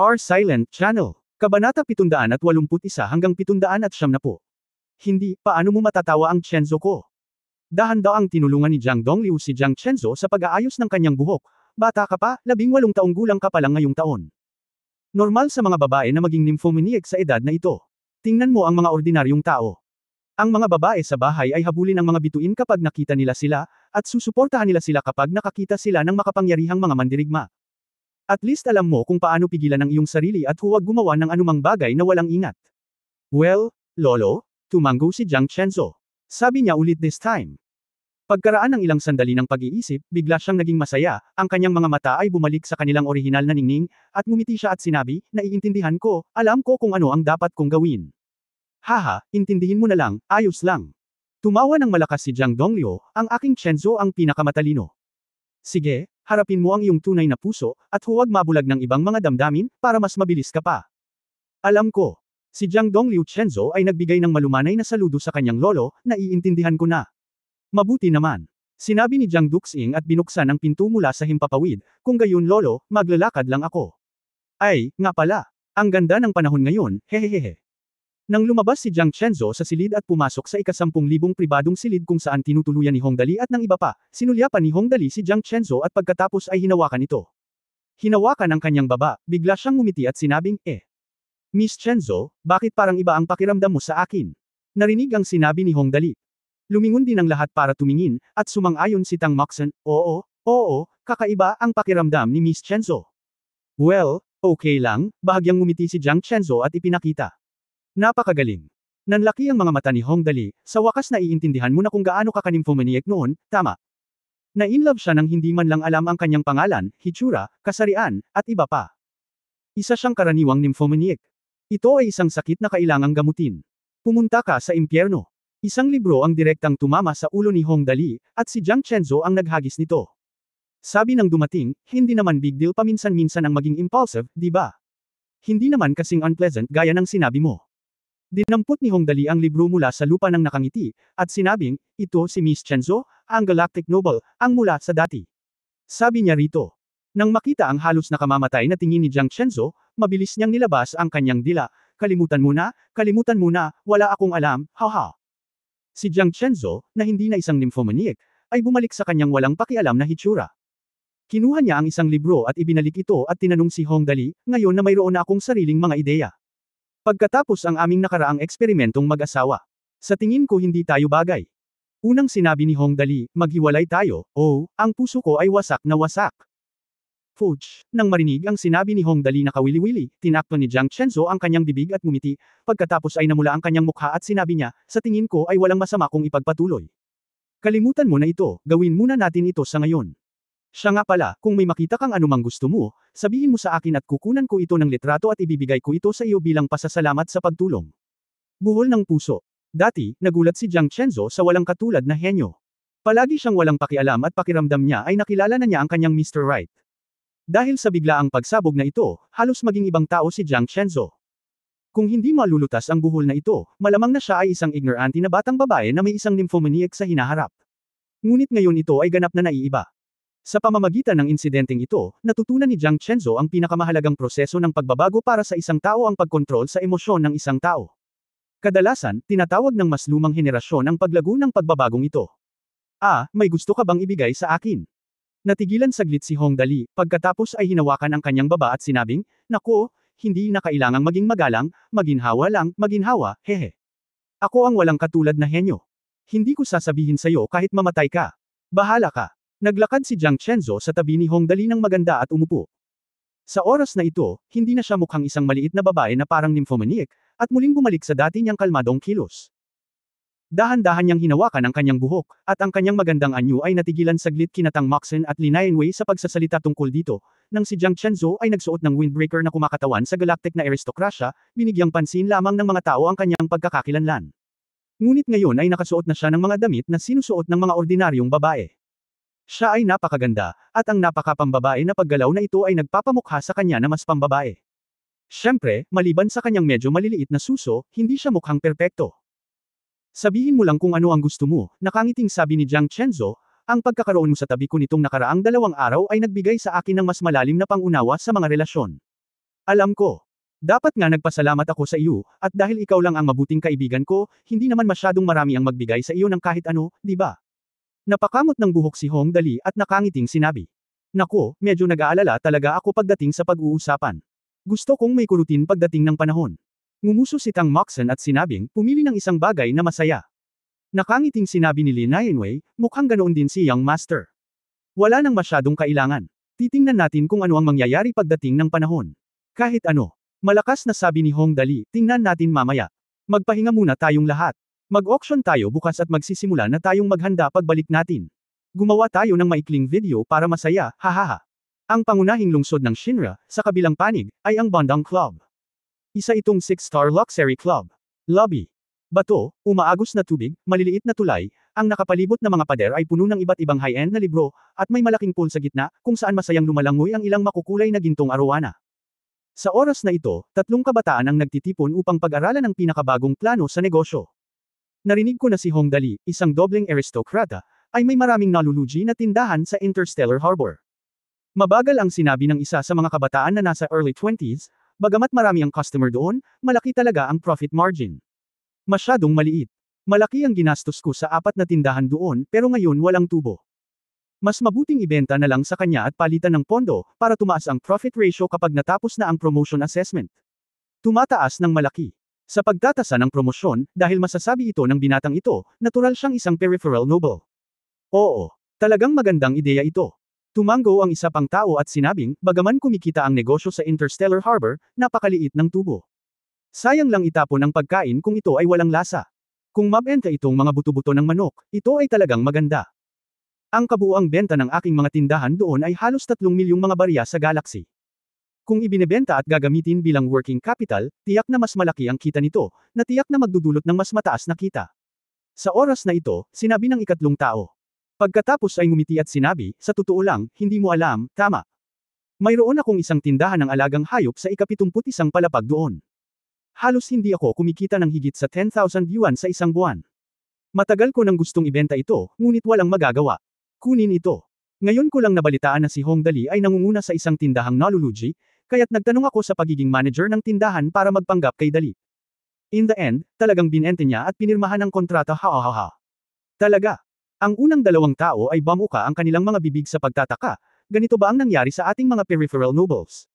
R Silent Channel. Kabanata 781 hanggang 770. Hindi, paano mo matatawa ang Chenzo ko? Dahan-daang tinulungan ni Jiang Dongliu si Jiang Chenzo sa pag-aayos ng kanyang buhok. Bata ka pa, 18 taong gulang ka pa lang ngayong taon. Normal sa mga babae na maging nymphomaniac sa edad na ito. Tingnan mo ang mga ordinaryong tao. Ang mga babae sa bahay ay habulin ang mga bituin kapag nakita nila sila, at susuportahan nila sila kapag nakakita sila ng makapangyarihang mga mandirigma. At least alam mo kung paano pigilan ang iyong sarili at huwag gumawa ng anumang bagay na walang ingat. Well, Lolo, tumango si Jiang Chenzo. Sabi niya ulit this time. Pagkaraan ng ilang sandali ng pag-iisip, bigla siyang naging masaya, ang kanyang mga mata ay bumalik sa kanilang orihinal na ningning, at ngumiti siya at sinabi, naiintindihan ko, alam ko kung ano ang dapat kong gawin. Haha, intindihin mo na lang, ayos lang. Tumawa ng malakas si Jiang Dongliu, ang aking Chenzo ang pinakamatalino. Sige, harapin mo ang iyong tunay na puso, at huwag mabulag ng ibang mga damdamin, para mas mabilis ka pa. Alam ko. Si Jiang Dongliu Chenzo ay nagbigay ng malumanay na saludo sa kanyang lolo, naiintindihan ko na. Mabuti naman. Sinabi ni Jiang Duxing at binuksan ang pinto mula sa himpapawid, kung gayon lolo, maglalakad lang ako. Ay, nga pala. Ang ganda ng panahon ngayon, hehehehe. Nang lumabas si Jiang Chenzo sa silid at pumasok sa ika-10,000 pribadong silid kung saan tinutuluyan ni Hong Dali at ng iba pa, sinulyapan ni Hong Dali si Jiang Chenzo at pagkatapos ay hinawakan ito. Hinawakan ang kanyang baba, bigla siyang ngumiti at sinabing, Miss Chenzo, bakit parang iba ang pakiramdam mo sa akin? Narinig ang sinabi ni Hong Dali. Lumingon din ang lahat para tumingin, at sumang-ayon si Tang Moxon, oo, kakaiba ang pakiramdam ni Miss Chenzo. Well, okay lang, bahagyang ngumiti si Jiang Chenzo at ipinakita. Napakagaling. Nanlaki ang mga mata ni Hong Dali, sa wakas naiintindihan mo na kung gaano ka ka-nymphomaniac noon, tama. Na-inlove siya nang hindi man lang alam ang kanyang pangalan, hitsura, kasarian, at iba pa. Isa siyang karaniwang nymphomaniac. Ito ay isang sakit na kailangang gamutin. Pumunta ka sa impyerno. Isang libro ang direktang tumama sa ulo ni Hong Dali, at si Jiang Chenzo ang naghagis nito. Sabi ng dumating, hindi naman big deal paminsan-minsan ang maging impulsive, di ba? Hindi naman kasing unpleasant gaya ng sinabi mo. Dinampot ni Hong Dali ang libro mula sa lupa ng nakangiti, at sinabing, ito si Miss Chenzo, ang Galactic Noble, ang mula sa dati. Sabi niya rito. Nang makita ang halos nakamamatay na tingin ni Jiang Chenzo, mabilis niyang nilabas ang kanyang dila, kalimutan muna, wala akong alam, haha. Si Jiang Chenzo, na hindi na isang nymphomaniac, ay bumalik sa kanyang walang pakialam na hitsura. Kinuha niya ang isang libro at ibinalik ito at tinanong si Hong Dali, ngayon na mayroon na akong sariling mga ideya. Pagkatapos ang aming nakaraang eksperimentong mag-asawa. Sa tingin ko hindi tayo bagay. Unang sinabi ni Hong Dali, maghiwalay tayo, ang puso ko ay wasak na wasak. Fudge, nang marinig ang sinabi ni Hong Dali na kawili-wili, tinakto ni Jiang Chenzo ang kanyang bibig at ngumiti, pagkatapos ay namula ang kanyang mukha at sinabi niya, sa tingin ko ay walang masama kung ipagpatuloy. Kalimutan mo na ito, gawin muna natin ito sa ngayon. Siya nga pala, kung may makita kang anumang gusto mo, sabihin mo sa akin at kukunan ko ito ng litrato at ibibigay ko ito sa iyo bilang pasasalamat sa pagtulong. Buhol ng puso. Dati, nagulat si Jiang Chenzo sa walang katulad na henyo. Palagi siyang walang pakialam at pakiramdam niya ay nakilala na niya ang kanyang Mr. Right. Dahil sa biglaang pagsabog na ito, halos maging ibang tao si Jiang Chenzo. Kung hindi malulutas ang buhol na ito, malamang na siya ay isang ignorante na batang babae na may isang nymphomaniac sa hinaharap. Ngunit ngayon ito ay ganap na naiiba. Sa pamamagitan ng insidenteng ito, natutunan ni Jiang Chenzo ang pinakamahalagang proseso ng pagbabago para sa isang tao ang pagkontrol sa emosyon ng isang tao. Kadalasan, tinatawag ng mas lumang henerasyon ang paglago ng pagbabagong ito. May gusto ka bang ibigay sa akin? Natigilan saglit si Hong Dali, pagkatapos ay hinawakan ang kanyang baba at sinabing, Naku, hindi na kailangang maging magalang, maginhawa lang, maginhawa, hehe. Ako ang walang katulad na henyo. Hindi ko sasabihin sa'yo kahit mamatay ka. Bahala ka. Naglakad si Jiang Chenzo sa tabi ni Hong Dali ng maganda at umupo. Sa oras na ito, hindi na siya mukhang isang maliit na babae na parang nymphomaniac, at muling bumalik sa dati niyang kalmadong kilos. Dahan-dahan niyang hinawakan ang kanyang buhok, at ang kanyang magandang anyo ay natigilan saglit kina Tang Moxon at Lin Yanwei sa pagsasalita tungkol dito, nang si Jiang Chenzo ay nagsuot ng windbreaker na kumakatawan sa galactic na aristokrasya, binigyang pansin lamang ng mga tao ang kanyang pagkakakilanlan. Ngunit ngayon ay nakasuot na siya ng mga damit na sinusuot ng mga ordinaryong babae. Siya ay napakaganda, at ang napakapambabae na paggalaw na ito ay nagpapamukha sa kanya na mas pambabae. Siyempre, maliban sa kanyang medyo maliliit na suso, hindi siya mukhang perpekto. Sabihin mo lang kung ano ang gusto mo, nakangiting sabi ni Jiang Chenzo, ang pagkakaroon mo sa tabi ko nitong nakaraang 2 araw ay nagbigay sa akin ng mas malalim na pangunawa sa mga relasyon. Alam ko. Dapat nga nagpasalamat ako sa iyo, at dahil ikaw lang ang mabuting kaibigan ko, hindi naman masyadong marami ang magbigay sa iyo ng kahit ano, di ba? Napakamot ng buhok si Hong Dali at nakangiting sinabi. Nako, medyo nag-aalala talaga ako pagdating sa pag-uusapan. Gusto kong may kurutin pagdating ng panahon. Ngumuso si Tang Moxon at sinabing, pumili ng isang bagay na masaya. Nakangiting sinabi ni Lin Nianwei, mukhang ganoon din si Young Master. Wala nang masyadong kailangan. Titingnan natin kung ano ang mangyayari pagdating ng panahon. Kahit ano. Malakas na sabi ni Hong Dali, tingnan natin mamaya. Magpahinga muna tayong lahat. Mag-auction tayo bukas at magsisimula na tayong maghanda pagbalik natin. Gumawa tayo ng maikling video para masaya, hahaha. Ang pangunahing lungsod ng Shinra, sa kabilang panig, ay ang Bandang Club. Isa itong 6-star luxury club. Lobby. Bato, umaagos na tubig, maliliit na tulay, ang nakapalibot na mga pader ay puno ng iba't ibang high-end na libro, at may malaking pool sa gitna, kung saan masayang lumalangoy ang ilang makukulay na gintong arwana. Sa oras na ito, 3 kabataan ang nagtitipon upang pag-aralan ang pinakabagong plano sa negosyo. Narinig ko na si Hong Dali, isang dobleng aristokrata, ay may maraming nalulugi na tindahan sa Interstellar Harbor. Mabagal ang sinabi ng isa sa mga kabataan na nasa early 20s, bagamat marami ang customer doon, malaki talaga ang profit margin. Masyadong maliit. Malaki ang ginastos ko sa 4 na tindahan doon pero ngayon walang tubo. Mas mabuting ibenta na lang sa kanya at palitan ng pondo, para tumaas ang profit ratio kapag natapos na ang promotion assessment. Tumataas ng malaki. Sa pagtatasa ng promosyon, dahil masasabi ito ng binatang ito, natural siyang isang peripheral noble. Oo, talagang magandang ideya ito. Tumango ang isa pang tao at sinabing, bagaman kumikita ang negosyo sa Interstellar Harbor, napakaliit ng tubo. Sayang lang itapon ang pagkain kung ito ay walang lasa. Kung mabenta itong mga buto-buto ng manok, ito ay talagang maganda. Ang kabuuang benta ng aking mga tindahan doon ay halos 3 milyong mga barya sa Galaxy. Kung ibinebenta at gagamitin bilang working capital, tiyak na mas malaki ang kita nito, na tiyak na magdudulot ng mas mataas na kita. Sa oras na ito, sinabi ng ikatlong tao. Pagkatapos ay ngumiti at sinabi, sa totoo lang, hindi mo alam, tama. Mayroon akong isang tindahan ng alagang hayop sa ika-71 palapag doon. Halos hindi ako kumikita ng higit sa 10,000 yuan sa isang buwan. Matagal ko nang gustong ibenta ito, ngunit walang magagawa. Kunin ito. Ngayon ko lang nabalitaan na si Hong Dali ay nangunguna sa isang tindahang nalulugi, kaya't nagtanong ako sa pagiging manager ng tindahan para magpanggap kay Dali. In the end, talagang binente niya at pinirmahan ang kontrata ha. Talaga. Ang unang 2 tao ay bamuka ang kanilang mga bibig sa pagtataka, ganito ba ang nangyari sa ating mga peripheral nobles?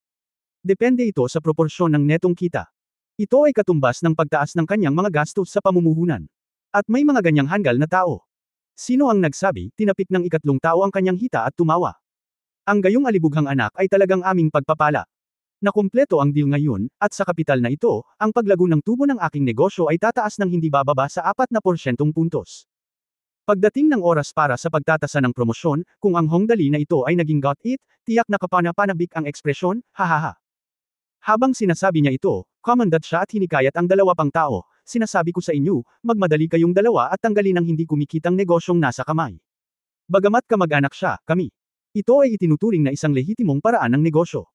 Depende ito sa proporsyon ng netong kita. Ito ay katumbas ng pagtaas ng kanyang mga gastos sa pamumuhunan. At may mga ganyang hanggal na tao. Sino ang nagsabi, tinapik ng ikatlong tao ang kanyang hita at tumawa. Ang gayong alibughang anak ay talagang aming pagpapala. Nakumpleto ang deal ngayon, at sa kapital na ito, ang paglago ng tubo ng aking negosyo ay tataas ng hindi bababa sa 4% puntos. Pagdating ng oras para sa pagtatasa ng promosyon, kung ang Hong Dali na ito ay naging got it, tiyak na kapana-panabik ang ekspresyon, hahaha. Habang sinasabi niya ito, komandat siya at hinikayat ang 2 pang tao. Sinasabi ko sa inyo, magmadali kayong 2 at tanggalin ang hindi kumikitang negosyong nasa kamay. Bagamat kamag-anak siya, kami. Ito ay itinuturing na isang lehitimong paraan ng negosyo.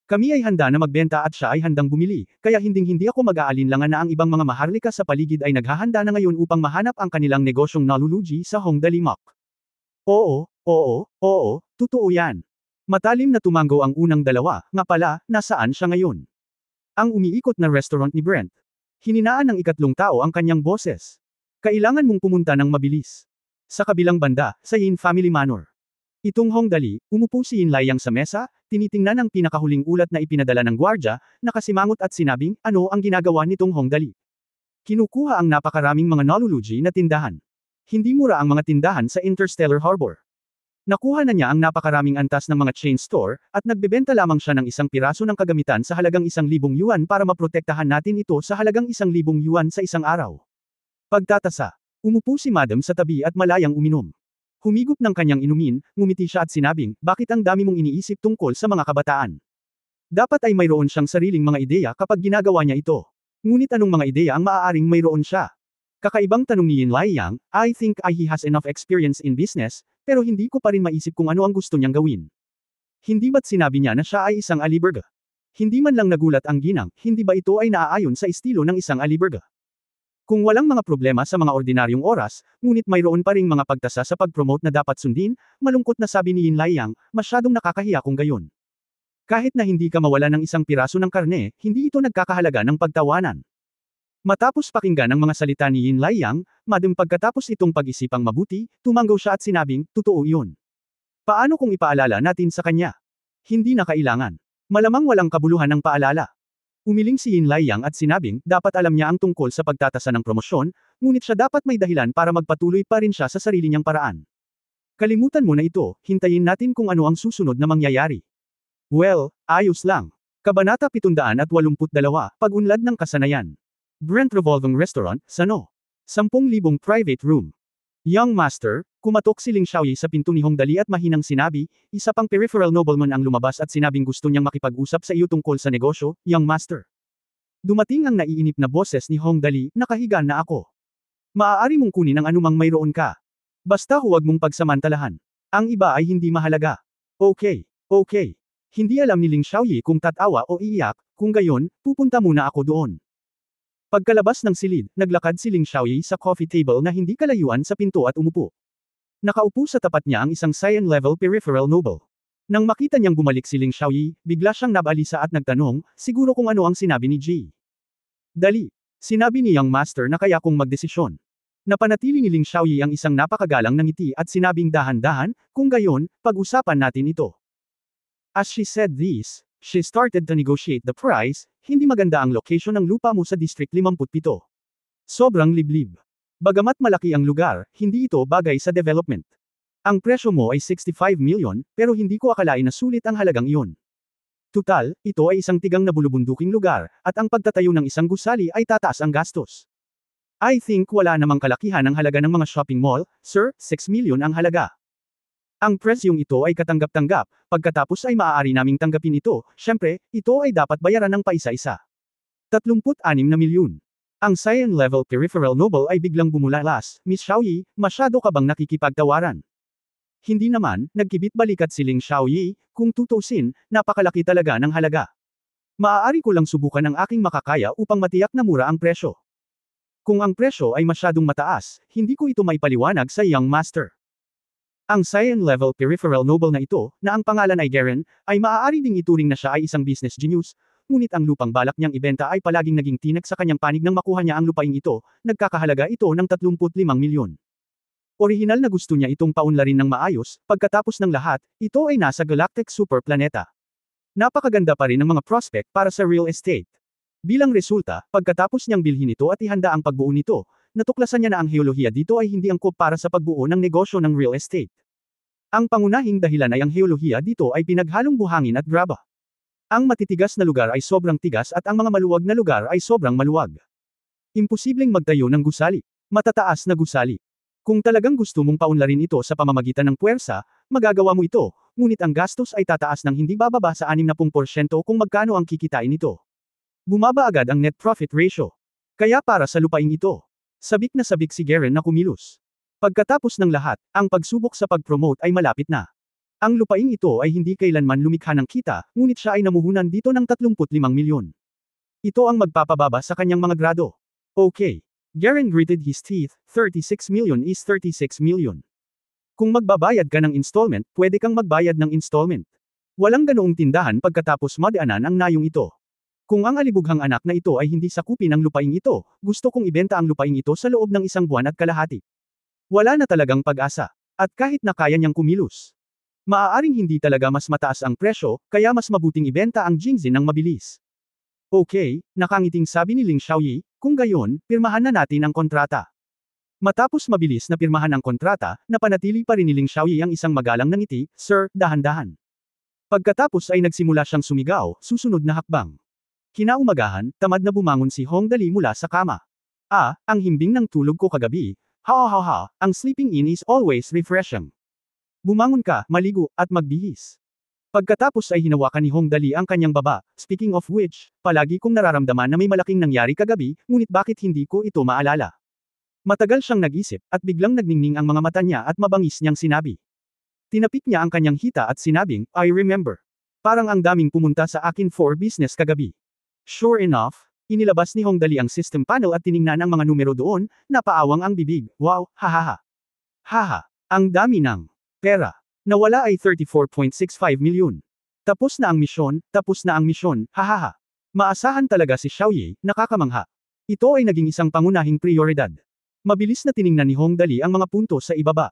Kami ay handa na magbenta at siya ay handang bumili, kaya hinding-hindi ako mag-aalinlangan na ang ibang mga maharlika sa paligid ay naghahanda na ngayon upang mahanap ang kanilang negosyong nalulugi sa Hong Dali Mock. Oo, totoo yan. Matalim na tumango ang unang 2, nga pala, nasaan siya ngayon? Ang umiikot na restaurant ni Brent. Hininaan ng ikatlong tao ang kanyang boses. Kailangan mong pumunta ng mabilis. Sa kabilang banda, sa Yin Family Manor. Itong Hong Dali, umupo si Yin Laiyang sa mesa, tinitingnan ang pinakahuling ulat na ipinadala ng gwardya, nakasimangot at sinabing, ano ang ginagawa nitong Hong Dali? Kinukuha ang napakaraming mga nalulugi na tindahan. Hindi mura ang mga tindahan sa Interstellar Harbor. Nakuha na niya ang napakaraming antas ng mga chain store, at nagbebenta lamang siya ng isang piraso ng kagamitan sa halagang 1,000 yuan para maprotektahan natin ito sa halagang 1,000 yuan sa isang araw. Pagtatasa. Umupo si Madam sa tabi at malayang uminom. Humigop ng kanyang inumin, ngumiti siya at sinabing, bakit ang dami mong iniisip tungkol sa mga kabataan? Dapat ay mayroon siyang sariling mga ideya kapag ginagawa niya ito. Ngunit anong mga ideya ang maaaring mayroon siya? Kakaibang tanong ni Yin Laiyang, I think he has enough experience in business, pero hindi ko pa rin maisip kung ano ang gusto niyang gawin. Hindi ba't sinabi niya na siya ay isang aliberga? Hindi man lang nagulat ang ginang, hindi ba ito ay naaayon sa estilo ng isang aliberga? Kung walang mga problema sa mga ordinaryong oras, ngunit mayroon pa ring mga pagtasa sa pag-promote na dapat sundin, malungkot na sabi ni Yin Laiyang, masyadong nakakahiya kung gayon. Kahit na hindi ka mawala ng isang piraso ng karne, hindi ito nagkakahalaga ng pagtawanan. Matapos pakinggan ang mga salita ni Yin Laiyang, pagkatapos itong pag-isipang mabuti, tumanggaw siya at sinabing, totoo iyon. Paano kung ipaalala natin sa kanya? Hindi na kailangan. Malamang walang kabuluhan ng paalala. Umiling si Yin Laiyang at sinabing, dapat alam niya ang tungkol sa pagtatasa ng promosyon, ngunit siya dapat may dahilan para magpatuloy pa rin siya sa sarili niyang paraan. Kalimutan mo na ito, hintayin natin kung ano ang susunod na mangyayari. Well, ayos lang. Kabanata 782, Pag-unlad ng kasanayan. Brent Revolving Restaurant, Sano. 10,000 private room. Young Master, kumatok si Ling Xiaoyi sa pinto ni Hongdali at mahinang sinabi, isa pang peripheral nobleman ang lumabas at sinabing gusto niyang makipag-usap sa iyo tungkol sa negosyo, Young Master. Dumating ang naiinip na boses ni Hongdali, nakahiga na ako. Maaari mong kunin ang anumang mayroon ka. Basta huwag mong pagsamantalahan. Ang iba ay hindi mahalaga. Okay. Hindi alam ni Ling Xiaoyi kung tatawa o iiyak, kung gayon, pupunta muna ako doon. Pagkalabas ng silid, naglakad si Ling Xiaoyi sa coffee table na hindi kalayuan sa pinto at umupo. Nakaupo sa tapat niya ang isang Cyan-level peripheral noble. Nang makita niyang bumalik si Ling Xiaoyi, bigla siyang nabalisa at nagtanong, siguro kung ano ang sinabi ni Ji. Dali. Sinabi ni Young Master na kaya kong magdesisyon. Napanatili ni Ling Xiaoyi ang isang napakagalang na ngiti at sinabing dahan-dahan, kung gayon, pag-usapan natin ito. As she said this, she started to negotiate the price, hindi maganda ang location ng lupa mo sa District 57. Sobrang liblib. Bagamat malaki ang lugar, hindi ito bagay sa development. Ang presyo mo ay 65 million, pero hindi ko akalain na sulit ang halagang iyon. Tutal, ito ay isang tigang na bulubunduking lugar, at ang pagtatayo ng isang gusali ay tataas ang gastos. I think wala namang kalakihan ang halaga ng mga shopping mall, sir, 6 million ang halaga. Ang presyong ito ay katanggap-tanggap, pagkatapos ay maaari naming tanggapin ito, syempre, ito ay dapat bayaran ng paisa-isa. 36 na milyon. Ang Cyan-level peripheral noble ay biglang bumulalas, Miss Xiaoyi, masyado ka bang nakikipagtawaran? Hindi naman, nagkibit balikat si Ling Xiaoyi, kung tutusin, napakalaki talaga ng halaga. Maaari ko lang subukan ang aking makakaya upang matiyak na mura ang presyo. Kung ang presyo ay masyadong mataas, hindi ko ito maipaliwanag sa Young Master. Ang Cyan-level peripheral noble na ito, na ang pangalan ay Garen, ay maaari ding ituring na siya ay isang business genius, ngunit ang lupang balak niyang ibenta ay palaging naging tinek sa kanyang panig nang makuha niya ang lupaing ito, nagkakahalaga ito ng 35 milyon. Orihinal na gusto niya itong paunlarin ng maayos, pagkatapos ng lahat, ito ay nasa galactic superplaneta. Napakaganda pa rin ng mga prospect para sa real estate. Bilang resulta, pagkatapos niyang bilhin ito at ihanda ang pagbuo nito, natuklasan niya na ang heolohiya dito ay hindi angkop para sa pagbuo ng negosyo ng real estate. Ang pangunahing dahilan ay ang heolohiya dito ay pinaghalong buhangin at graba. Ang matitigas na lugar ay sobrang tigas at ang mga maluwag na lugar ay sobrang maluwag. Imposibleng magtayo ng gusali. Matataas na gusali. Kung talagang gusto mong paunlarin ito sa pamamagitan ng puwersa, magagawa mo ito, ngunit ang gastos ay tataas ng hindi bababa sa 60% kung magkano ang kikitain nito. Bumaba agad ang net profit ratio. Kaya para sa lupaing ito, sabik na sabik si Garen na kumilos. Pagkatapos ng lahat, ang pagsubok sa pag-promote ay malapit na. Ang lupaing ito ay hindi kailanman lumikha ng kita, ngunit siya ay namuhunan dito ng 35 milyon. Ito ang magpapababa sa kanyang mga grado. Okay. Garen gritted his teeth, 36 million is 36 million. Kung magbabayad ka ng installment, pwede kang magbayad ng installment. Walang ganoong tindahan pagkatapos madaanan ang nayong ito. Kung ang alibughang anak na ito ay hindi sakupin ang lupaing ito, gusto kong ibenta ang lupaing ito sa loob ng 1 buwan at kalahati. Wala na talagang pag-asa. At kahit na kaya niyang kumilos, maaaring hindi talaga mas mataas ang presyo, kaya mas mabuting ibenta ang Jingxin ng mabilis. Okay, nakangiting sabi ni Ling Xiaoyi, kung gayon, pirmahan na natin ang kontrata. Matapos mabilis na pirmahan ang kontrata, napanatili pa rin ni Ling Xiaoyi ang isang magalang na ngiti, sir, dahan-dahan. Pagkatapos ay nagsimula siyang sumigaw, susunod na hakbang. Kinaumagahan, tamad na bumangon si Hongdali mula sa kama. Ang himbing ng tulog ko kagabi. Ha, ang sleeping in is always refreshing. Bumangon ka, maligo, at magbihis. Pagkatapos ay hinawakan ni Hongdali ang kanyang baba, speaking of which, palagi kong nararamdaman na may malaking nangyari kagabi, ngunit bakit hindi ko ito maalala? Matagal siyang nag-isip, at biglang nagningning ang mga mata niya at mabangis niyang sinabi. Tinapik niya ang kanyang hita at sinabing, I remember. Parang ang daming pumunta sa akin for business kagabi. Sure enough, inilabas ni Hongdali ang system panel at tiningnan ang mga numero doon, napaawang ang bibig, wow, hahaha. Haha, ang dami ng pera. Nawala ay 34.65 milyon. Tapos na ang misyon, tapos na ang misyon, hahaha. Maasahan talaga si Xiaoye, nakakamangha. Ito ay naging isang pangunahing prioridad. Mabilis na tiningnan ni Hong Dali ang mga puntos sa ibaba.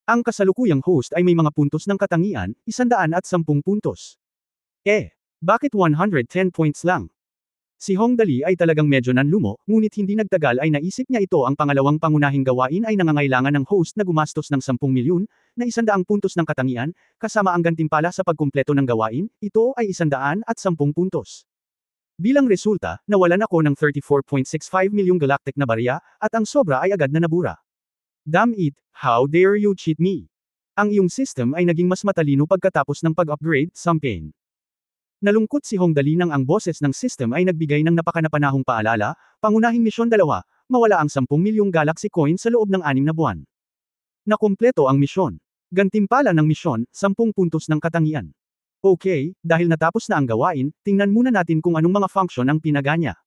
Ang kasalukuyang host ay may mga puntos ng katangian, 110 puntos. Bakit 110 points lang? Si Hong Dali ay talagang medyo nanlumo, ngunit hindi nagtagal ay naisip niya ito ang pangalawang pangunahing gawain ay nangangailangan ng host na gumastos ng 10 milyon, na 100 puntos ng katangian, kasama ang gantimpala sa pagkumpleto ng gawain, ito ay 110 puntos. Bilang resulta, nawalan ako ng 34.65 milyong galactic na barya, at ang sobra ay agad na nabura. Damn it, how dare you cheat me? Ang iyong system ay naging mas matalino pagkatapos ng pag-upgrade, Sampain. Nalungkot si Hong Dali nang ang boses ng system ay nagbigay ng napakanapanahong paalala, pangunahing misyon 2, mawala ang 10 milyong galaxy coin sa loob ng 6 na buwan. Nakumpleto ang misyon. Gantimpala ng misyon, 10 puntos ng katangian. Okay, dahil natapos na ang gawain, tingnan muna natin kung anong mga function ang pinaganya.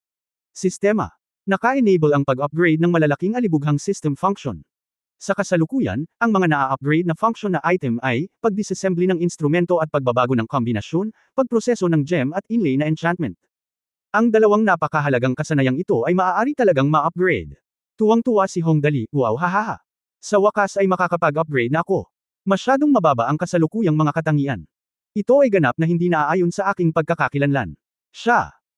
Sistema. Naka-enable ang pag-upgrade ng malalaking alibughang system function. Sa kasalukuyan, ang mga naa-upgrade na function na item ay, pag-disassembly ng instrumento at pagbabago ng kombinasyon, pagproseso ng gem at inlay na enchantment. Ang dalawang napakahalagang kasanayang ito ay maaari talagang ma-upgrade. Tuwang-tuwa si Hong Dali, wow hahaha. Sa wakas ay makakapag-upgrade na ako. Masyadong mababa ang kasalukuyang mga katangian. Ito ay ganap na hindi naaayon sa aking pagkakakilanlan.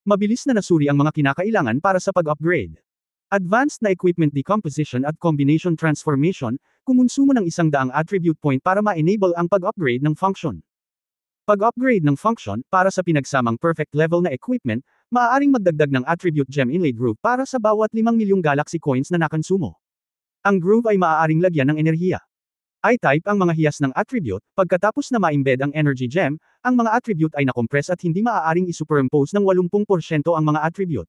Mabilis na nasuri ang mga kinakailangan para sa pag-upgrade. Advanced na equipment decomposition at combination transformation, kumonsumo ng 100 attribute point para ma-enable ang pag-upgrade ng function. Pag-upgrade ng function, para sa pinagsamang perfect level na equipment, maaaring magdagdag ng attribute gem inlay groove para sa bawat 5 milyong galaxy coins na nakonsumo. Ang groove ay maaaring lagyan ng enerhiya. I-type ang mga hiyas ng attribute, pagkatapos na ma-embed ang energy gem, ang mga attribute ay nakompress at hindi maaaring isuperimpose ng 80% ang mga attribute.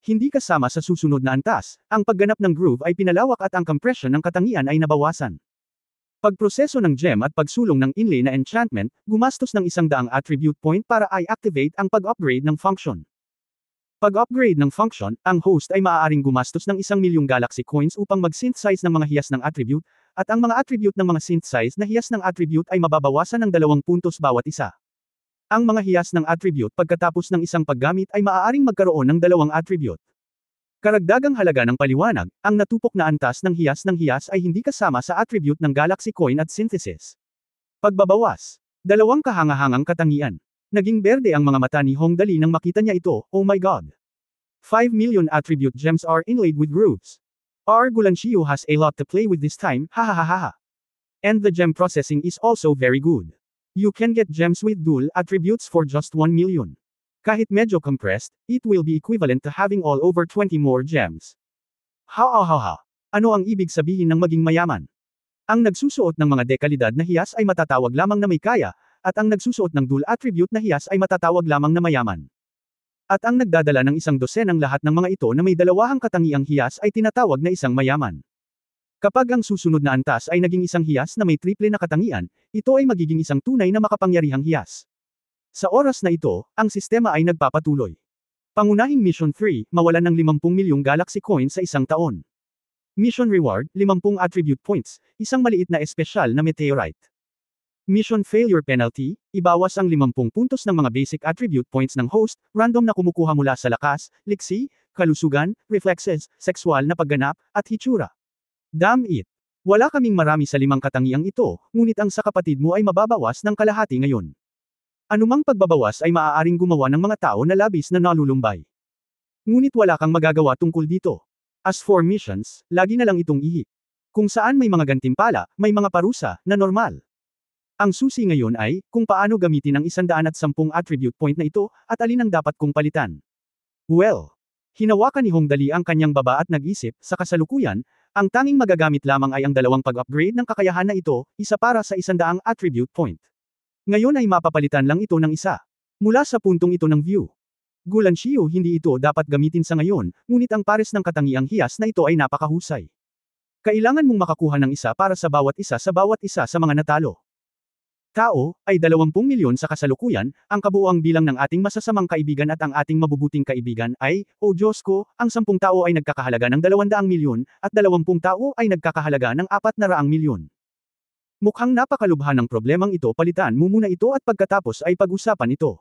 Hindi kasama sa susunod na antas, ang pagganap ng groove ay pinalawak at ang compression ng katangian ay nabawasan. Pagproseso ng gem at pagsulong ng inlay na enchantment, gumastos ng 100 attribute point para i-activate ang pag-upgrade ng function. Pag-upgrade ng function, ang host ay maaaring gumastos ng 1 milyong galaxy coins upang mag-synthesize ng mga hiyas ng attribute, at ang mga attribute ng mga synthesize na hiyas ng attribute ay mababawasan ng 2 puntos bawat isa. Ang mga hiyas ng attribute pagkatapos ng isang paggamit ay maaaring magkaroon ng 2 attribute. Karagdagang halaga ng paliwanag, ang natupok na antas ng hiyas ay hindi kasama sa attribute ng galaxy coin at synthesis. Pagbabawas. 2 kahangahangang katangian. Naging berde ang mga mata ni Hong Dali nang makita niya ito, oh my god. 5 million attribute gems are inlaid with grooves. Our Gulanxiu has a lot to play with this time, hahaha. And the gem processing is also very good. You can get gems with dual attributes for just 1 million. Kahit medyo compressed, it will be equivalent to having all over 20 more gems. How? Ano ang ibig sabihin ng maging mayaman? Ang nagsusuot ng mga dekalidad na hiyas ay matatawag lamang na may kaya, at ang nagsusuot ng dual attribute na hiyas ay matatawag lamang na mayaman. At ang nagdadala ng 12 ng lahat ng mga ito na may 2 katangiang hiyas ay tinatawag na isang mayaman. Kapag ang susunod na antas ay naging isang hiyas na may triple na katangian, ito ay magiging isang tunay na makapangyarihang hiyas. Sa oras na ito, ang sistema ay nagpapatuloy. Pangunahing Mission 3, mawalan ng 50 milyong galaxy coins sa isang taon. Mission Reward, 50 attribute points, isang maliit na espesyal na meteorite. Mission Failure Penalty, ibawas ang 50 puntos ng mga basic attribute points ng host, random na kumukuha mula sa lakas, liksi, kalusugan, reflexes, sexual na pagganap, at hitsura. Damn it! Wala kaming marami sa 5 katangiang ito, ngunit ang sa kapatid mo ay mababawas ng kalahati ngayon. Anumang pagbabawas ay maaaring gumawa ng mga tao na labis na nalulumbay. Ngunit wala kang magagawa tungkol dito. As for missions, lagi na lang itong ihi. Kung saan may mga gantimpala, may mga parusa, na normal. Ang susi ngayon ay, kung paano gamitin ang 110 attribute point na ito, at alin ang dapat kong palitan. Well, hinawakan ni Hong Dali ang kanyang baba at nag-isip, sa kasalukuyan, ang tanging magagamit lamang ay ang 2 pag-upgrade ng kakayahan na ito, isa para sa 100 attribute point. Ngayon ay mapapalitan lang ito ng isa. Mula sa puntong ito ng view. Gulanxiu hindi ito dapat gamitin sa ngayon, ngunit ang pares ng katangiang hiyas na ito ay napakahusay. Kailangan mong makakuha ng isa para sa bawat isa sa mga natalo. Tao, ay 20 milyon sa kasalukuyan, ang kabuuang bilang ng ating masasamang kaibigan at ang ating mabubuting kaibigan ay, oh Diyos ko, ang 10 tao ay nagkakahalaga ng 200 milyon, at 20 tao ay nagkakahalaga ng 400 milyon. Mukhang napakalubha ng problemang ito, palitan mo muna ito at pagkatapos ay pag-usapan ito.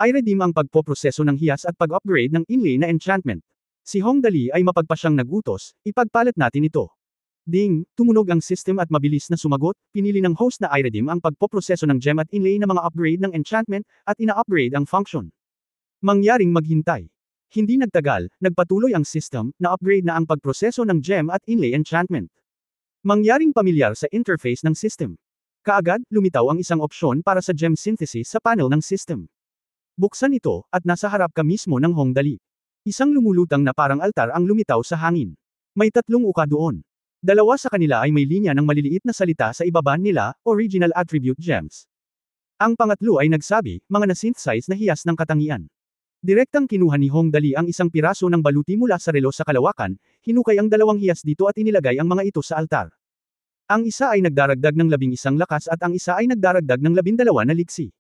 I-redeem ang pagpoproseso ng hiyas at pag-upgrade ng inlay na enchantment. Si Hongdali ay mapagpasyang nagutos, ipagpalit natin ito. Ding, tumunog ang system at mabilis na sumagot, pinili ng host na i-redeem ang pagpoproseso ng gem at inlay na mga upgrade ng enchantment, at ina-upgrade ang function. Mangyaring maghintay. Hindi nagtagal, nagpatuloy ang system, na-upgrade na ang pagproseso ng gem at inlay enchantment. Mangyaring pamilyar sa interface ng system. Kaagad, lumitaw ang isang opsyon para sa gem synthesis sa panel ng system. Buksan ito, at nasa harap ka mismo ng Hongdali. Isang lumulutang na parang altar ang lumitaw sa hangin. May 3 uka doon. 2 sa kanila ay may linya ng maliliit na salita sa ibaba nila, original attribute gems. Ang pangatlo ay nagsabi, mga na-synthesize na hiyas ng katangian. Direktang kinuha ni Hongdali ang isang piraso ng baluti mula sa relo sa kalawakan, hinukay ang 2 hiyas dito at inilagay ang mga ito sa altar. Ang isa ay nagdaragdag ng 11 lakas at ang isa ay nagdaragdag ng 12 na liksi.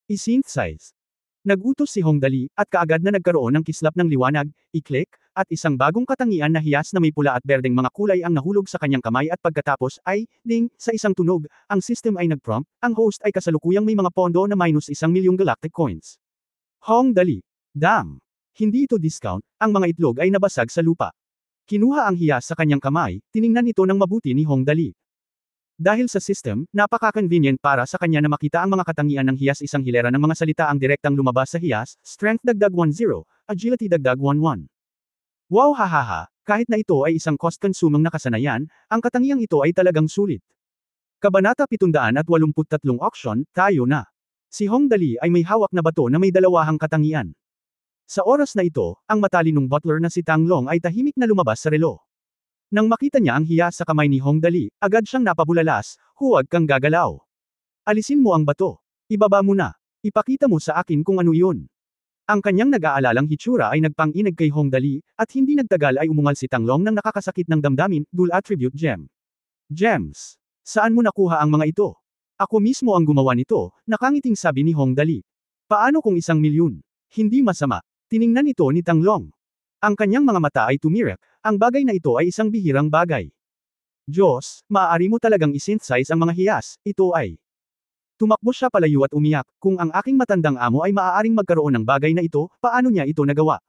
I-synthesize. Nagutos si Hongdali, at kaagad na nagkaroon ng kislap ng liwanag, i-click, at isang bagong katangian na hiyas na may pula at berdeng mga kulay ang nahulog sa kanyang kamay at pagkatapos ay, ding, sa isang tunog, ang system ay nag-prompt, ang host ay kasalukuyang may mga pondo na -1 milyong galactic coins. Hongdali. Damn! Hindi ito discount, ang mga itlog ay nabasag sa lupa. Kinuha ang hiyas sa kanyang kamay, tiningnan ito ng mabuti ni Hongdali. Dahil sa system, napaka-convenient para sa kanya na makita ang mga katangian ng hiyas, isang hilera ng mga salita ang direktang lumabas sa hiyas, strength dagdag 10, agility dagdag 11. Wow, hahaha, kahit na ito ay isang cost-consuming na kasanayan, ang katangiang ito ay talagang sulit. Kabanata 783 Auction, tayo na. Si Hongdali ay may hawak na bato na may 2 katangian. Sa oras na ito, ang matalinong butler na si Tang Long ay tahimik na lumabas sa relo. Nang makita niya ang hiyas sa kamay ni Hongdali, agad siyang napabulalas, huwag kang gagalaw. Alisin mo ang bato. Ibaba mo na. Ipakita mo sa akin kung ano yun. Ang kanyang nag-aalalang hitsura ay nagpang-inig kay Hongdali, at hindi nagtagal ay umungal si Tang Long ng nakakasakit ng damdamin, dual attribute gem. Gems. Saan mo nakuha ang mga ito? Ako mismo ang gumawa nito, nakangiting sabi ni Hongdali. Paano kung 1 milyon? Hindi masama. Tiningnan ito ni Tang Long. Ang kanyang mga mata ay tumirik, ang bagay na ito ay isang bihirang bagay. Diyos, maaari mo talagang i-synthesize ang mga hiyas, ito ay. Tumakbo siya palayo at umiyak, kung ang aking matandang amo ay maaaring magkaroon ng bagay na ito, paano niya ito nagawa?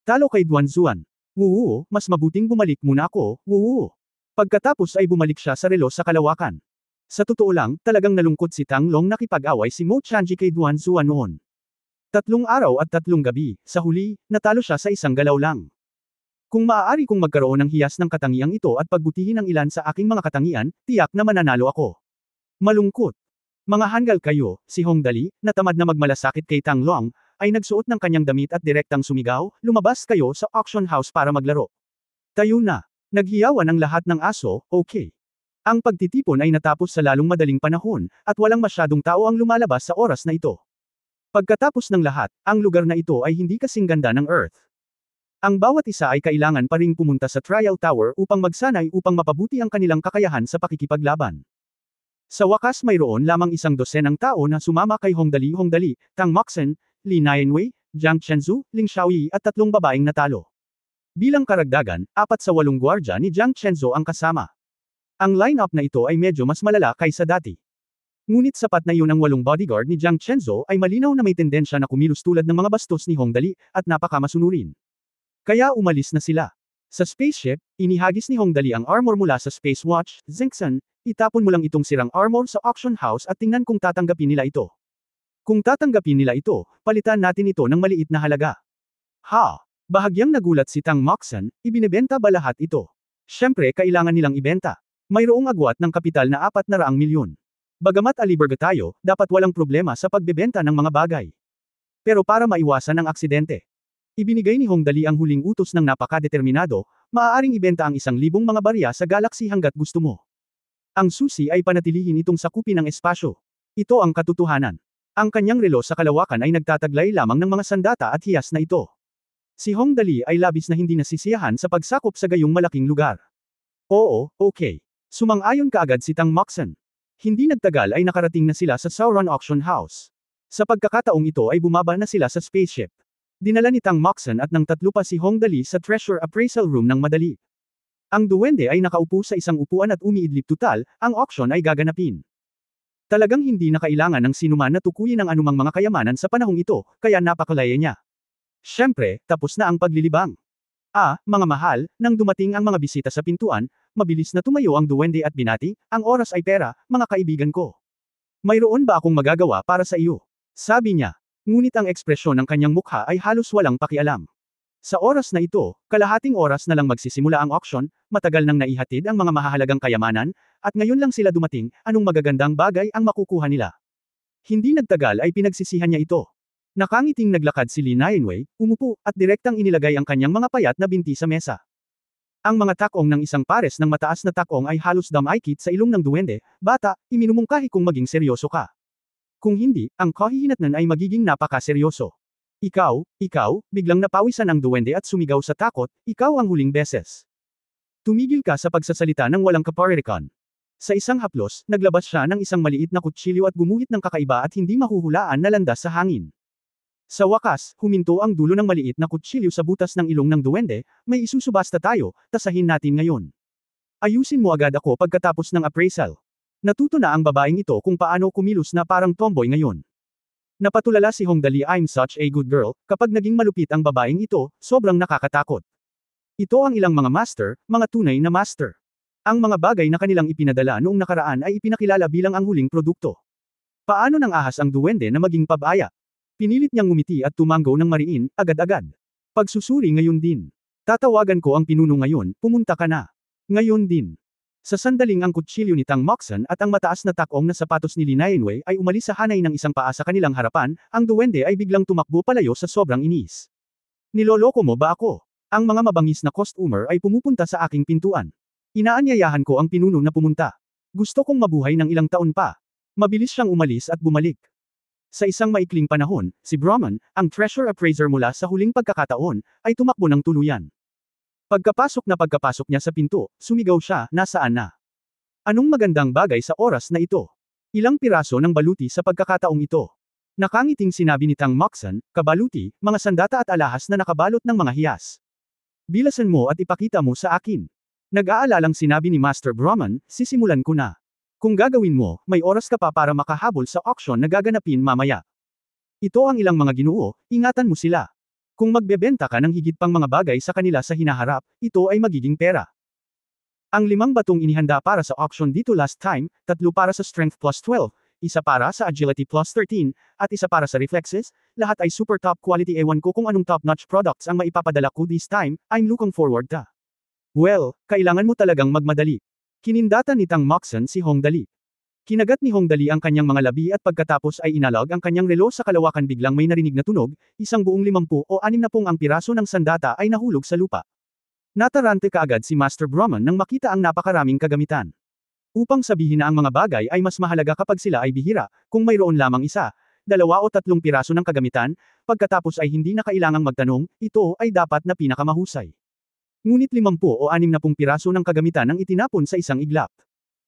Talo kay Duanzuan. Wuwu, mas mabuting bumalik muna ako, wuwu. Pagkatapos ay bumalik siya sa relo sa kalawakan. Sa totoo lang, talagang nalungkot si Tang Long nakipag-away si Mo Chanji kay Duanzuan noon. 3 araw at 3 gabi, sa huli, natalo siya sa isang galaw lang. Kung maaari kong magkaroon ng hiyas ng katangiang ito at pagbutihin ang ilan sa aking mga katangian, tiyak na mananalo ako. Malungkot. Mga hanggal kayo, si Hongdali, na tamad na magmalasakit kay Tang Long, ay nagsuot ng kanyang damit at direktang sumigaw, lumabas kayo sa auction house para maglaro. Tayo na. Naghiyawan ang lahat ng aso, okay. Ang pagtitipon ay natapos sa lalong madaling panahon, at walang masyadong tao ang lumalabas sa oras na ito. Pagkatapos ng lahat, ang lugar na ito ay hindi kasing ganda ng Earth. Ang bawat isa ay kailangan pa ring pumunta sa trial tower upang magsanay upang mapabuti ang kanilang kakayahan sa pakikipaglaban. Sa wakas mayroon lamang 12 tao na sumama kay Hongdali, Tang Moxen, Li Nianwei, Jiang Chenzu, Ling Xiaoyi at 3 babaeng natalo. Bilang karagdagan, 4 sa 8 gwardya ni Jiang Chenzu ang kasama. Ang line-up na ito ay medyo mas malala kaysa dati. Ngunit sapat na yun ang 8 bodyguard ni Jiang Chenzo ay malinaw na may tendensya na kumilos tulad ng mga bastos ni Hongdali, at napakamasunurin. Kaya umalis na sila. Sa spaceship, inihagis ni Hongdali ang armor mula sa Space Watch, Zengsan, itapon mo lang itong sirang armor sa auction house at tingnan kung tatanggapin nila ito. Kung tatanggapin nila ito, palitan natin ito ng maliit na halaga. Ha! Bahagyang nagulat si Tang Moxen, ibinebenta ba lahat ito? Siyempre kailangan nilang ibenta. Mayroong agwat ng kapital na 400 milyon. Bagamat aliberga tayo, dapat walang problema sa pagbebenta ng mga bagay. Pero para maiwasan ang aksidente, ibinigay ni Hongdali ang huling utos ng napakadeterminado, maaaring ibenta ang 1,000 mga barya sa galaxy hanggat gusto mo. Ang susi ay panatilihin itong sakupin ng espasyo. Ito ang katotohanan. Ang kanyang relo sa kalawakan ay nagtataglay lamang ng mga sandata at hiyas na ito. Si Hongdali ay labis na hindi nasisiyahan sa pagsakop sa gayong malaking lugar. Oo, okay. Sumang-ayon kaagad si Tang Moxen. Hindi nagtagal ay nakarating na sila sa Sauron Auction House. Sa pagkakataong ito ay bumaba na sila sa spaceship. Dinala ni Tang Moxen at ng 3 pa si Hongdali sa Treasure Appraisal Room ng madali. Ang duwende ay nakaupo sa isang upuan at umiidlip tutal, ang auction ay gaganapin. Talagang hindi na kailangan ng sinuman na tukuyin ang anumang mga kayamanan sa panahong ito, kaya napakalaya niya. Siyempre, tapos na ang paglilibang. Mga mahal, nang dumating ang mga bisita sa pintuan, mabilis na tumayo ang duwende at binati, ang oras ay pera, mga kaibigan ko. Mayroon ba akong magagawa para sa iyo? Sabi niya. Ngunit ang ekspresyon ng kanyang mukha ay halos walang pakialam. Sa oras na ito, kalahating oras na lang magsisimula ang auction, matagal nang naihatid ang mga mahahalagang kayamanan, at ngayon lang sila dumating, anong magagandang bagay ang makukuha nila. Hindi nagtagal ay pinagsisihan niya ito. Nakangiting naglakad si Li Nianwei, umupo, at direktang inilagay ang kanyang mga payat na binti sa mesa. Ang mga takong ng isang pares ng mataas na takong ay halos damaykit sa ilong ng duwende, bata, iminumungkahi kung maging seryoso ka. Kung hindi, ang kahihinatnan ay magiging napakaseryoso. Ikaw, biglang napawisan ang duwende at sumigaw sa takot, ikaw ang huling beses. Tumigil ka sa pagsasalita ng walang kaparirikan. Sa isang haplos, naglabas siya ng isang maliit na kutsilyo at gumuhit ng kakaiba at hindi mahuhulaan na landas sa hangin. Sa wakas, huminto ang dulo ng maliit na kutsilyo sa butas ng ilong ng duwende, may isusubasta tayo, tasahin natin ngayon. Ayusin mo agad ako pagkatapos ng appraisal. Natuto na ang babaeng ito kung paano kumilos na parang tomboy ngayon. Napatulala si Hongdali, I'm such a good girl, kapag naging malupit ang babaeng ito, sobrang nakakatakot. Ito ang ilang mga master, mga tunay na master. Ang mga bagay na kanilang ipinadala noong nakaraan ay ipinakilala bilang ang huling produkto. Paano nang ahas ang duwende na maging pabaya? Pinilit niyang ngumiti at tumanggo ng mariin, agad-agad. Pagsusuri ngayon din. Tatawagan ko ang pinuno ngayon, pumunta ka na. Ngayon din. Sa sandaling ang kutsilyo ni Tang Moxon at ang mataas na takong na sapatos ni Li Nianwei ay umalis sa hanay ng isang paa sa kanilang harapan, ang duwende ay biglang tumakbo palayo sa sobrang inis. Niloloko mo ba ako? Ang mga mabangis na costumer ay pumupunta sa aking pintuan. Inaanyayahan ko ang pinuno na pumunta. Gusto kong mabuhay ng ilang taon pa. Mabilis siyang umalis at bumalik. Sa isang maikling panahon, si Brahman, ang treasure appraiser mula sa huling pagkakataon, ay tumakbo ng tuluyan. Pagkapasok niya sa pinto, sumigaw siya, nasaan na? Anong magandang bagay sa oras na ito? Ilang piraso ng baluti sa pagkakataong ito? Nakangiting sinabi ni Tang Moxon, kabaluti, mga sandata at alahas na nakabalot ng mga hiyas. Bilasan mo at ipakita mo sa akin. Nag-aalalang sinabi ni Master Brahman, sisimulan ko na. Kung gagawin mo, may oras ka pa para makahabol sa auction na gaganapin mamaya. Ito ang ilang mga ginoo, ingatan mo sila. Kung magbebenta ka ng higit pang mga bagay sa kanila sa hinaharap, ito ay magiging pera. Ang 5 batong inihanda para sa auction dito last time, 3 para sa Strength plus 12, isa para sa Agility plus 13, at isa para sa Reflexes, lahat ay super top quality. Ewan ko kung anong top-notch products ang maipapadala ko this time, I'm looking forward to. Well, kailangan mo talagang magmadali. Kinindatan ni Tang Moxon si Hongdali. Kinagat ni Hongdali ang kanyang mga labi at pagkatapos ay inalog ang kanyang relo sa kalawakan, biglang may narinig na tunog, isang buong 50 o 60 ang piraso ng sandata ay nahulog sa lupa. Natarante kaagad si Master Brahman nang makita ang napakaraming kagamitan. Upang sabihin na ang mga bagay ay mas mahalaga kapag sila ay bihira, kung mayroon lamang 1, 2 o 3 piraso ng kagamitan, pagkatapos ay hindi na kailangang magtanong, ito ay dapat na pinakamahusay. Ngunit 50 o 60 piraso ng kagamitan ang itinapon sa isang iglap.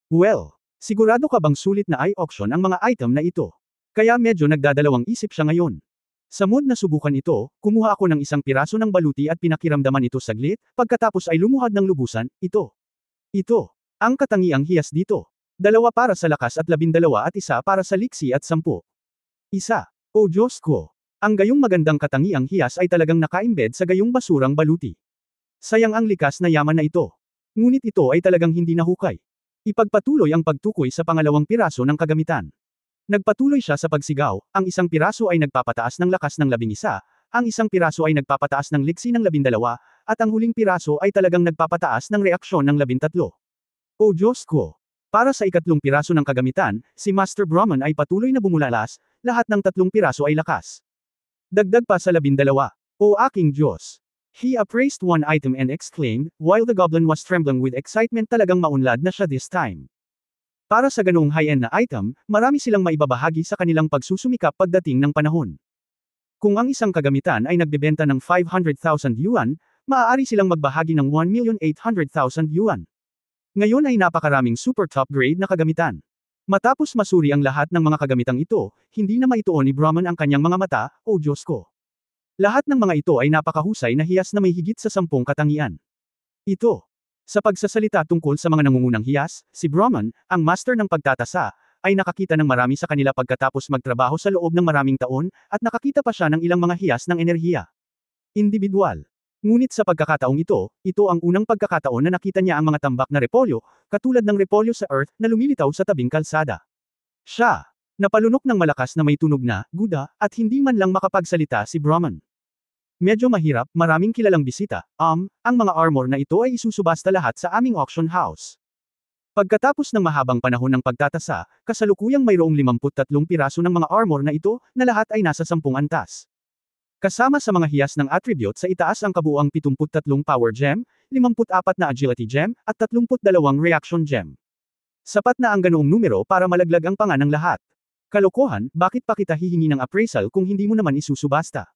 Well, sigurado ka bang sulit na i-auction ang mga item na ito? Kaya medyo nagdadalawang isip siya ngayon. Sa mood na subukan ito, kumuha ako ng isang piraso ng baluti at pinakiramdaman ito saglit, pagkatapos ay lumuhad ng lubusan, ito. Ang katangiang hiyas dito. 2 para sa lakas at 12 at 1 para sa liksi at 10. Oh Diyos ko! Ang gayong magandang katangiang hiyas ay talagang naka-embed sa gayong basurang baluti. Sayang ang likas na yaman na ito. Ngunit ito ay talagang hindi nahukay. Ipagpatuloy ang pagtukoy sa pangalawang piraso ng kagamitan. Nagpatuloy siya sa pagsigaw, ang isang piraso ay nagpapataas ng lakas ng 11, ang isang piraso ay nagpapataas ng liksi ng 12, at ang huling piraso ay talagang nagpapataas ng reaksyon ng 13. Oh Diyos ko! Para sa ikatlong piraso ng kagamitan, si Master Brahman ay patuloy na bumulalas, lahat ng 3 piraso ay lakas. Dagdag pa sa 12. O aking Diyos! He appraised one item and exclaimed, while the goblin was trembling with excitement, talagang maunlad na siya this time. Para sa ganoong high-end na item, marami silang maibabahagi sa kanilang pagsusumikap pagdating ng panahon. Kung ang isang kagamitan ay nagbebenta ng 500,000 yuan, maaari silang magbahagi ng 1,800,000 yuan. Ngayon ay napakaraming super top grade na kagamitan. Matapos masuri ang lahat ng mga kagamitang ito, hindi na maituon ni Brahman ang kanyang mga mata, oh Diyos ko! Lahat ng mga ito ay napakahusay na hiyas na may higit sa 10 katangian. Ito. Sa pagsasalita tungkol sa mga nangungunang hiyas, si Brahman, ang master ng pagtatasa, ay nakakita ng marami sa kanila pagkatapos magtrabaho sa loob ng maraming taon, at nakakita pa siya ng ilang mga hiyas ng enerhiya. Individual. Ngunit sa pagkakataong ito ang unang pagkakataon na nakita niya ang mga tambak na repolyo, katulad ng repolyo sa Earth na lumilitaw sa tabing kalsada. Siya, napalunok ng malakas na may tunog na, Guda, at hindi man lang makapagsalita si Brahman. Medyo mahirap, maraming kilalang bisita, ang mga armor na ito ay isusubasta lahat sa aming auction house. Pagkatapos ng mahabang panahon ng pagtatasa, kasalukuyang mayroong 53 piraso ng mga armor na ito, na lahat ay nasa 10 antas. Kasama sa mga hiyas ng attribute sa itaas ang kabuuang 73 power gem, 54 na agility gem, at 32 reaction gem. Sapat na ang ganoong numero para malaglag ang panga ng lahat. Kalokohan, bakit pa kita hihingi ng appraisal kung hindi mo naman isusubasta?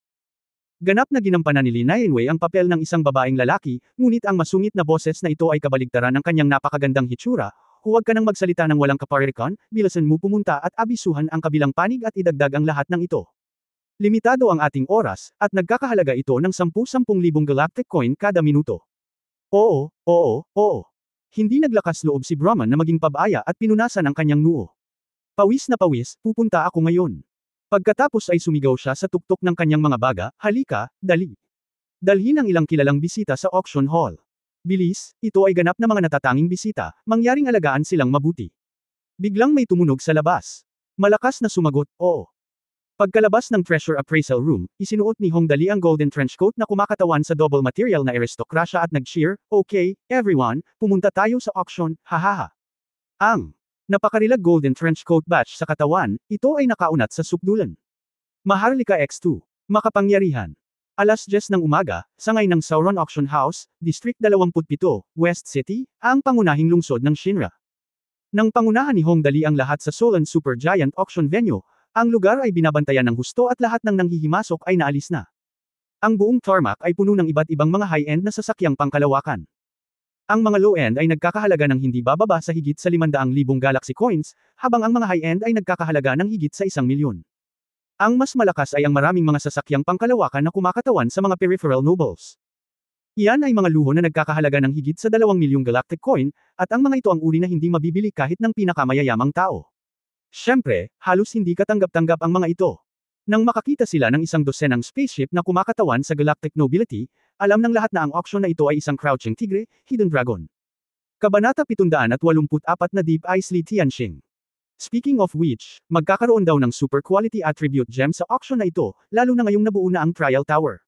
Ganap na ginampanan ni Lin Yanwei ang papel ng isang babaeng lalaki, ngunit ang masungit na boses na ito ay kabaligtaran ng kanyang napakagandang hitsura. Huwag ka nang magsalita ng walang kaparirikan, bilasan mo pumunta at abisuhan ang kabilang panig at idagdag ang lahat ng ito. Limitado ang ating oras, at nagkakahalaga ito ng 10,000 galactic coin kada minuto. Oo. Hindi naglakas loob si Brahman na maging pabaya at pinunasan ang kanyang noo. Pawis na pawis, pupunta ako ngayon. Pagkatapos ay sumigaw siya sa tuktok ng kanyang mga baga, halika, dali. Dalhin ang ilang kilalang bisita sa auction hall. Bilis, ito ay ganap na mga natatanging bisita, mangyaring alagaan silang mabuti. Biglang may tumunog sa labas. Malakas na sumagot, oo. Pagkalabas ng treasure appraisal room, isinuot ni Hong Dali ang golden trench coat na kumakatawan sa double material na aristokrasya at nag-cheer, okay, everyone, pumunta tayo sa auction, hahaha. Ang napakarilag golden trench coat batch sa katawan, ito ay nakaunat sa sukdulan. Maharlika X2. Makapangyarihan. Alas 10 ng umaga, sangay ng Sauron Auction House, District 27, West City, ang pangunahing lungsod ng Shinra. Nang pangunahan ni Hong Dali ang lahat sa Solan Supergiant Auction Venue, ang lugar ay binabantayan ng husto at lahat ng nanghihimasok ay naalis na. Ang buong tarmac ay puno ng iba't ibang mga high-end na sasakyang pangkalawakan. Ang mga low-end ay nagkakahalaga ng hindi bababa sa higit sa 500,000 Galaxy Coins, habang ang mga high-end ay nagkakahalaga ng higit sa 1 milyon. Ang mas malakas ay ang maraming mga sasakyang pangkalawakan na kumakatawan sa mga peripheral nobles. Iyan ay mga luho na nagkakahalaga ng higit sa 2 milyong Galactic Coin, at ang mga ito ang uri na hindi mabibili kahit ng pinakamayayamang tao. Siyempre, halos hindi katanggap-tanggap ang mga ito. Nang makakita sila ng isang dosenang spaceship na kumakatawan sa Galactic Nobility, alam ng lahat na ang auction na ito ay isang crouching tigre, hidden dragon. Kabanata 784 na Deep Ice Li Tianxing. Speaking of which, magkakaroon daw ng super quality attribute gem sa auction na ito, lalo na ngayong nabuo na ang Trial Tower.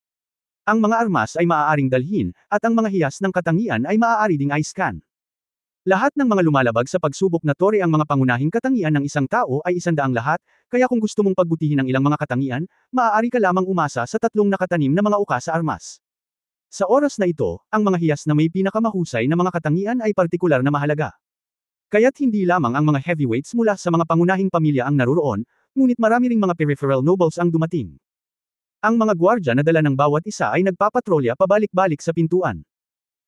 Ang mga armas ay maaaring dalhin, at ang mga hiyas ng katangian ay maaari ding i-scan. Lahat ng mga lumalabag sa pagsubok na tore ang mga pangunahing katangian ng isang tao ay 100 lahat, kaya kung gusto mong pagbutihin ang ilang mga katangian, maaari ka lamang umasa sa 3 nakatanim na mga uka sa armas. Sa oras na ito, ang mga hiyas na may pinakamahusay na mga katangian ay partikular na mahalaga. Kaya't hindi lamang ang mga heavyweights mula sa mga pangunahing pamilya ang naruroon, ngunit marami ring mga peripheral nobles ang dumating. Ang mga gwardya na dala ng bawat isa ay nagpapatrolya pabalik-balik sa pintuan.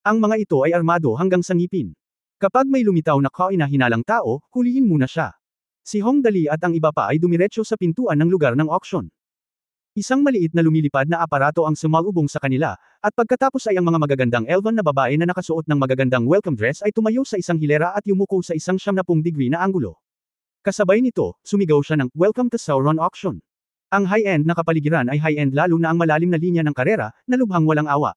Ang mga ito ay armado hanggang sa ngipin. Kapag may lumitaw na kaina-hinalang tao, hulihin muna siya. Si Hong Dali at ang iba pa ay dumiretso sa pintuan ng lugar ng auction. Isang maliit na lumilipad na aparato ang sumalubong sa kanila, at pagkatapos ay ang mga magagandang elven na babae na nakasuot ng magagandang welcome dress ay tumayo sa isang hilera at yumuko sa isang 90 degree na anggulo. Kasabay nito, sumigaw siya ng, "Welcome to Sauron Auction." Ang high-end na kapaligiran ay high-end lalo na ang malalim na linya ng karera, na lubhang walang awa.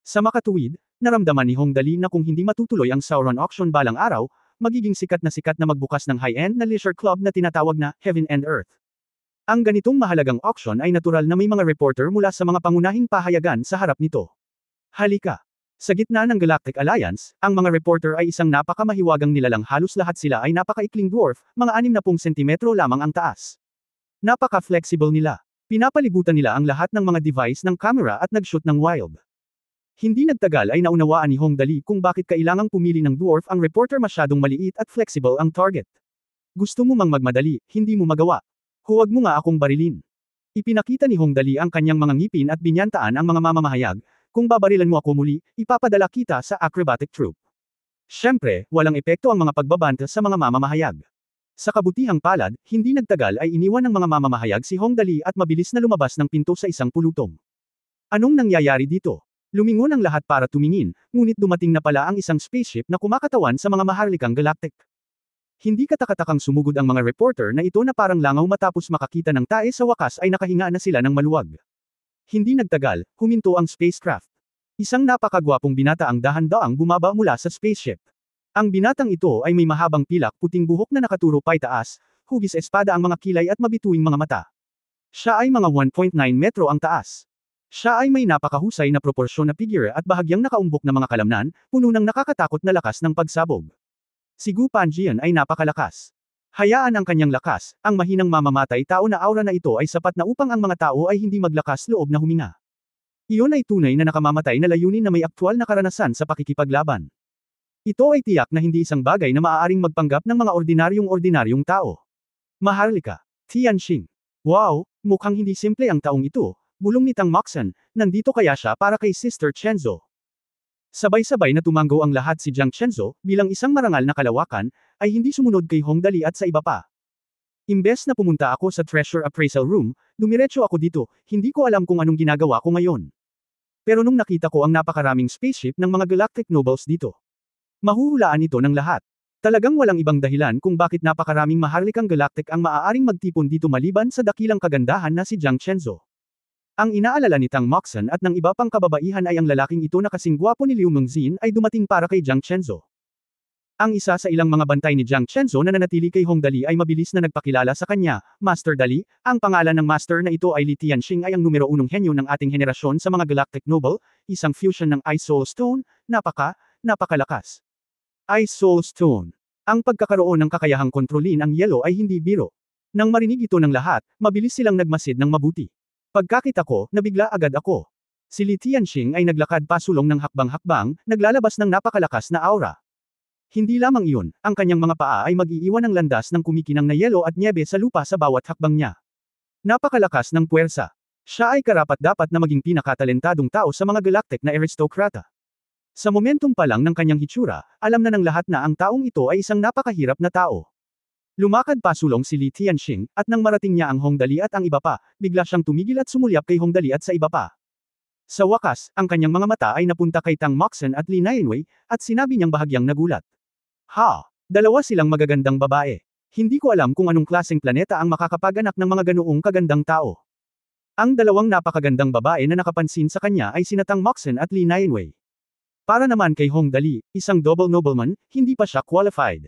Sa makatuwid, naramdaman ni Hong Dali na kung hindi matutuloy ang Sauron Auction balang araw, magiging sikat na magbukas ng high-end na leisure club na tinatawag na Heaven and Earth. Ang ganitong mahalagang auction ay natural na may mga reporter mula sa mga pangunahing pahayagan sa harap nito. Halika. Sa gitna ng Galactic Alliance, ang mga reporter ay isang napakamahiwagang nilalang, halos lahat sila ay napakaikling dwarf, mga 60 sentimetro lamang ang taas. Napaka-flexible nila. Pinapalibutan nila ang lahat ng mga device ng camera at nag-shoot ng wild. Hindi nagtagal ay naunawaan ni Hong Dali kung bakit kailangang pumili ng dwarf ang reporter, masyadong maliit at flexible ang target. Gusto mo mang magmadali, hindi mo magawa. Huwag mo nga akong barilin. Ipinakita ni Hong Dali ang kanyang mga ngipin at binyantaan ang mga mamamahayag, kung babarilan mo ako muli, ipapadala kita sa acrobatic troupe. Siyempre, walang epekto ang mga pagbabanta sa mga mamamahayag. Sa kabutihang palad, hindi nagtagal ay iniwan ng mga mamamahayag si Hong Dali at mabilis na lumabas ng pinto sa isang pulutong. Anong nangyayari dito? Lumingon ang lahat para tumingin, ngunit dumating na pala ang isang spaceship na kumakatawan sa mga maharlikang galactic. Hindi katakatakang sumugod ang mga reporter na ito na parang langaw matapos makakita ng tae sa wakas ay nakahinga na sila ng maluwag. Hindi nagtagal, huminto ang spacecraft. Isang napakagwapong binata ang dahan-daang bumaba mula sa spaceship. Ang binatang ito ay may mahabang pilak puting buhok na nakaturo paitaas, hugis espada ang mga kilay at mabituing mga mata. Siya ay mga 1.9 metro ang taas. Siya ay may napakahusay na proporsyon na figure at bahagyang nakaumbok na mga kalamnan, puno ng nakakatakot na lakas ng pagsabog. Si Gu Panjian ay napakalakas. Hayaan ang kanyang lakas, ang mahinang mamamatay tao na aura na ito ay sapat na upang ang mga tao ay hindi maglakas loob na huminga. Iyon ay tunay na nakamamatay na layunin na may aktwal na karanasan sa pakikipaglaban. Ito ay tiyak na hindi isang bagay na maaaring magpanggap ng mga ordinaryong tao. Maharlika. Tianxing. Wow, mukhang hindi simple ang taong ito, bulong ni Tang Moxon, nandito kaya siya para kay Sister Chenzo. Sabay-sabay na tumango ang lahat si Jiang Chenzo, bilang isang marangal na kalawakan, ay hindi sumunod kay Hong Dali at sa iba pa. Imbes na pumunta ako sa Treasure Appraisal Room, dumiretso ako dito, hindi ko alam kung anong ginagawa ko ngayon. Pero nung nakita ko ang napakaraming spaceship ng mga galactic nobles dito, mahuhulaan ito ng lahat. Talagang walang ibang dahilan kung bakit napakaraming maharlikang galactic ang maaaring magtipon dito maliban sa dakilang kagandahan na si Jiang Chenzo. Ang inaalala ni Tang Moxon at ng iba pang kababaihan ay ang lalaking ito na kasing gwapo ni Liu Mengzin ay dumating para kay Jiang Chenzo. Ang isa sa ilang mga bantay ni Jiang Chenzo na nanatili kay Hong Dali ay mabilis na nagpakilala sa kanya, Master Dali, ang pangalan ng master na ito ay Li Tianxing ay ang numero 1 henyo ng ating henerasyon sa mga Galactic Noble, isang fusion ng Ice Soul Stone, napakalakas. Ice Soul Stone. Ang pagkakaroon ng kakayahang kontrolin ang yelo ay hindi biro. Nang marinig ito ng lahat, mabilis silang nagmasid ng mabuti. Pagkakita ko, nabigla agad ako. Si Li Tianxing ay naglakad pasulong ng hakbang-hakbang, naglalabas ng napakalakas na aura. Hindi lamang iyon, ang kanyang mga paa ay mag-iiwan ng landas ng kumikinang na yelo at nyebe sa lupa sa bawat hakbang niya. Napakalakas ng puwersa. Siya ay karapat-dapat na maging pinakatalentadong tao sa mga galactic na aristokrata. Sa momentum pa lang ng kanyang hitsura, alam na ng lahat na ang taong ito ay isang napakahirap na tao. Lumakad pasulong si Li Tianxing, at nang marating niya ang Hong Dali at ang iba pa, bigla siyang tumigil at sumulyap kay Hong Dali at sa iba pa. Sa wakas, ang kanyang mga mata ay napunta kay Tang Moxon at Li Nianwei, at sinabi niyang bahagyang nagulat. Ha! Dalawa silang magagandang babae. Hindi ko alam kung anong klaseng planeta ang makakapaganak ng mga ganoong kagandang tao. Ang dalawang napakagandang babae na nakapansin sa kanya ay sina Tang Moxon at Li Nianwei. Para naman kay Hong Dali, isang double nobleman, hindi pa siya qualified.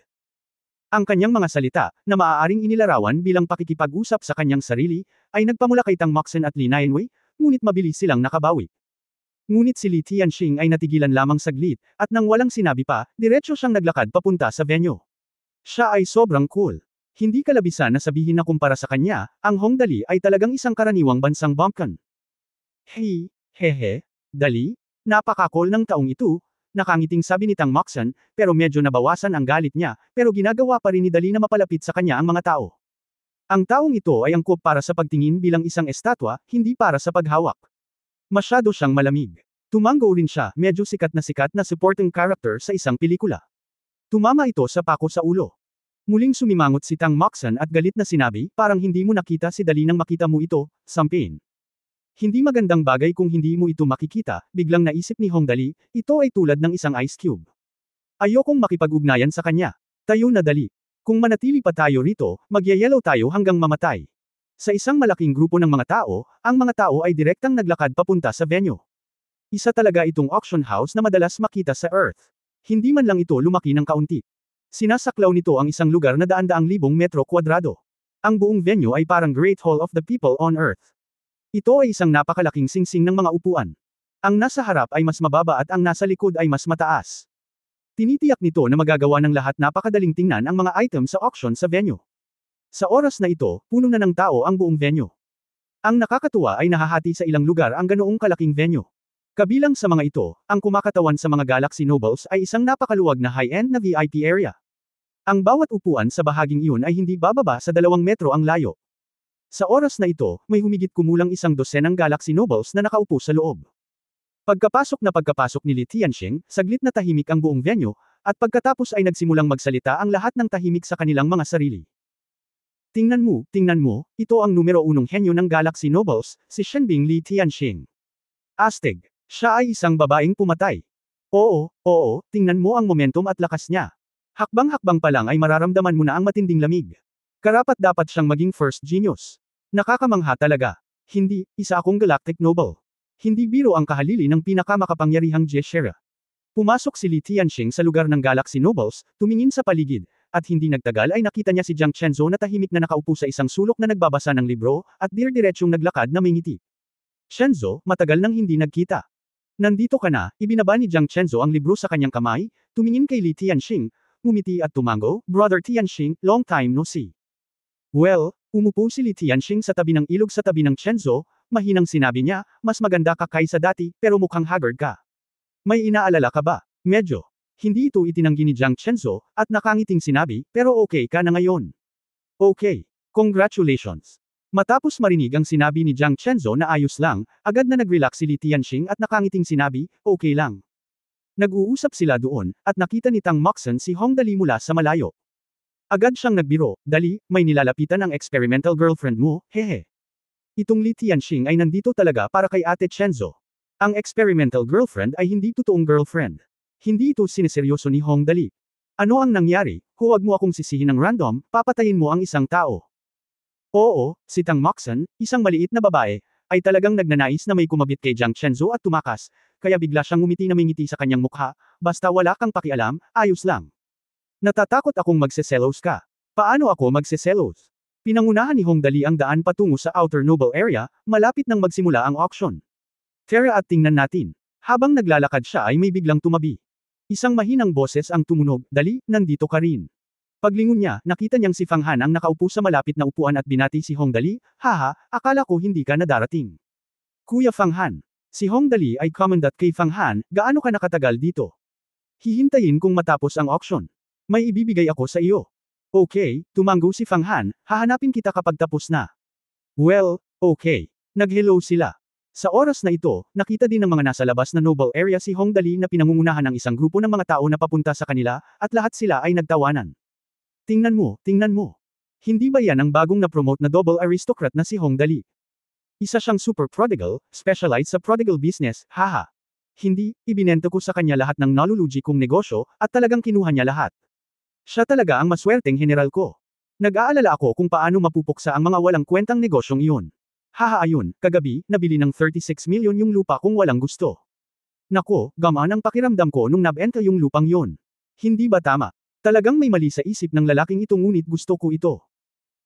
Ang kanyang mga salita, na maaaring inilarawan bilang pakikipag-usap sa kanyang sarili, ay nagpamula kay Tang Moxon at Li Nianwei, ngunit mabilis silang nakabawi. Ngunit si Li Tianxing ay natigilan lamang saglit, at nang walang sinabi pa, diretso siyang naglakad papunta sa venue. Siya ay sobrang cool. Hindi kalabisan na sabihin na kumpara sa kanya, ang Hong Dali ay talagang isang karaniwang bansang bumpkin. Hey, hehe, Dali, napaka-cool ng taong ito. Nakangiting sabi ni Tang Moxon, pero medyo nabawasan ang galit niya, pero ginagawa pa rin ni Dali na mapalapit sa kanya ang mga tao. Ang taong ito ay angkop para sa pagtingin bilang isang estatwa, hindi para sa paghawak. Masyado siyang malamig. Tumango rin siya, medyo sikat na supporting character sa isang pelikula. Tumama ito sa pako sa ulo. Muling sumimangot si Tang Moxon at galit na sinabi, parang hindi mo nakita si Dali nang makita mo ito, Sampin. Hindi magandang bagay kung hindi mo ito makikita, biglang naisip ni Hong Dali, ito ay tulad ng isang ice cube. Ayokong makipag-ugnayan sa kanya. Tayo na Dali. Kung manatili pa tayo rito, magyayelo tayo hanggang mamatay. Sa isang malaking grupo ng mga tao, ang mga tao ay direktang naglakad papunta sa venue. Isa talaga itong auction house na madalas makita sa Earth. Hindi man lang ito lumaki ng kaunti. Sinasaklaw nito ang isang lugar na daan-daang libong metro kwadrado. Ang buong venue ay parang Great Hall of the People on Earth. Ito ay isang napakalaking singsing ng mga upuan. Ang nasa harap ay mas mababa at ang nasa likod ay mas mataas. Tinitiyak nito na magagawa ng lahat napakadaling tingnan ang mga item sa auction sa venue. Sa oras na ito, puno na ng tao ang buong venue. Ang nakakatuwa ay nahahati sa ilang lugar ang ganoong kalaking venue. Kabilang sa mga ito, ang kumakatawan sa mga Galaxy Nobles ay isang napakaluwag na high-end na VIP area. Ang bawat upuan sa bahaging iyon ay hindi bababa sa 2 metro ang layo. Sa oras na ito, may humigit kumulang 100 ng Galaxy Nobles na nakaupo sa loob. Pagkapasok ni Li Tianxing, saglit na tahimik ang buong venue, at pagkatapos ay nagsimulang magsalita ang lahat ng tahimik sa kanilang mga sarili. Tingnan mo, ito ang numero 1 henyo ng Galaxy Nobles, si Shenbing Li Tianxing. Astig. Siya ay isang babaeng pumatay. Oo, tingnan mo ang momentum at lakas niya. Hakbang-hakbang pa lang ay mararamdaman mo na ang matinding lamig. Karapat-dapat siyang maging first genius. Nakakamangha talaga. Hindi, isa akong galactic noble. Hindi biro ang kahalili ng pinakamakapangyarihang Jeshera. Pumasok si Li Tianxing sa lugar ng Galaxy Nobles, tumingin sa paligid, at hindi nagtagal ay nakita niya si Jiang Chenzo na tahimik na nakaupo sa isang sulok na nagbabasa ng libro, at dir-diretsyong naglakad na may ngiti. Chenzo, matagal nang hindi nagkita. Nandito ka na, ibinaba ni Jiang Chenzo ang libro sa kanyang kamay, tumingin kay Li Tianxing, ngumiti at tumango, Brother Tianxing, long time no see. Well, umupo si Li Tianxing sa tabi ng ilog sa tabi ng Chenzo, mahinang sinabi niya, mas maganda ka kaysa dati, pero mukhang haggard ka. May inaalala ka ba? Medyo. Hindi ito itinanggi ni Jiang Chenzo, at nakangiting sinabi, pero okay ka na ngayon. Okay. Congratulations. Matapos marinig ang sinabi ni Jiang Chenzo na ayos lang, agad na nag-relax si Li Tianxing at nakangiting sinabi, okay lang. Nag-uusap sila doon, at nakita ni Tang Moxon si Hong Dali mula sa malayo. Agad siyang nagbiro, Dali, may nilalapitan ang experimental girlfriend mo, hehe. Itong Li Tianxing ay nandito talaga para kay Ate Chenzo. Ang experimental girlfriend ay hindi totoong girlfriend. Hindi ito sineseryoso ni Hong Dali. Ano ang nangyari? Huwag mo akong sisihin ng random, papatayin mo ang isang tao. Oo, si Tang Moxon, isang maliit na babae, ay talagang nagnanais na may kumabit kay Jiang Chenzo at tumakas, kaya bigla siyang ngumiti na may ngiti sa kanyang mukha, basta wala kang pakialam, ayos lang. Natatakot akong magseselos ka. Paano ako magseselos? Pinangunahan ni Hong Dali ang daan patungo sa Outer Noble Area, malapit nang magsimula ang auction. Tara at tingnan natin. Habang naglalakad siya ay may biglang tumabi. Isang mahinang boses ang tumunog, Dali, nandito ka rin. Paglingon niya, nakita niyang si Fang Han ang nakaupo sa malapit na upuan at binati si Hong Dali, haha, akala ko hindi ka na darating. Kuya Fang Han. Si Hong Dali ay commandant kay Fang Han, gaano ka nakatagal dito? Hihintayin kung matapos ang auction. May ibibigay ako sa iyo. Okay, tumango si Fang Han, hahanapin kita kapag tapos na. Well, okay. Nag-hello sila. Sa oras na ito, nakita din ng mga nasa labas na noble area si Hong Dali na pinangungunahan ng isang grupo ng mga tao na papunta sa kanila, at lahat sila ay nagtawanan. Tingnan mo, tingnan mo. Hindi ba yan ang bagong na-promote na double aristocrat na si Hong Dali? Isa siyang super prodigal, specialized sa prodigal business, haha. Hindi, ibinento ko sa kanya lahat ng nalulugi kong negosyo, at talagang kinuha niya lahat. Siya talaga ang maswerteng general ko. Nag-aalala ako kung paano mapupuksa ang mga walang kwentang negosyong iyon. Haha ayun, kagabi, nabili ng 36 million yung lupa kung walang gusto. Nako, gamaan ang pakiramdam ko nung nabenta yung lupang yon. Hindi ba tama? Talagang may mali sa isip ng lalaking ito ngunit gusto ko ito.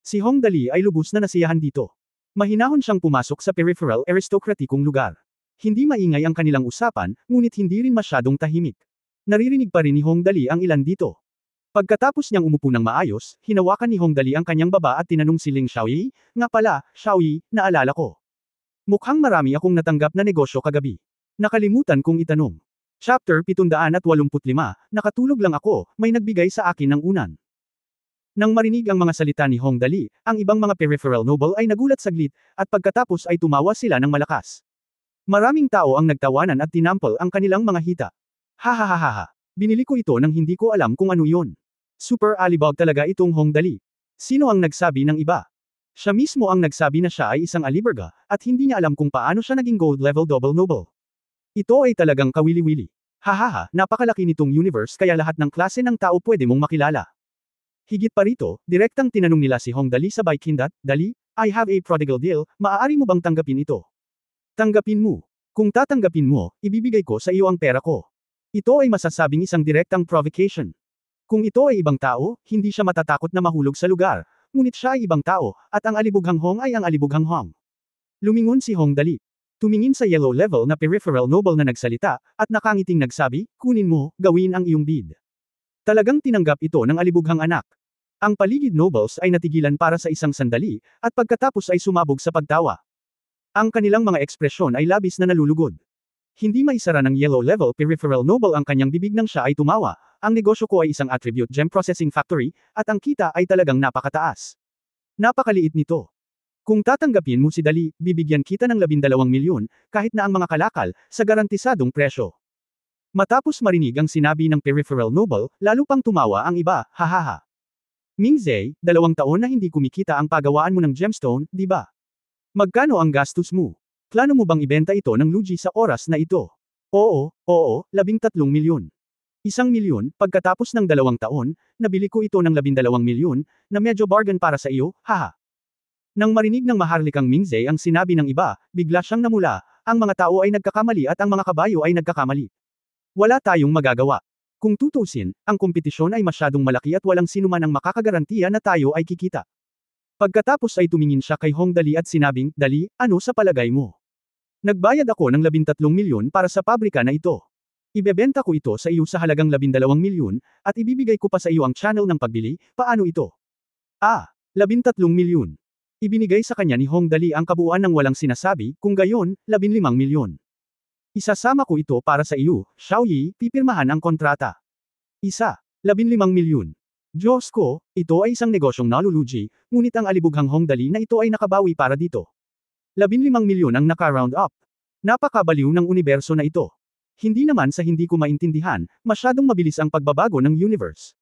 Si Hong Dali ay lubos na nasiyahan dito. Mahinahon siyang pumasok sa peripheral aristocratikong lugar. Hindi maingay ang kanilang usapan, ngunit hindi rin masyadong tahimik. Naririnig pa rin ni Hong Dali ang ilan dito. Pagkatapos niyang umupo ng maayos, hinawakan ni Hong Dali ang kanyang baba at tinanong si Ling Xiaoyi, nga pala, Xiaoyi, naalala ko. Mukhang marami akong natanggap na negosyo kagabi. Nakalimutan kong itanong. Chapter 785, nakatulog lang ako, may nagbigay sa akin ng unan. Nang marinig ang mga salita ni Hong Dali, ang ibang mga peripheral noble ay nagulat saglit, at pagkatapos ay tumawa sila ng malakas. Maraming tao ang nagtawanan at tinampol ang kanilang mga hita. Hahaha. Binili ko ito nang hindi ko alam kung ano yon. Super alibag talaga itong Hong Dali. Sino ang nagsabi ng iba? Siya mismo ang nagsabi na siya ay isang aliberga, at hindi niya alam kung paano siya naging gold level double noble. Ito ay talagang kawili-wili. Hahaha, napakalaki nitong universe kaya lahat ng klase ng tao pwede mong makilala. Higit pa rito, direktang tinanong nila si Hong Dali sa Baikindat, Dali, I have a prodigal deal, maaari mo bang tanggapin ito? Tanggapin mo. Kung tatanggapin mo, ibibigay ko sa iyo ang pera ko. Ito ay masasabing isang direktang provocation. Kung ito ay ibang tao, hindi siya matatakot na mahulog sa lugar, ngunit siya ay ibang tao, at ang alibughang Hong ay ang alibughang Hong. Lumingon si Hong Dali. Tumingin sa yellow level na peripheral noble na nagsalita, at nakangiting nagsabi, kunin mo, gawin ang iyong bid. Talagang tinanggap ito ng alibughang anak. Ang paligid nobles ay natigilan para sa isang sandali, at pagkatapos ay sumabog sa pagtawa. Ang kanilang mga ekspresyon ay labis na nalulugod. Hindi maisara ng yellow level peripheral noble ang kanyang bibig nang siya ay tumawa, ang negosyo ko ay isang attribute gem processing factory, at ang kita ay talagang napakataas. Napakaliit nito. Kung tatanggapin mo si Dali, bibigyan kita ng 12 milyon, kahit na ang mga kalakal, sa garantisadong presyo. Matapos marinig ang sinabi ng peripheral noble, lalo pang tumawa ang iba, hahaha. Mingzei, 2 taon na hindi kumikita ang pagawaan mo ng gemstone, di ba? Magkano ang gastos mo? Plano mo bang ibenta ito ng lugi sa oras na ito? Oo, 13 milyon. 1 milyon, pagkatapos ng 2 taon, nabili ko ito ng 12 milyon, na medyo bargain para sa iyo, haha. Nang marinig ng maharlikang Mingzhe ang sinabi ng iba, bigla siyang namula, ang mga tao ay nagkakamali at ang mga kabayo ay nagkakamali. Wala tayong magagawa. Kung tutusin, ang kompetisyon ay masyadong malaki at walang sinuman ang makakagarantiya na tayo ay kikita. Pagkatapos ay tumingin siya kay Hong Dali at sinabing, Dali, ano sa palagay mo? Nagbayad ako ng 13 milyon para sa pabrika na ito. Ibebenta ko ito sa iyo sa halagang 12 milyon, at ibibigay ko pa sa iyo ang channel ng pagbili, paano ito? 13 milyon. Ibinigay sa kanya ni Hong Dali ang kabuuan ng walang sinasabi, kung gayon, 15 milyon. Isasama ko ito para sa iyo, Xiaoyi, pipirmahan ang kontrata. 15 milyon. Diyos ko, ito ay isang negosyong nalulugi, ngunit ang alibughang Hong Dali na ito ay nakabawi para dito. 15 milyon ang naka-round up. Napakabaliw ng universo na ito. Hindi naman sa hindi ko maintindihan, masyadong mabilis ang pagbabago ng universe.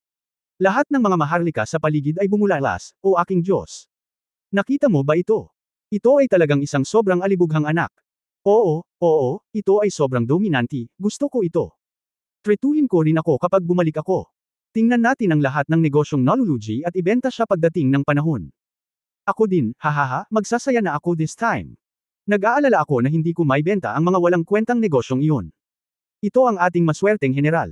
Lahat ng mga maharlika sa paligid ay bumulalas, o aking Diyos. Nakita mo ba ito? Ito ay talagang isang sobrang alibughang anak. Oo, ito ay sobrang dominanti, gusto ko ito. Tretuhin ko rin ako kapag bumalik ako. Tingnan natin ang lahat ng negosyong nalulugi at ibenta siya pagdating ng panahon. Ako din, hahaha, magsasaya na ako this time. Nag-aalala ako na hindi ko maibenta ang mga walang kwentang negosyong iyon. Ito ang ating maswerteng general.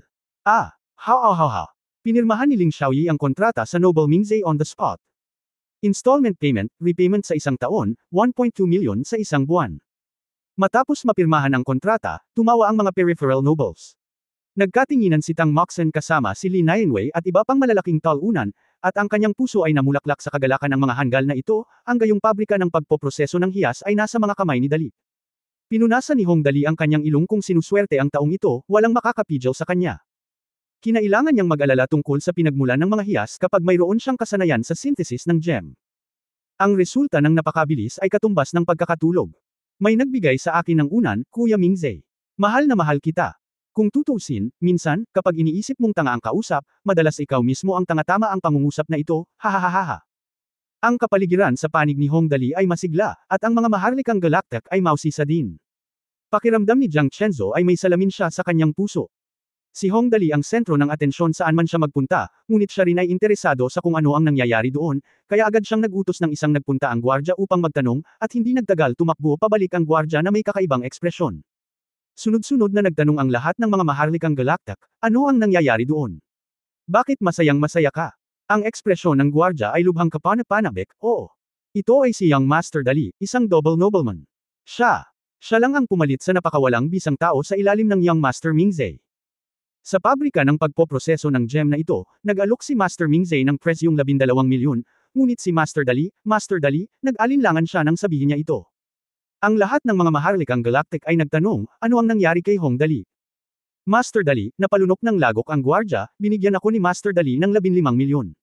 Pinirmahan ni Ling Xiaoyi ang kontrata sa Noble Mingzhe on the spot. Installment payment, repayment sa 1 taon, 1.2 milyon sa 1 buwan. Matapos mapirmahan ang kontrata, tumawa ang mga peripheral nobles. Nagkatinginan si Tang Moxen kasama si Li Nianwei at iba pang malalaking talunan, at ang kanyang puso ay namulaklak sa kagalakan ng mga hanggal na ito, ang gayong pabrika ng pagpoproseso ng hiyas ay nasa mga kamay ni Dali. Pinunasan ni Hong Dali ang kanyang ilong kung sinuswerte ang taong ito, walang makakapigil sa kanya. Kinailangan niyang mag-alala tungkol sa pinagmulan ng mga hiyas kapag mayroon siyang kasanayan sa synthesis ng gem. Ang resulta ng napakabilis ay katumbas ng pagkakatulog. May nagbigay sa akin ng unan, Kuya Mingzhe. Mahal na mahal kita. Kung tutusin, minsan, kapag iniisip mong tanga ang kausap, madalas ikaw mismo ang tanga-tama ang pangungusap na ito, hahaha. Ang kapaligiran sa panig ni Hong Dali ay masigla, at ang mga maharlikang galaktik ay mausisa din. Pakiramdam ni Jiang Chenzo ay may salamin siya sa kanyang puso. Si Hong Dali ang sentro ng atensyon saan man siya magpunta, ngunit siya rin ay interesado sa kung ano ang nangyayari doon, kaya agad siyang nagutos ng isang nagpunta ang gwardya upang magtanong, at hindi nagtagal tumakbo pabalik ang gwardya na may kakaibang ekspresyon. Sunod-sunod na nagtanong ang lahat ng mga maharlikang galaktik, ano ang nangyayari doon? Bakit masayang masaya ka? Ang ekspresyon ng gwardya ay lubhang kapanabik, oo. Ito ay si Young Master Dali, isang double nobleman. Siya lang ang pumalit sa napakawalang bisang tao sa ilalim ng Young Master Mingzhe. Sa pabrika ng pagpoproseso ng gem na ito, nag-alok si Master Mingzhe ng presyong 12 milyon, ngunit si Master Dali, nag-alinlangan siya nang sabihin niya ito. Ang lahat ng mga maharlikang galaktik ay nagtanong, ano ang nangyari kay Hong Dali? Master Dali, napalunok ng lagok ang gwardya, binigyan ako ni Master Dali ng 15 milyon.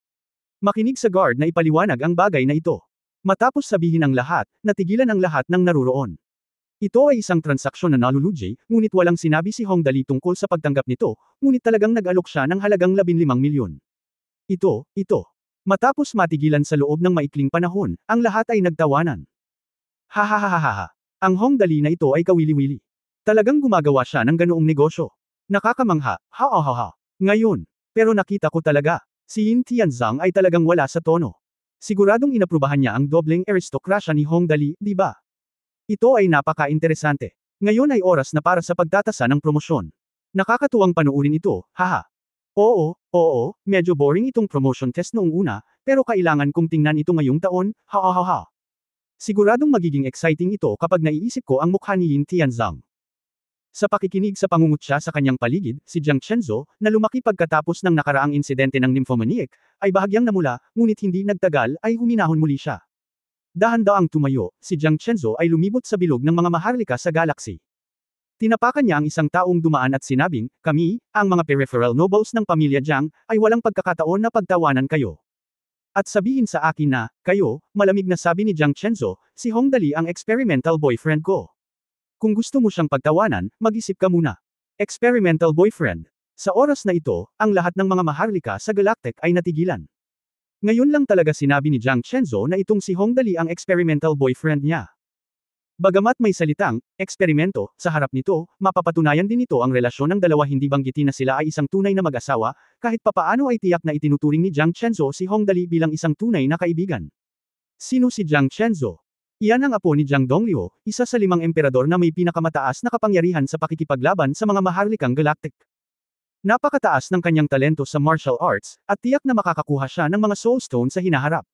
Makinig sa guard na ipaliwanag ang bagay na ito. Matapos sabihin ang lahat, natigilan ang lahat ng naruroon. Ito ay isang transaksyon na nalulugi, ngunit walang sinabi si Hong Dali tungkol sa pagtanggap nito, ngunit talagang nag-alok siya ng halagang 15 milyon. Ito. Matapos matigilan sa loob ng maikling panahon, ang lahat ay nagtawanan. Hahaha. Ang Hong Dali na ito ay kawili-wili. Talagang gumagawa siya ng ganoong negosyo. Nakakamangha, Ngayon, pero nakita ko talaga, si Yin Tianzang ay talagang wala sa tono. Siguradong inaprubahan niya ang dobleng aristokrasya ni Hong Dali, di ba? Ito ay napaka-interesante. Ngayon ay oras na para sa pagtatasa ng promosyon. Nakakatuwang panuurin ito, haha. Oo, medyo boring itong promotion test noong una, pero kailangan kong tingnan ito ngayong taon, hahaha. Siguradong magiging exciting ito kapag naiisip ko ang mukha ni Yin Tianzang. Sa pakikinig sa pangungutya sa kanyang paligid, si Jiang Chenzo, na lumaki pagkatapos ng nakaraang insidente ng nymphomaniac, ay bahagyang namula, ngunit hindi nagtagal, ay huminahon muli siya. Dahan-daang tumayo, si Jiang Chenzo ay lumibot sa bilog ng mga maharlika sa galaxy. Tinapakan niya ang isang taong dumaan at sinabing, kami, ang mga peripheral nobles ng pamilya Jiang, ay walang pagkakataon na pagtawanan kayo. At sabihin sa akin na, kayo, malamig na sabi ni Jiang Chenzo, si Hong Dali ang experimental boyfriend ko. Kung gusto mo siyang pagtawanan, mag-isip ka muna. Experimental boyfriend. Sa oras na ito, ang lahat ng mga maharlika sa galactic ay natigilan. Ngayon lang talaga sinabi ni Jiang Chenzo na itong si Hong Dali ang experimental boyfriend niya. Bagamat may salitang, eksperimento, sa harap nito, mapapatunayan din ito ang relasyon ng dalawa hindi banggitin na sila ay isang tunay na mag-asawa, kahit papaano ay tiyak na itinuturing ni Jiang Chenzo si Hongdali bilang isang tunay na kaibigan. Sino si Jiang Chenzo? Iyan ang apo ni Jiang Dongliu, isa sa 5 emperador na may pinakamataas na kapangyarihan sa pakikipaglaban sa mga maharlikang galactic. Napakataas ng kanyang talento sa martial arts, at tiyak na makakakuha siya ng mga soul stone sa hinaharap.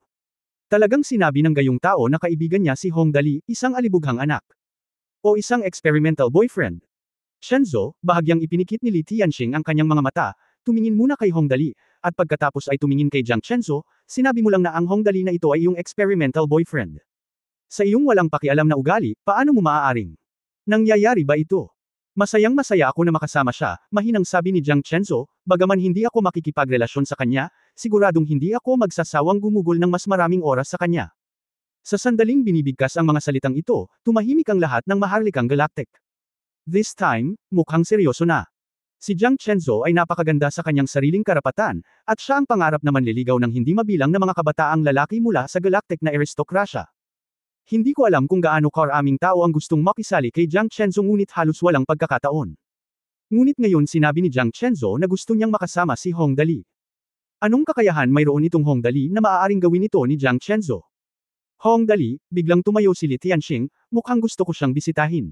Talagang sinabi ng gayong tao na kaibigan niya si Hongdali, isang alibughang anak. O isang experimental boyfriend. Chenzo, bahagyang ipinikit ni Li Tianxing ang kanyang mga mata, tumingin muna kay Hongdali, at pagkatapos ay tumingin kay Jiang Chenzo, sinabi mo lang na ang Hongdali na ito ay iyong experimental boyfriend. Sa iyong walang pakialam na ugali, paano mo maaaring? Nangyayari ba ito? Masayang-masaya ako na makasama siya, mahinang sabi ni Jiang Chenzo, bagaman hindi ako makikipagrelasyon sa kanya, siguradong hindi ako magsasawang gumugol ng mas maraming oras sa kanya. Sa sandaling binibigkas ang mga salitang ito, tumahimik ang lahat ng maharlikang galactic. This time, mukhang seryoso na. Si Jiang Chenzo ay napakaganda sa kanyang sariling karapatan, at siya ang pangarap na manliligaw ng hindi mabilang na mga kabataang lalaki mula sa galactic na aristokrasya. Hindi ko alam kung gaano karaming tao ang gustong makisali kay Jiang Chenzo ngunit halos walang pagkakataon. Ngunit ngayon sinabi ni Jiang Chenzo na gusto niyang makasama si Hongdali. Anong kakayahan mayroon itong Hongdali na maaaring gawin ito ni Jiang Chenzo? Hongdali, biglang tumayo si Li Tianxing, mukhang gusto ko siyang bisitahin.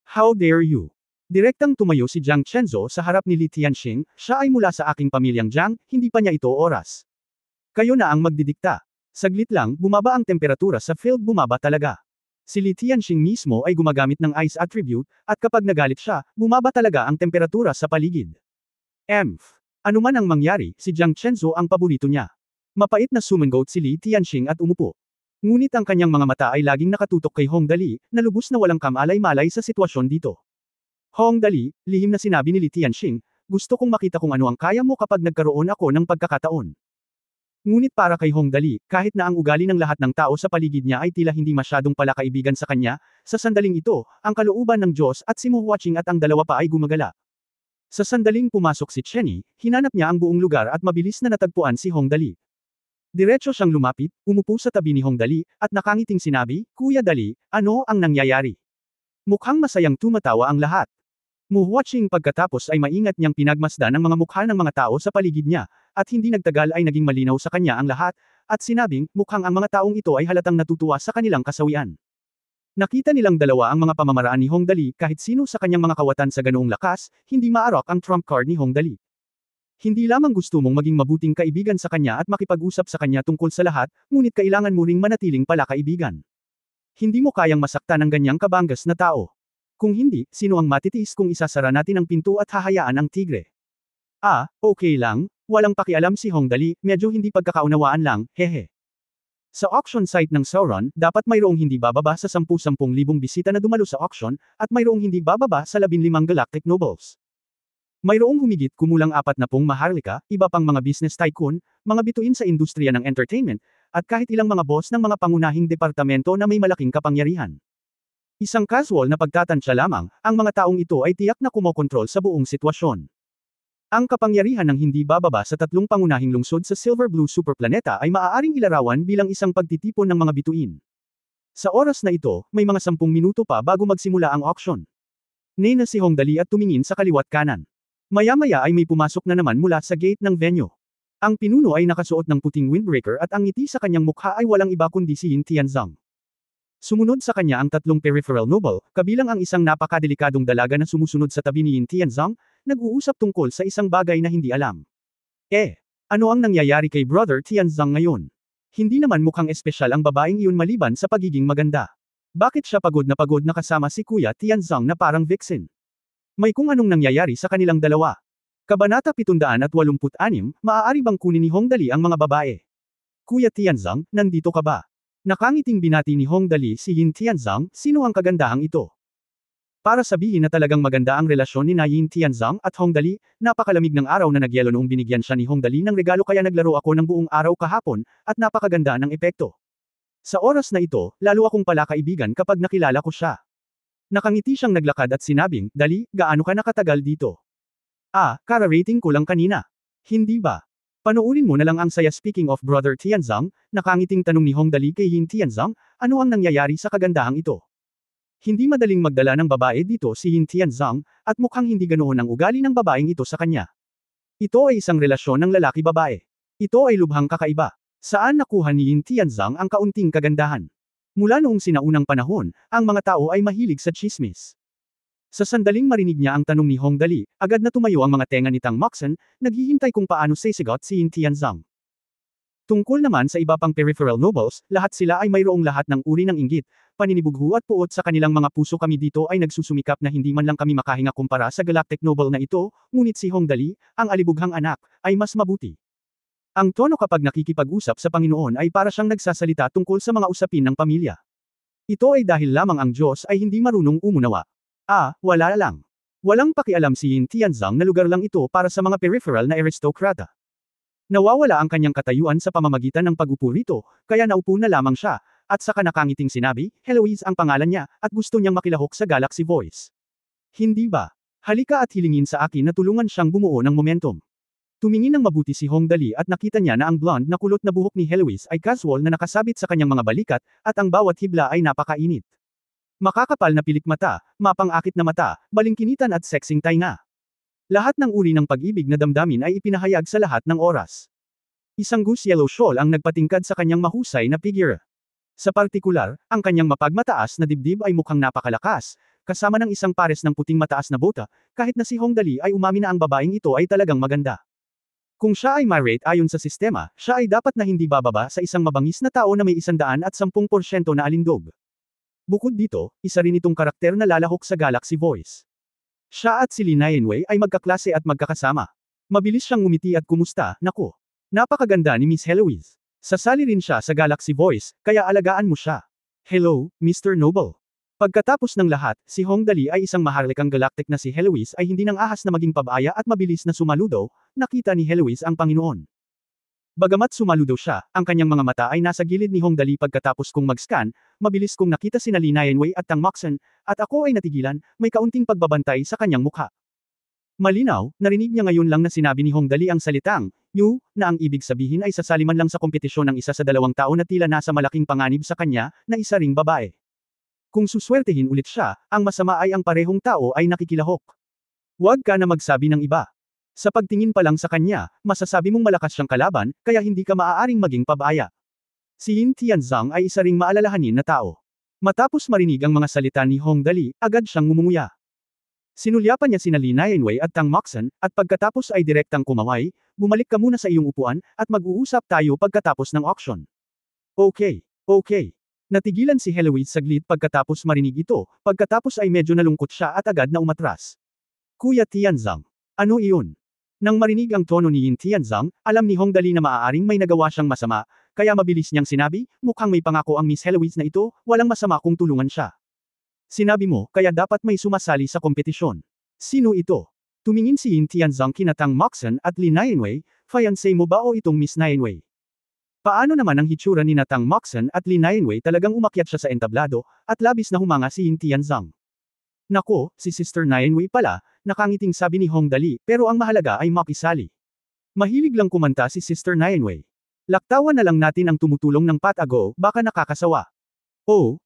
How dare you? Direktang tumayo si Jiang Chenzo sa harap ni Li Tianxing, siya ay mula sa aking pamilyang Jiang, hindi pa niya ito oras. Kayo na ang magdidikta. Saglit lang, bumaba ang temperatura sa field bumaba talaga. Si Li Tianxing mismo ay gumagamit ng ice attribute, at kapag nagalit siya, bumaba talaga ang temperatura sa paligid. Ano man ang mangyari, si Jiang Chenzo ang paborito niya. Mapait na sumangot si Li Tianxing at umupo. Ngunit ang kanyang mga mata ay laging nakatutok kay Hongdali, na lubos na walang kamalay-malay sa sitwasyon dito. Hongdali, lihim na sinabi ni Li Tianxing, gusto kong makita kung ano ang kaya mo kapag nagkaroon ako ng pagkakataon. Ngunit para kay Hongdali, kahit na ang ugali ng lahat ng tao sa paligid niya ay tila hindi masyadong pala kaibigan sa kanya, sa sandaling ito, ang kalooban ng Diyos at si Muhuaching at ang dalawa pa ay gumagala. Sa sandaling pumasok si Chenny, hinanap niya ang buong lugar at mabilis na natagpuan si Hongdali. Diretso siyang lumapit, umupo sa tabi ni Hongdali, at nakangiting sinabi, Kuya Dali, ano ang nangyayari? Mukhang masayang tumatawa ang lahat. Muhuaching pagkatapos ay maingat niyang pinagmasdan ang mga mukha ng mga tao sa paligid niya, at hindi nagtagal ay naging malinaw sa kanya ang lahat, at sinabing, mukhang ang mga taong ito ay halatang natutuwa sa kanilang kasawian. Nakita nilang dalawa ang mga pamamaraan ni Hongdali kahit sino sa kanyang mga kawatan sa ganoong lakas, hindi maarok ang trump card ni Hongdali. Hindi lamang gusto mong maging mabuting kaibigan sa kanya at makipag-usap sa kanya tungkol sa lahat, ngunit kailangan mo ring manatiling palakaibigan. Hindi mo kayang masaktan ang ganyang kabanggas na tao. Kung hindi, sino ang matitiis kung isasara natin ang pinto at hahayaan ang tigre? Okay lang, walang pakialam si Hongdali, medyo hindi pagkakaunawaan lang, hehe. Sa auction site ng Sauron, dapat mayroong hindi bababa sa 10,000 bisita na dumalo sa auction, at mayroong hindi bababa sa 15 galactic nobles. Mayroong humigit kumulang 40 maharlika, iba pang mga business tycoon, mga bituin sa industriya ng entertainment, at kahit ilang mga boss ng mga pangunahing departamento na may malaking kapangyarihan. Isang casual na pagtatansya lamang, ang mga taong ito ay tiyak na kumokontrol sa buong sitwasyon. Ang kapangyarihan ng hindi bababa sa 3 pangunahing lungsod sa Silver Blue Superplaneta ay maaaring ilarawan bilang isang pagtitipon ng mga bituin. Sa oras na ito, may mga 10 minuto pa bago magsimula ang auction. Nena si Hongdali at tumingin sa kaliwat kanan. Maya-maya ay may pumasok na naman mula sa gate ng venue. Ang pinuno ay nakasuot ng puting windbreaker at ang ngiti sa kanyang mukha ay walang iba kundi si Yin Tianzong. Sumunod sa kanya ang 3 peripheral noble, kabilang ang isang napakadelikadong dalaga na sumusunod sa tabi ni Yin Tianzong, nag-uusap tungkol sa isang bagay na hindi alam. Ano ang nangyayari kay Brother Tianzong ngayon? Hindi naman mukhang espesyal ang babaeng iyon maliban sa pagiging maganda. Bakit siya pagod na kasama si Kuya Tianzong na parang vixen? May kung anong nangyayari sa kanilang dalawa. Kabanata 786, maaari bang kunin ni Hongdali ang mga babae? Kuya Tianzong, nandito ka ba? Nakangiting binati ni Hongdali si Yin Tianzong, sino ang kagandahang ito? Para sabihin na talagang maganda ang relasyon ni Yin Tianzong at Hongdali, napakalamig ng araw na nagyelo noong binigyan siya ni Hongdali ng regalo kaya naglaro ako ng buong araw kahapon, at napakaganda ng epekto. Sa oras na ito, lalo akong palakaibigan kapag nakilala ko siya. Nakangiti siyang naglakad at sinabing, Dali, gaano ka nakatagal dito? Kara-rating ko lang kanina. Hindi ba? Panoorin mo na lang ang saya. Speaking of Brother Tianzong, nakangiting tanong ni Hongdali kay Yin Tianzong, ano ang nangyayari sa kagandahang ito? Hindi madaling magdala ng babae dito si Yin Tianzong, at mukhang hindi ganoon ang ugali ng babaeng ito sa kanya. Ito ay isang relasyon ng lalaki-babae. Ito ay lubhang kakaiba. Saan nakuha ni Yin Tianzong ang kaunting kagandahan? Mula noong sinaunang panahon, ang mga tao ay mahilig sa chismis. Sa sandaling marinig niya ang tanong ni Hong Dali, agad na tumayo ang mga tenga ni Tang Moxon, naghihintay kung paano sisigot si Yin Tianzong. Tungkol naman sa iba pang peripheral nobles, lahat sila ay mayroong lahat ng uri ng inggit, paninibugho at puot sa kanilang mga puso. Kami dito ay nagsusumikap na hindi man lang kami makahinga kumpara sa galactic noble na ito, ngunit si Hong Dali, ang alibughang anak, ay mas mabuti. Ang tono kapag nakikipag-usap sa Panginoon ay para siyang nagsasalita tungkol sa mga usapin ng pamilya. Ito ay dahil lamang ang Diyos ay hindi marunong umunawa. Wala lang. Walang pakialam si Yin Tianzong na lugar lang ito para sa mga peripheral na aristokrata. Nawawala ang kanyang katayuan sa pamamagitan ng pag-upo rito, kaya naupo na lamang siya, at saka nakangiting sinabi, Heloise ang pangalan niya, at gusto niyang makilahok sa Galaxy Voice. Hindi ba? Halika at hilingin sa akin na tulungan siyang bumuo ng momentum. Tumingin ng mabuti si Hong Dali at nakita niya na ang blonde na kulot na buhok ni Heloise ay casual na nakasabit sa kanyang mga balikat, at ang bawat hibla ay napakainit. Makakapal na pilik mata, mapang-akit na mata, balingkinitan at sexing tainga. Lahat ng uri ng pag-ibig na damdamin ay ipinahayag sa lahat ng oras. Isang goose yellow shawl ang nagpatingkad sa kanyang mahusay na figure. Sa partikular, ang kanyang mapagmataas na dibdib ay mukhang napakalakas, kasama ng isang pares ng puting mataas na bota, kahit na si Hong Dali ay umamin na ang babaeng ito ay talagang maganda. Kung siya ay marate ayon sa sistema, siya ay dapat na hindi bababa sa isang mabangis na tao na may 110% na alindog. Bukod dito, isa rin itong karakter na lalahok sa Galaxy Voice. Siya at si Li Nianwei ay magkaklase at magkakasama. Mabilis siyang ngumiti at kumusta, naku. Napakaganda ni Miss Heloise. Sasali rin siya sa Galaxy Voice, kaya alagaan mo siya. Hello, Mr. Noble. Pagkatapos ng lahat, si Hong Dali ay isang maharlikang galactic na si Heloise ay hindi nang ahas na maging pabaya at mabilis na sumaludo, nakita ni Heloise ang Panginoon. Bagamat sumaludo siya, ang kanyang mga mata ay nasa gilid ni Hong Dali pagkatapos kong mag-scan, mabilis kong nakita sina Li Nianwei at Tang Moxon, at ako ay natigilan, may kaunting pagbabantay sa kanyang mukha. Malinaw, narinig niya ngayon lang na sinabi ni Hong Dali ang salitang, "yu", na ang ibig sabihin ay sasali man lang sa kompetisyon ng isa sa dalawang tao na tila nasa malaking panganib sa kanya, na isa ring babae. Kung suswertehin ulit siya, ang masama ay ang parehong tao ay nakikilahok. Huwag ka na magsabi ng iba. Sa pagtingin pa lang sa kanya, masasabi mong malakas siyang kalaban, kaya hindi ka maaaring maging pabaya. Si Yin Tianzong ay isa ring maalalahanin na tao. Matapos marinig ang mga salita ni Hong Dali, agad siyang ngumunguya. Sinulyapan niya sina Li Nianwei at Tang Moxon, at pagkatapos ay direktang kumaway, bumalik ka muna sa iyong upuan, at mag-uusap tayo pagkatapos ng auction. Okay. Natigilan si Heloise saglit pagkatapos marinig ito, pagkatapos ay medyo nalungkot siya at agad na umatras. Kuya Tianzong. Ano iyon? Nang marinig ang tono ni Yin Tianzong, alam ni Hong Dali na maaaring may nagawa siyang masama, kaya mabilis niyang sinabi, mukhang may pangako ang Miss Heloise na ito, walang masama kung tulungan siya. Sinabi mo, kaya dapat may sumasali sa kompetisyon. Sino ito? Tumingin si Yin Tianzong kina Tang Moxon at Li Nianwei, fiancé mo ba o itong Miss Nianwei? Paano naman ang hitsura ni Tang Moxon at Li Nianwei? Talagang umakyat siya sa entablado, at labis na humanga si Yin Tianzong. Nako, si Sister Nianwei pala, nakangiting sabi ni Hong Dali, pero ang mahalaga ay makisali. Mahilig lang kumanta si Sister Nianwei. Laktawan na lang natin ang tumutulong ng patago, baka nakakasawa.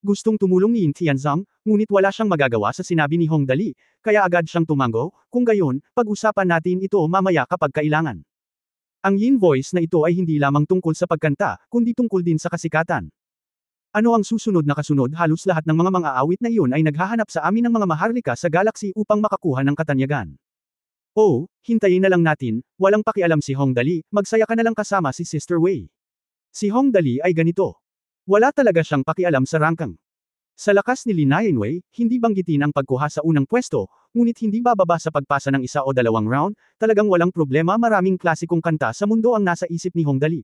Gustong tumulong ni Yin Tianzong, ngunit wala siyang magagawa sa sinabi ni Hong Dali, kaya agad siyang tumango, kung gayon, pag-usapan natin ito mamaya kapag kailangan. Ang Yin voice na ito ay hindi lamang tungkol sa pagkanta, kundi tungkol din sa kasikatan. Ano ang susunod na kasunod? Halos lahat ng mga aawit na iyon ay naghahanap sa amin ng mga maharlika sa galaxy upang makakuha ng katanyagan. Hintayin na lang natin, walang pakialam si Hong Dali, magsaya ka na lang kasama si Sister Wei. Si Hong Dali ay ganito. Wala talaga siyang pakialam sa rangkang. Sa lakas ni Li Nianwei, hindi banggitin ang pagkuha sa unang pwesto, ngunit hindi bababa sa pagpasa ng isa o dalawang round, talagang walang problema. Maraming klasikong kanta sa mundo ang nasa isip ni Hong Dali.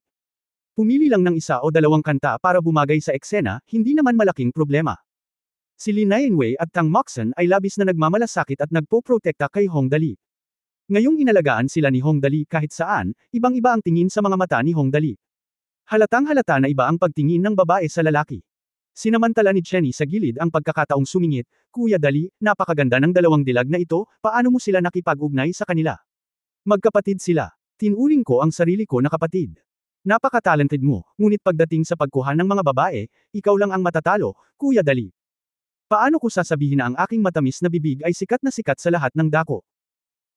Pumili lang ng isa o dalawang kanta para bumagay sa eksena, hindi naman malaking problema. Si Li Nianwei at Tang Moxon ay labis na nagmamalasakit at nagpoprotekta kay Hong Dali. Ngayong inalagaan sila ni Hong Dali kahit saan, ibang-iba ang tingin sa mga mata ni Hong Dali. Halatang halata na iba ang pagtingin ng babae sa lalaki. Sinamantala ni Chenny sa gilid ang pagkakataong sumingit, Kuya Dali, napakaganda ng dalawang dilag na ito, paano mo sila nakipag-ugnay sa kanila? Magkapatid sila. Tinuring ko ang sarili ko na kapatid. Napaka-talented mo, ngunit pagdating sa pagkuha ng mga babae, ikaw lang ang matatalo, Kuya Dali. Paano ko sasabihin na ang aking matamis na bibig ay sikat na sikat sa lahat ng dako?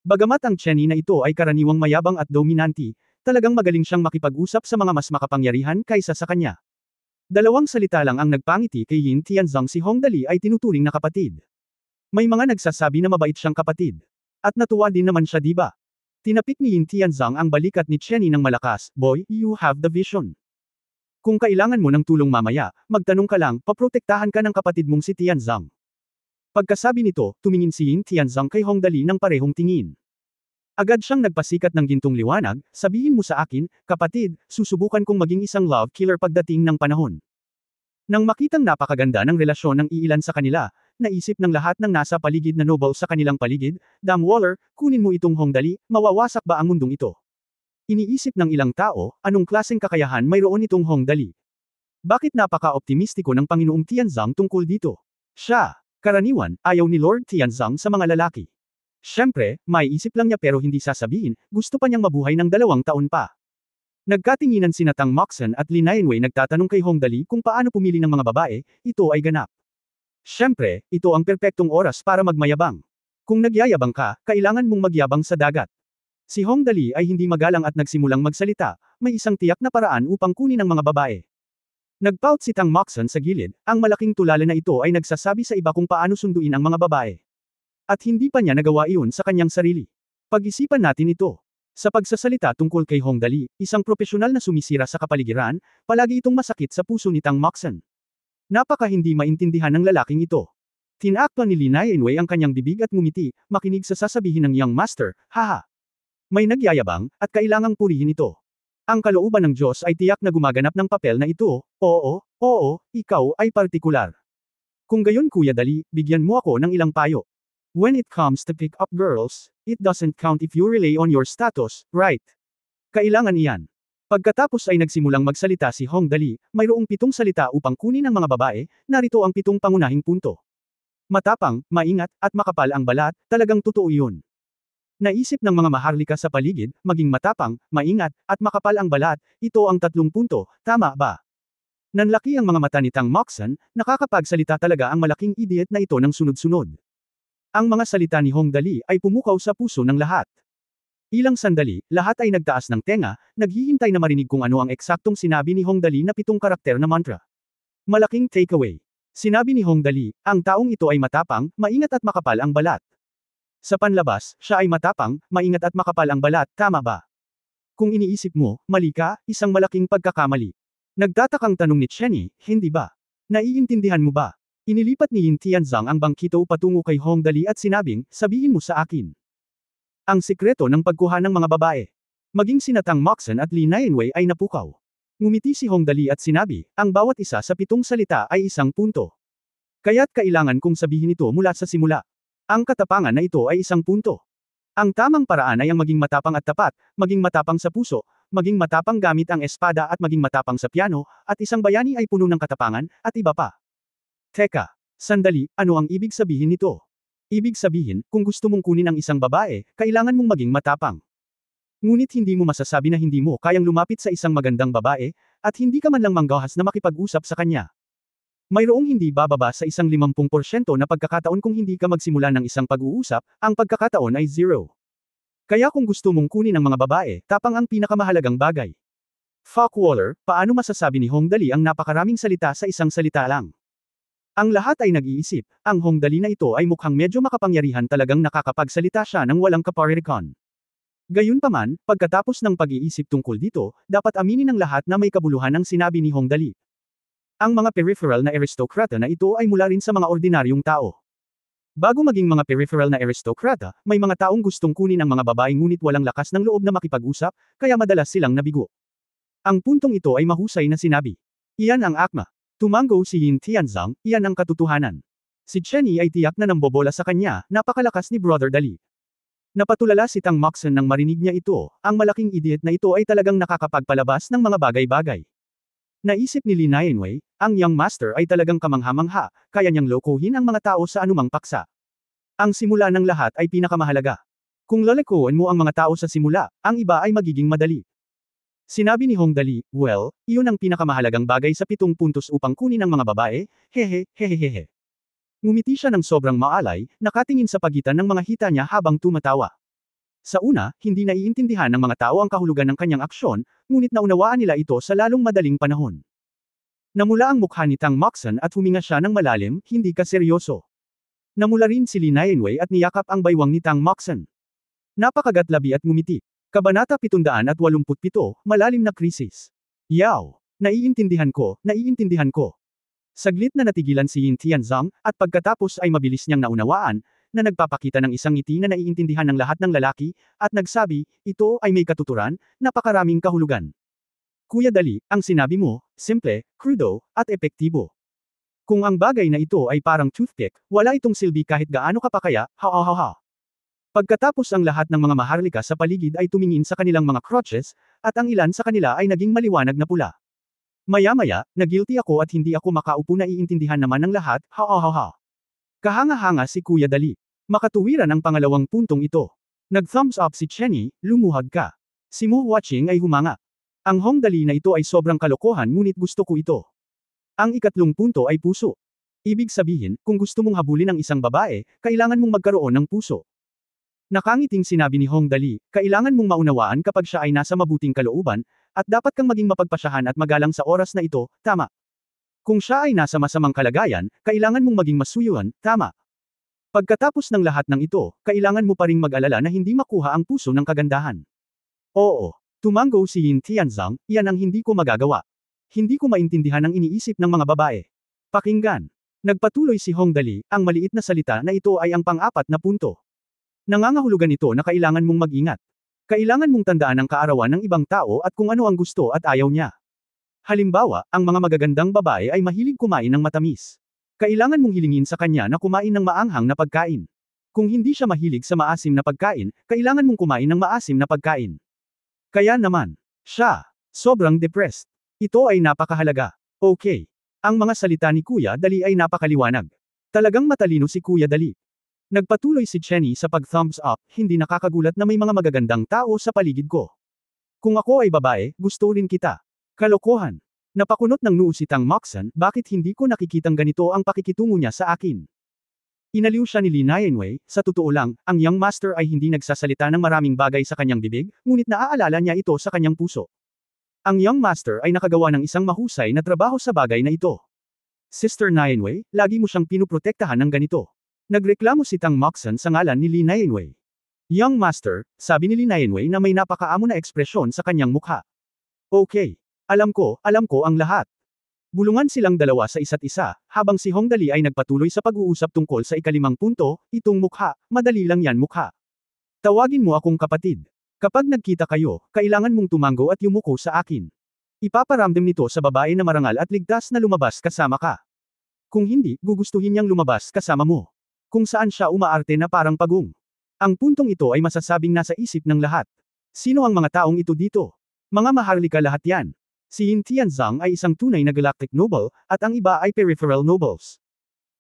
Bagamat ang Chenny na ito ay karaniwang mayabang at dominanti, talagang magaling siyang makipag-usap sa mga mas makapangyarihan kaysa sa kanya. Dalawang salita lang ang nagpangiti kay Yin Tianzong, si Hongdali ay tinuturing na kapatid. May mga nagsasabi na mabait siyang kapatid. At natuwa din naman siya, di ba? Tinapik ni Yin Tianzong ang balikat ni Chenny ng malakas, "Boy, you have the vision. Kung kailangan mo ng tulong mamaya, magtanong ka lang, paprotektahan ka ng kapatid mong si Tianzong." Pagkasabi nito, tumingin si Yin Tianzong kay Hongdali ng parehong tingin. Agad siyang nagpasikat ng gintong liwanag, "Sabihin mo sa akin, kapatid, susubukan kong maging isang love killer pagdating ng panahon." Nang makitang napakaganda ng relasyon ng iilan sa kanila, naisip ng lahat ng nasa paligid na noble sa kanilang paligid, "Damn Waller, kunin mo itong Hongdali, mawawasak ba ang mundong ito?" Iniisip ng ilang tao, anong klaseng kakayahan mayroon itong Hongdali? Bakit napaka-optimistiko ng Panginoong Tianzong tungkol dito? Siya, karaniwan, ayaw ni Lord Tianzong sa mga lalaki. Siyempre, maiisip lang niya pero hindi sasabihin, gusto pa niyang mabuhay ng 2 taon pa. Nagkatinginan sina Tang Moxon at Li Nianwei, nagtatanong kay Hongdali kung paano pumili ng mga babae, ito ay ganap. Siyempre, ito ang perpektong oras para magmayabang. Kung nagyayabang ka, kailangan mong magyabang sa dagat. Si Hongdali ay hindi magalang at nagsimulang magsalita, may isang tiyak na paraan upang kunin ang mga babae. Nagpout si Tang Moxon sa gilid, ang malaking tulala na ito ay nagsasabi sa iba kung paano sunduin ang mga babae. At hindi pa niya nagawa iyon sa kanyang sarili. Pag-isipan natin ito. Sa pagsasalita tungkol kay Hongdali, isang profesional na sumisira sa kapaligiran, palagi itong masakit sa puso ni Tang Moxon. Napaka hindi maintindihan ng lalaking ito. Tinakpan ni Li Nianwei ang kanyang bibig at ngumiti, makinig sa sasabihin ng young master, "Haha. May nagyayabang, at kailangang purihin ito. Ang kalooban ng Diyos ay tiyak na gumaganap ng papel na ito, oo, ikaw ay partikular. Kung gayon Kuya Dali, bigyan mo ako ng ilang payo. When it comes to pick up girls, it doesn't count if you rely on your status, right? Kailangan iyan." Pagkatapos ay nagsimulang magsalita si Hongdali, mayroong 7 salita upang kunin ang mga babae, narito ang 7 pangunahing punto. Matapang, maingat, at makapal ang balat, talagang totoo iyon. Naisip ng mga maharlika sa paligid, maging matapang, maingat, at makapal ang balat, ito ang 3 punto, tama ba? Nanlaki ang mga mata ni Tang Moxon, nakakapagsalita talaga ang malaking idiot na ito ng sunod-sunod. Ang mga salita ni Hongdali ay pumukaw sa puso ng lahat. Ilang sandali, lahat ay nagtaas ng tenga, naghihintay na marinig kung ano ang eksaktong sinabi ni Hongdali na 7 karakter na mantra. Malaking takeaway. Sinabi ni Hongdali, ang taong ito ay matapang, maingat at makapal ang balat. Sa panlabas, siya ay matapang, maingat at makapal ang balat, tama ba? Kung iniisip mo, mali ka, isang malaking pagkakamali. Nagtatakang tanong ni Chenny, hindi ba? Naiintindihan mo ba? Inilipat ni Yin Tianzong ang bangkito patungo kay Hongdali at sinabing, sabihin mo sa akin. Ang sikreto ng pagkuha ng mga babae. Maging sina Tang Moxon at Li Nianwei ay napukaw. Ngumiti si Hongdali at sinabi, ang bawat isa sa 7 salita ay isang punto. Kaya't kailangan kong sabihin ito mula sa simula. Ang katapangan na ito ay isang punto. Ang tamang paraan ay ang maging matapang at tapat, maging matapang sa puso, maging matapang gamit ang espada at maging matapang sa piano, at isang bayani ay puno ng katapangan, at iba pa. Teka, sandali, ano ang ibig sabihin nito? Ibig sabihin, kung gusto mong kunin ang isang babae, kailangan mong maging matapang. Ngunit hindi mo masasabi na hindi mo kayang lumapit sa isang magandang babae, at hindi ka man lang manggahas na makipag-usap sa kanya. Mayroong hindi bababa sa isang 50% na pagkakataon kung hindi ka magsimula ng isang pag-uusap, ang pagkakataon ay 0. Kaya kung gusto mong kunin ang mga babae, tapang ang pinakamahalagang bagay. Fuck Waller, paano masasabi ni Hongdali ang napakaraming salita sa isang salita lang? Ang lahat ay nag-iisip, ang Hongdali na ito ay mukhang medyo makapangyarihan, talagang nakakapagsalita siya ng walang kaparirikon. Gayunpaman, pagkatapos ng pag-iisip tungkol dito, dapat aminin ng lahat na may kabuluhan ang sinabi ni Hongdali. Ang mga peripheral na aristokrata na ito ay mula rin sa mga ordinaryong tao. Bago maging mga peripheral na aristokrata, may mga taong gustong kunin ang mga babae ngunit walang lakas ng loob na makipag-usap, kaya madalas silang nabigo. Ang puntong ito ay mahusay na sinabi. Iyan ang akma. Tumanggo si Yin Tianzong, iyan ang katotohanan. Si Chenny ay tiyak na nambobola sa kanya, napakalakas ni Brother Dali. Napatulala si Tang Moxon nang marinig niya ito, ang malaking idiot na ito ay talagang nakakapagpalabas ng mga bagay-bagay. Naisip ni Li Nianwei, ang young master ay talagang kamangha-mangha, kaya niyang lokohin ang mga tao sa anumang paksa. Ang simula ng lahat ay pinakamahalaga. Kung lalakoan mo ang mga tao sa simula, ang iba ay magiging madali. Sinabi ni Hongdali, well, iyon ang pinakamahalagang bagay sa 7 puntos upang kunin ang mga babae, hehe. Ngumiti siya ng sobrang maalay, nakatingin sa pagitan ng mga hita niya habang tumatawa. Sa una, hindi naiintindihan ng mga tao ang kahulugan ng kanyang aksyon, ngunit naunawaan nila ito sa lalong madaling panahon. Namula ang mukha ni Tang Moxon at huminga siya ng malalim, hindi ka seryoso. Namula rin si Li Nianwei at niyakap ang baywang ni Tang Moxon. Napakagatlabi at ngumiti. Kabanata 787, Malalim na Krisis. Yaw! Naiintindihan ko, naiintindihan ko. Saglit na natigilan si Yin Tianzong, at pagkatapos ay mabilis niyang naunawaan, na nagpapakita ng isang ngiti na naiintindihan ng lahat ng lalaki, at nagsabi, ito ay may katuturan, napakaraming kahulugan. Kuya Dali, ang sinabi mo, simple, crudo, at epektibo. Kung ang bagay na ito ay parang toothpick, wala itong silbi kahit gaano ka pa kaya, ha. Pagkatapos ang lahat ng mga maharlika sa paligid ay tumingin sa kanilang mga crotches, at ang ilan sa kanila ay naging maliwanag na pula. Maya-maya, nagilty ako at hindi ako makaupo na iintindihan naman ng lahat, ha. Kahanga-hanga si Kuya Dali. Makatuwiran ang pangalawang puntong ito. Nag-thumbs up si Chenny, lumuhad ka. Si Mu Watching ay humanga. Ang Hong Dali na ito ay sobrang kalokohan ngunit gusto ko ito. Ang ikatlong punto ay puso. Ibig sabihin, kung gusto mong habulin ang isang babae, kailangan mong magkaroon ng puso. Nakangiting sinabi ni Hong Dali, kailangan mong maunawaan kapag siya ay nasa mabuting kalooban, at dapat kang maging mapagpasyahan at magalang sa oras na ito, tama. Kung siya ay nasa masamang kalagayan, kailangan mong maging masuyuan, tama. Pagkatapos ng lahat ng ito, kailangan mo pa ring mag-alala na hindi makuha ang puso ng kagandahan. Oo. Tumanggo si Yin Tianzong, iyan ang hindi ko magagawa. Hindi ko maintindihan ang iniisip ng mga babae. Pakinggan. Nagpatuloy si Hong Dali, ang maliit na salita na ito ay ang pang-apat na punto. Nangangahulugan ito na kailangan mong mag-ingat. Kailangan mong tandaan ang kaarawan ng ibang tao at kung ano ang gusto at ayaw niya. Halimbawa, ang mga magagandang babae ay mahilig kumain ng matamis. Kailangan mong hilingin sa kanya na kumain ng maanghang na pagkain. Kung hindi siya mahilig sa maasim na pagkain, kailangan mong kumain ng maasim na pagkain. Kaya naman, siya, sobrang depressed. Ito ay napakahalaga. Okay. Ang mga salita ni Kuya Dali ay napakaliwanag. Talagang matalino si Kuya Dali. Nagpatuloy si Chenny sa pag-thumbs up, hindi nakakagulat na may mga magagandang tao sa paligid ko. Kung ako ay babae, gusto rin kita. Kalokohan. Napakunot ng noo si Tang Moxon, bakit hindi ko nakikitang ganito ang pakikitungo niya sa akin? Inaliw siya ni Li Nianwei, sa totoo lang, ang young master ay hindi nagsasalita ng maraming bagay sa kanyang bibig, ngunit naaalala niya ito sa kanyang puso. Ang young master ay nakagawa ng isang mahusay na trabaho sa bagay na ito. Sister Nianwei, lagi mo siyang pinuprotektahan ng ganito. Nagreklamo si Tang Moxon sa ngalan ni Li Nianwei. Young master, sabi ni Li Nianwei na may napakaamo na ekspresyon sa kanyang mukha. Okay. Alam ko ang lahat. Bulungan silang dalawa sa isa't isa, habang si Hong Dali ay nagpatuloy sa pag-uusap tungkol sa ikalimang punto, itong mukha, madali lang yan mukha. Tawagin mo akong kapatid. Kapag nagkita kayo, kailangan mong tumanggo at yumuko sa akin. Ipaparamdam nito sa babae na marangal at ligtas na lumabas kasama ka. Kung hindi, gugustuhin niyang lumabas kasama mo. Kung saan siya umaarte na parang pagong. Ang puntong ito ay masasabing nasa isip ng lahat. Sino ang mga taong ito dito? Mga maharlika lahat yan. Si Yin Tianzong ay isang tunay na galactic noble, at ang iba ay peripheral nobles.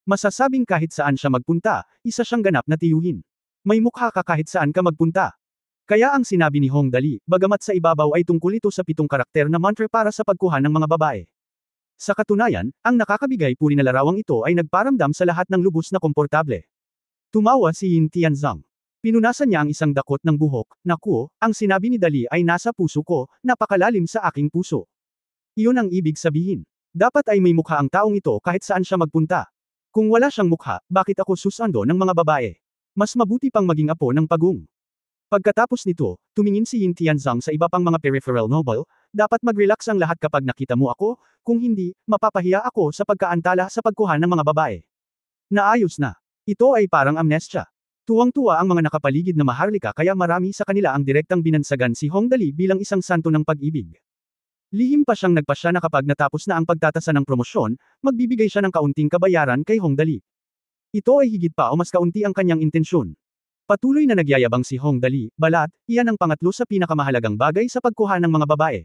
Masasabing kahit saan siya magpunta, isa siyang ganap na tiyuhin. May mukha ka kahit saan ka magpunta. Kaya ang sinabi ni Hong Dali, bagamat sa ibabaw ay tungkol ito sa 7 karakter na mantra para sa pagkuha ng mga babae. Sa katunayan, ang nakakabigay puri na larawang ito ay nagparamdam sa lahat ng lubos na komportable. Tumawa si Yin Tianzong. Pinunasan niya ang isang dakot ng buhok, naku, ang sinabi ni Dali ay nasa puso ko, napakalalim sa aking puso. Iyon ang ibig sabihin. Dapat ay may mukha ang taong ito kahit saan siya magpunta. Kung wala siyang mukha, bakit ako susando ng mga babae? Mas mabuti pang maging apo ng pagong. Pagkatapos nito, tumingin si Yin Tianzong sa iba pang mga peripheral noble, dapat mag-relax ang lahat kapag nakita mo ako, kung hindi, mapapahiya ako sa pagkaantala sa pagkuha ng mga babae. Naayos na. Ito ay parang amnestia. Tuwang-tuwa ang mga nakapaligid na maharlika kaya marami sa kanila ang direktang binansagan si Hong Dali bilang isang santo ng pag-ibig. Lihim pa siyang nagpasya na kapag natapos na ang pagtatasa ng promosyon, magbibigay siya ng kaunting kabayaran kay Hong Dali. Ito ay higit pa o mas kaunti ang kanyang intensyon. Patuloy na nagyayabang si Hong Dali, balat, iyan ang pangatlo sa pinakamahalagang bagay sa pagkuha ng mga babae.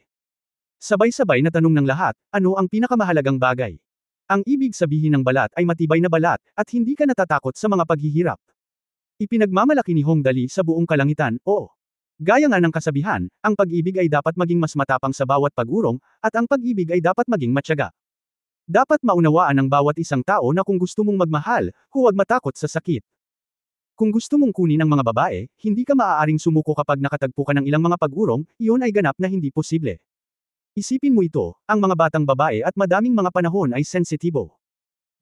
Sabay-sabay na tanong ng lahat, ano ang pinakamahalagang bagay? Ang ibig sabihin ng balat ay matibay na balat, at hindi ka natatakot sa mga paghihirap. Ipinagmamalaki ni Hong Dali sa buong kalangitan, oo. Gaya nga ng kasabihan, ang pag-ibig ay dapat maging mas matapang sa bawat pag-urong, at ang pag-ibig ay dapat maging matyaga. Dapat maunawaan ng bawat isang tao na kung gusto mong magmahal, huwag matakot sa sakit. Kung gusto mong kunin ang mga babae, hindi ka maaaring sumuko kapag nakatagpo ka ng ilang mga pag-urong, iyon ay ganap na hindi posible. Isipin mo ito, ang mga batang babae at madaming mga panahon ay sensitibo.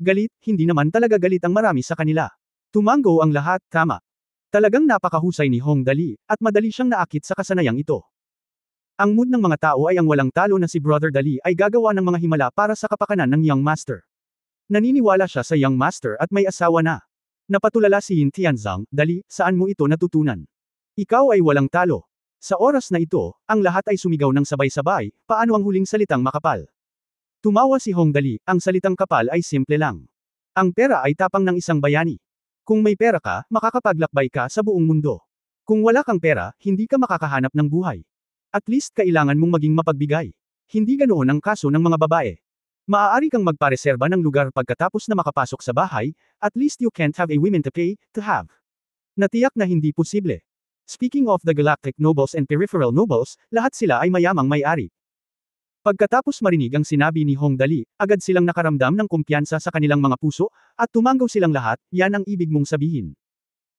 Galit, hindi naman talaga galit ang marami sa kanila. Tumango ang lahat, tama. Talagang napakahusay ni Hong Dali, at madali siyang naakit sa kasanayang ito. Ang mood ng mga tao ay ang walang talo na si Brother Dali ay gagawa ng mga himala para sa kapakanan ng Young Master. Naniniwala siya sa Young Master at may asawa na. Napatulala si Yin Tianzang, Dali, saan mo ito natutunan? Ikaw ay walang talo. Sa oras na ito, ang lahat ay sumigaw ng sabay-sabay, paano ang huling salitang makapal? Tumawa si Hong Dali, ang salitang kapal ay simple lang. Ang pera ay tapang ng isang bayani. Kung may pera ka, makakapaglakbay ka sa buong mundo. Kung wala kang pera, hindi ka makakahanap ng buhay. At least kailangan mong maging mapagbigay. Hindi ganoon ang kaso ng mga babae. Maaari kang magpareserba ng lugar pagkatapos na makapasok sa bahay, at least you can't have a women to pay, to have. Natiyak na hindi posible. Speaking of the galactic nobles and peripheral nobles, lahat sila ay mayamang may-ari. Pagkatapos marinig ang sinabi ni Hong Dali, agad silang nakaramdam ng kumpiyansa sa kanilang mga puso, at tumanggaw silang lahat, yan ang ibig mong sabihin.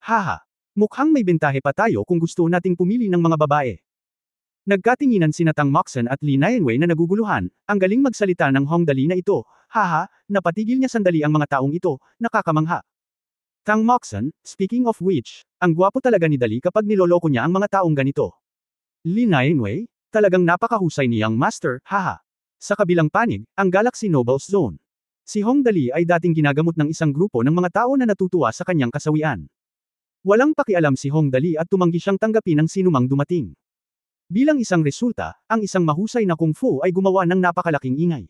Haha. Mukhang may bentahe pa tayo kung gusto nating pumili ng mga babae. Nagkatinginan sina Tang Moxon at Li Nianwei na naguguluhan, ang galing magsalita ng Hong Dali na ito, haha, napatigil niya sandali ang mga taong ito, nakakamangha. Tang Moxon, speaking of which, ang gwapo talaga ni Dali kapag niloloko niya ang mga taong ganito. Li Nianwei, talagang napakahusay ni Young Master, haha. Sa kabilang panig, ang Galaxy Nobles Zone. Si Hong Dali ay dating ginagamot ng isang grupo ng mga tao na natutuwa sa kanyang kasawian. Walang pakialam si Hong Dali at tumanggi siyang tanggapin ang sinumang dumating. Bilang isang resulta, ang isang mahusay na kung fu ay gumawa ng napakalaking ingay.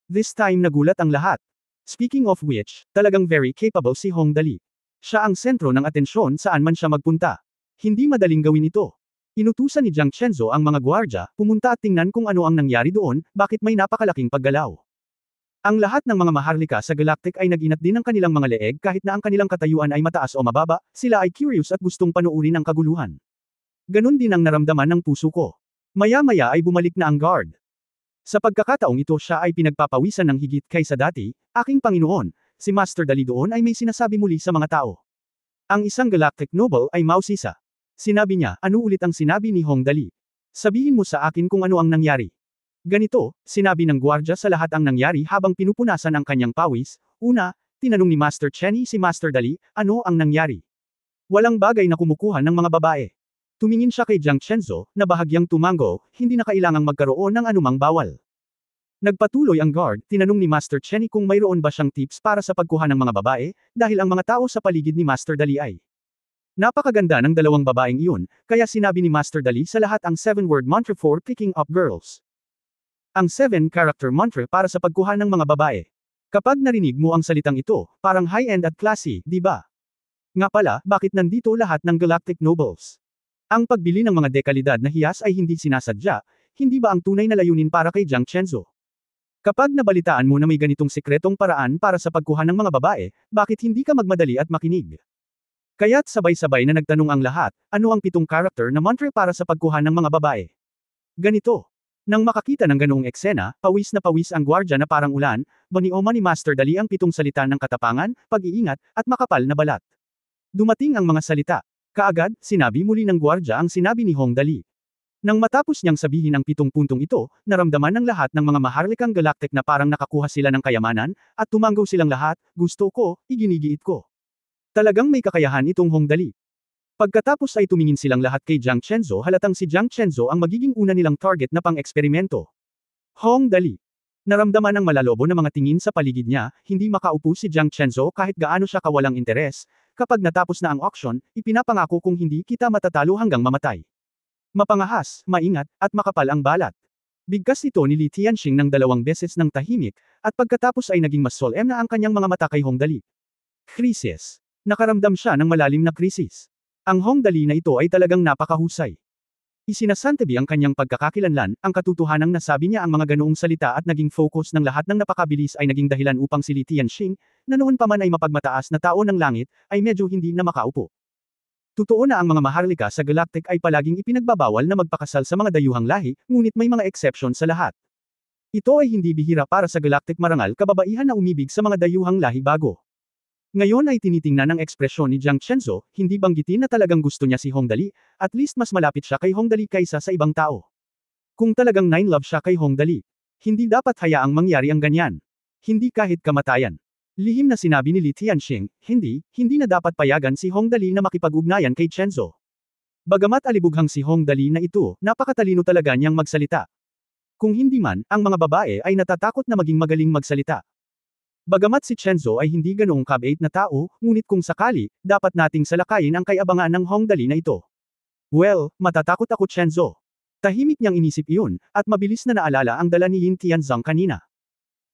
This time nagulat ang lahat. Speaking of which, talagang very capable si Hong Dali. Siya ang sentro ng atensyon saan man siya magpunta. Hindi madaling gawin ito. Inutusan ni Jiang Chenzo ang mga gwardya, pumunta at tingnan kung ano ang nangyari doon, bakit may napakalaking paggalaw. Ang lahat ng mga maharlika sa Galactic ay nag-inat din ng kanilang mga leeg kahit na ang kanilang katayuan ay mataas o mababa, sila ay curious at gustong panuurin ang kaguluhan. Ganon din ang naramdaman ng puso ko. Maya-maya ay bumalik na ang guard. Sa pagkakataong ito siya ay pinagpapawisan ng higit kaysa dati, aking Panginoon, si Master Dali doon ay may sinasabi muli sa mga tao. Ang isang Galactic Noble ay mausisa. Sinabi niya, ano ulit ang sinabi ni Hong Dali? Sabihin mo sa akin kung ano ang nangyari. Ganito, sinabi ng gwardya sa lahat ang nangyari habang pinupunasan ang kanyang pawis. Una, tinanong ni Master Chenny si Master Dali, ano ang nangyari? Walang bagay na kumukuha ng mga babae. Tumingin siya kay Jiang Chenzo, na bahagyang tumango, hindi na kailangang magkaroon ng anumang bawal. Nagpatuloy ang guard, tinanong ni Master Chenny kung mayroon ba siyang tips para sa pagkuha ng mga babae, dahil ang mga tao sa paligid ni Master Dali ay napakaganda ng dalawang babaeng iyon, kaya sinabi ni Master Dali sa lahat ang 7-word mantra for picking up girls. Ang 7-character mantra para sa pagkuha ng mga babae. Kapag narinig mo ang salitang ito, parang high-end at classy, di ba? Nga pala, bakit nandito lahat ng Galactic Nobles? Ang pagbili ng mga dekalidad na hiyas ay hindi sinasadya, hindi ba ang tunay na layunin para kay Jiang Chenzo? Kapag nabalitaan mo na may ganitong sikretong paraan para sa pagkuha ng mga babae, bakit hindi ka magmadali at makinig? Kaya't sabay-sabay na nagtanong ang lahat, ano ang 7 character na mantra para sa pagkuha ng mga babae? Ganito. Nang makakita ng ganoong eksena, pawis na pawis ang gwardya na parang ulan, banioma ni Master Dali ang 7 salita ng katapangan, pag-iingat, at makapal na balat. Dumating ang mga salita. Kaagad, sinabi muli ng gwardya ang sinabi ni Hong Dali. Nang matapos niyang sabihin ang 7 puntong ito, naramdaman ng lahat ng mga maharlikang galactic na parang nakakuha sila ng kayamanan, at tumanggaw silang lahat, gusto ko, iginigiit ko. Talagang may kakayahan itong Hong Dali. Pagkatapos ay tumingin silang lahat kay Jiang Chenzo, halatang si Jiang Chenzo ang magiging una nilang target na pang-eksperimento. Hong Dali. Naramdaman ng malalobo na mga tingin sa paligid niya, hindi makaupo si Jiang Chenzo kahit gaano siya kawalang interes. Kapag natapos na ang auction, ipinapangako kung hindi kita matatalo hanggang mamatay. Mapangahas, maingat, at makapal ang balat. Bigkas ito ni Li Tianxing ng 2 beses ng tahimik, at pagkatapos ay naging mas solemn na ang kanyang mga mata kay Hong Dali. Krisis. Nakaramdam siya ng malalim na krisis. Ang Hong Dali na ito ay talagang napakahusay. Isinasantabi ang kanyang pagkakakilanlan, ang katotohanang nasabi niya ang mga ganoong salita at naging focus ng lahat ng napakabilis ay naging dahilan upang si Li Tianxing, na noon pa man ay mapagmataas na tao ng langit, ay medyo hindi na makaupo. Totoo na ang mga maharlika sa Galactic ay palaging ipinagbabawal na magpakasal sa mga dayuhang lahi, ngunit may mga exception sa lahat. Ito ay hindi bihira para sa galactic marangal kababaihan na umibig sa mga dayuhang lahi bago. Ngayon ay tinitingnan ng ekspresyon ni Jiang Chenzo, hindi banggitin na talagang gusto niya si Hongdali, at least mas malapit siya kay Hongdali kaysa sa ibang tao. Kung talagang nine love siya kay Hongdali, hindi dapat hayaang mangyari ang ganyan. Hindi kahit kamatayan. Lihim na sinabi ni Li Tianxing, hindi na dapat payagan si Hongdali na makipag-ugnayan kay Chenzo. Bagamat alibughang si Hongdali na ito, napakatalino talaga niyang magsalita. Kung hindi man, ang mga babae ay natatakot na maging magaling magsalita. Bagamat si Chenzo ay hindi ganoong kabait na tao, ngunit kung sakali, dapat nating salakayin ang kayabangan ng Hongdali na ito. Well, matatakot ako Chenzo. Tahimik niyang inisip iyon, at mabilis na naalala ang dala ni Yin Tianzong kanina.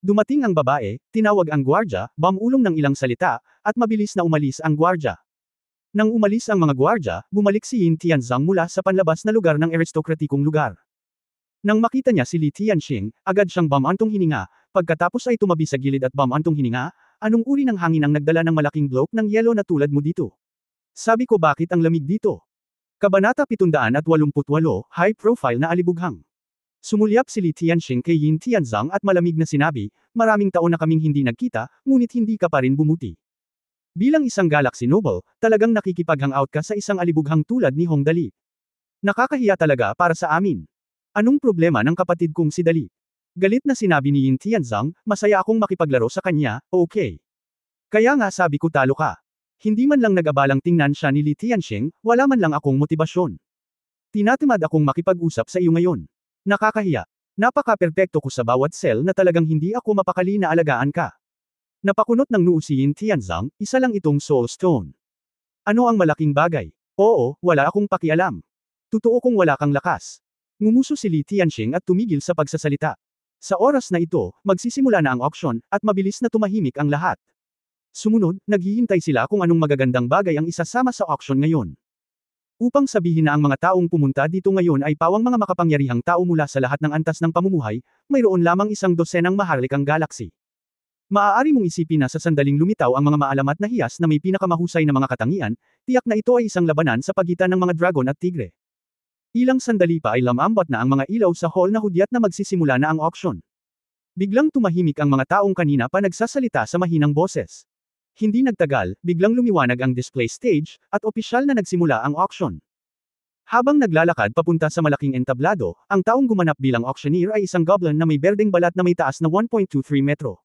Dumating ang babae, tinawag ang gwardya, bamulong ng ilang salita, at mabilis na umalis ang gwardya. Nang umalis ang mga gwardya, bumalik si Yin Tianzong mula sa panlabas na lugar ng aristokratikong lugar. Nang makita niya si Li Tianxing, agad siyang bamantong hininga, pagkatapos ay tumabi sa gilid at bamantong hininga, anong uri ng hangin ang nagdala ng malaking bloke ng yelo na tulad mo dito? Sabi ko bakit ang lamig dito? Kabanata 788, High Profile na Alibughang. Sumulyap si Li Tianxing kay Yin Tianzong at malamig na sinabi, maraming taon na kaming hindi nagkita, ngunit hindi ka pa rin bumuti. Bilang isang Galaxy Noble, talagang nakikipag-hangout ka sa isang alibughang tulad ni Hongdali. Nakakahiya talaga para sa amin. Anong problema ng kapatid kong si Dali? Galit na sinabi ni Yin Tianzong, masaya akong makipaglaro sa kanya, okay. Kaya nga sabi ko talo ka. Hindi man lang nag-abalang tingnan siya ni Li Tianxing, wala man lang akong motibasyon. Tinatamad akong makipag-usap sa iyo ngayon. Nakakahiya. Napaka-perpekto ko sa bawat cell na talagang hindi ako mapakali na alagaan ka. Napakunot ng noo si Yin Tianzong, isa lang itong soul stone. Ano ang malaking bagay? Oo, wala akong pakialam. Totoo kong wala kang lakas. Ngumuso si Li Tianxing at tumigil sa pagsasalita. Sa oras na ito, magsisimula na ang auction, at mabilis na tumahimik ang lahat. Sumunod, naghihintay sila kung anong magagandang bagay ang isasama sa auction ngayon. Upang sabihin na ang mga taong pumunta dito ngayon ay pawang mga makapangyarihang tao mula sa lahat ng antas ng pamumuhay, mayroon lamang isang dosenang maharlikang galaxy. Maaari mong isipin na sa sandaling lumitaw ang mga maalamat na hiyas na may pinakamahusay na mga katangian, tiyak na ito ay isang labanan sa pagitan ng mga dragon at tigre. Ilang sandali pa ay lamambot na ang mga ilaw sa hall na hudyat na magsisimula na ang auction. Biglang tumahimik ang mga taong kanina pa nagsasalita sa mahinang boses. Hindi nagtagal, biglang lumiwanag ang display stage, at opisyal na nagsimula ang auction. Habang naglalakad papunta sa malaking entablado, ang taong gumanap bilang auctioneer ay isang goblin na may berdeng balat na may taas na 1.23 metro.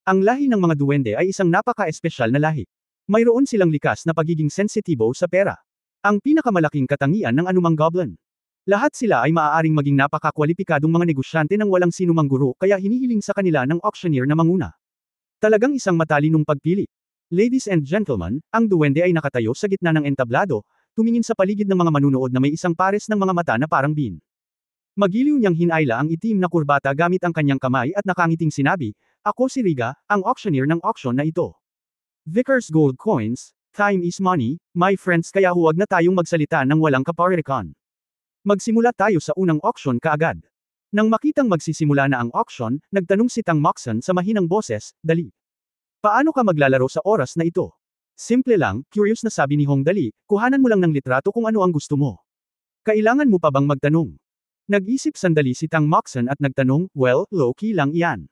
Ang lahi ng mga duwende ay isang napaka-espesyal na lahi. Mayroon silang likas na pagiging sensitibo sa pera. Ang pinakamalaking katangian ng anumang goblin. Lahat sila ay maaaring maging napakakwalipikadong mga negosyante ng walang sinumang guro kaya hinihiling sa kanila ng auctioneer na manguna. Talagang isang matalinong pagpili. Ladies and gentlemen, ang duwende ay nakatayo sa gitna ng entablado, tumingin sa paligid ng mga manunood na may isang pares ng mga mata na parang bean. Magiliw niyang hinayla ang itim na kurbata gamit ang kanyang kamay at nakangiting sinabi, ako si Riga, ang auctioneer ng auction na ito. Vickers Gold Coins. Time is money, my friends kaya huwag na tayong magsalita ng walang kaparirikan. Magsimula tayo sa unang auction kaagad. Nang makitang magsisimula na ang auction, nagtanong si Tang Moxon sa mahinang boses, Dali. Paano ka maglalaro sa oras na ito? Simple lang, curious na sabi ni Hong Dali, kuhanan mo lang ng litrato kung ano ang gusto mo. Kailangan mo pa bang magtanong? Nag-isip sandali si Tang Moxon at nagtanong, well, low-key lang iyan.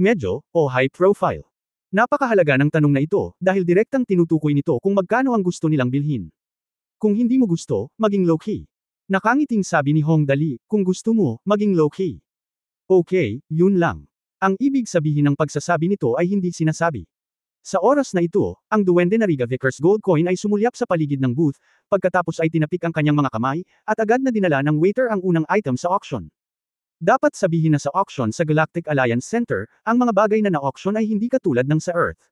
Medyo, o high profile. Napakahalaga ng tanong na ito, dahil direktang tinutukoy nito kung magkano ang gusto nilang bilhin. Kung hindi mo gusto, maging low-key. Nakangiting sabi ni Hong Dali, kung gusto mo, maging low-key. Okay, yun lang. Ang ibig sabihin ng pagsasabi nito ay hindi sinasabi. Sa oras na ito, ang duwende na Riga Vickers Gold Coin ay sumulyap sa paligid ng booth, pagkatapos ay tinapik ang kanyang mga kamay, at agad na dinala ng waiter ang unang item sa auction. Dapat sabihin na sa auction sa Galactic Alliance Center, ang mga bagay na na-auction ay hindi katulad ng sa Earth.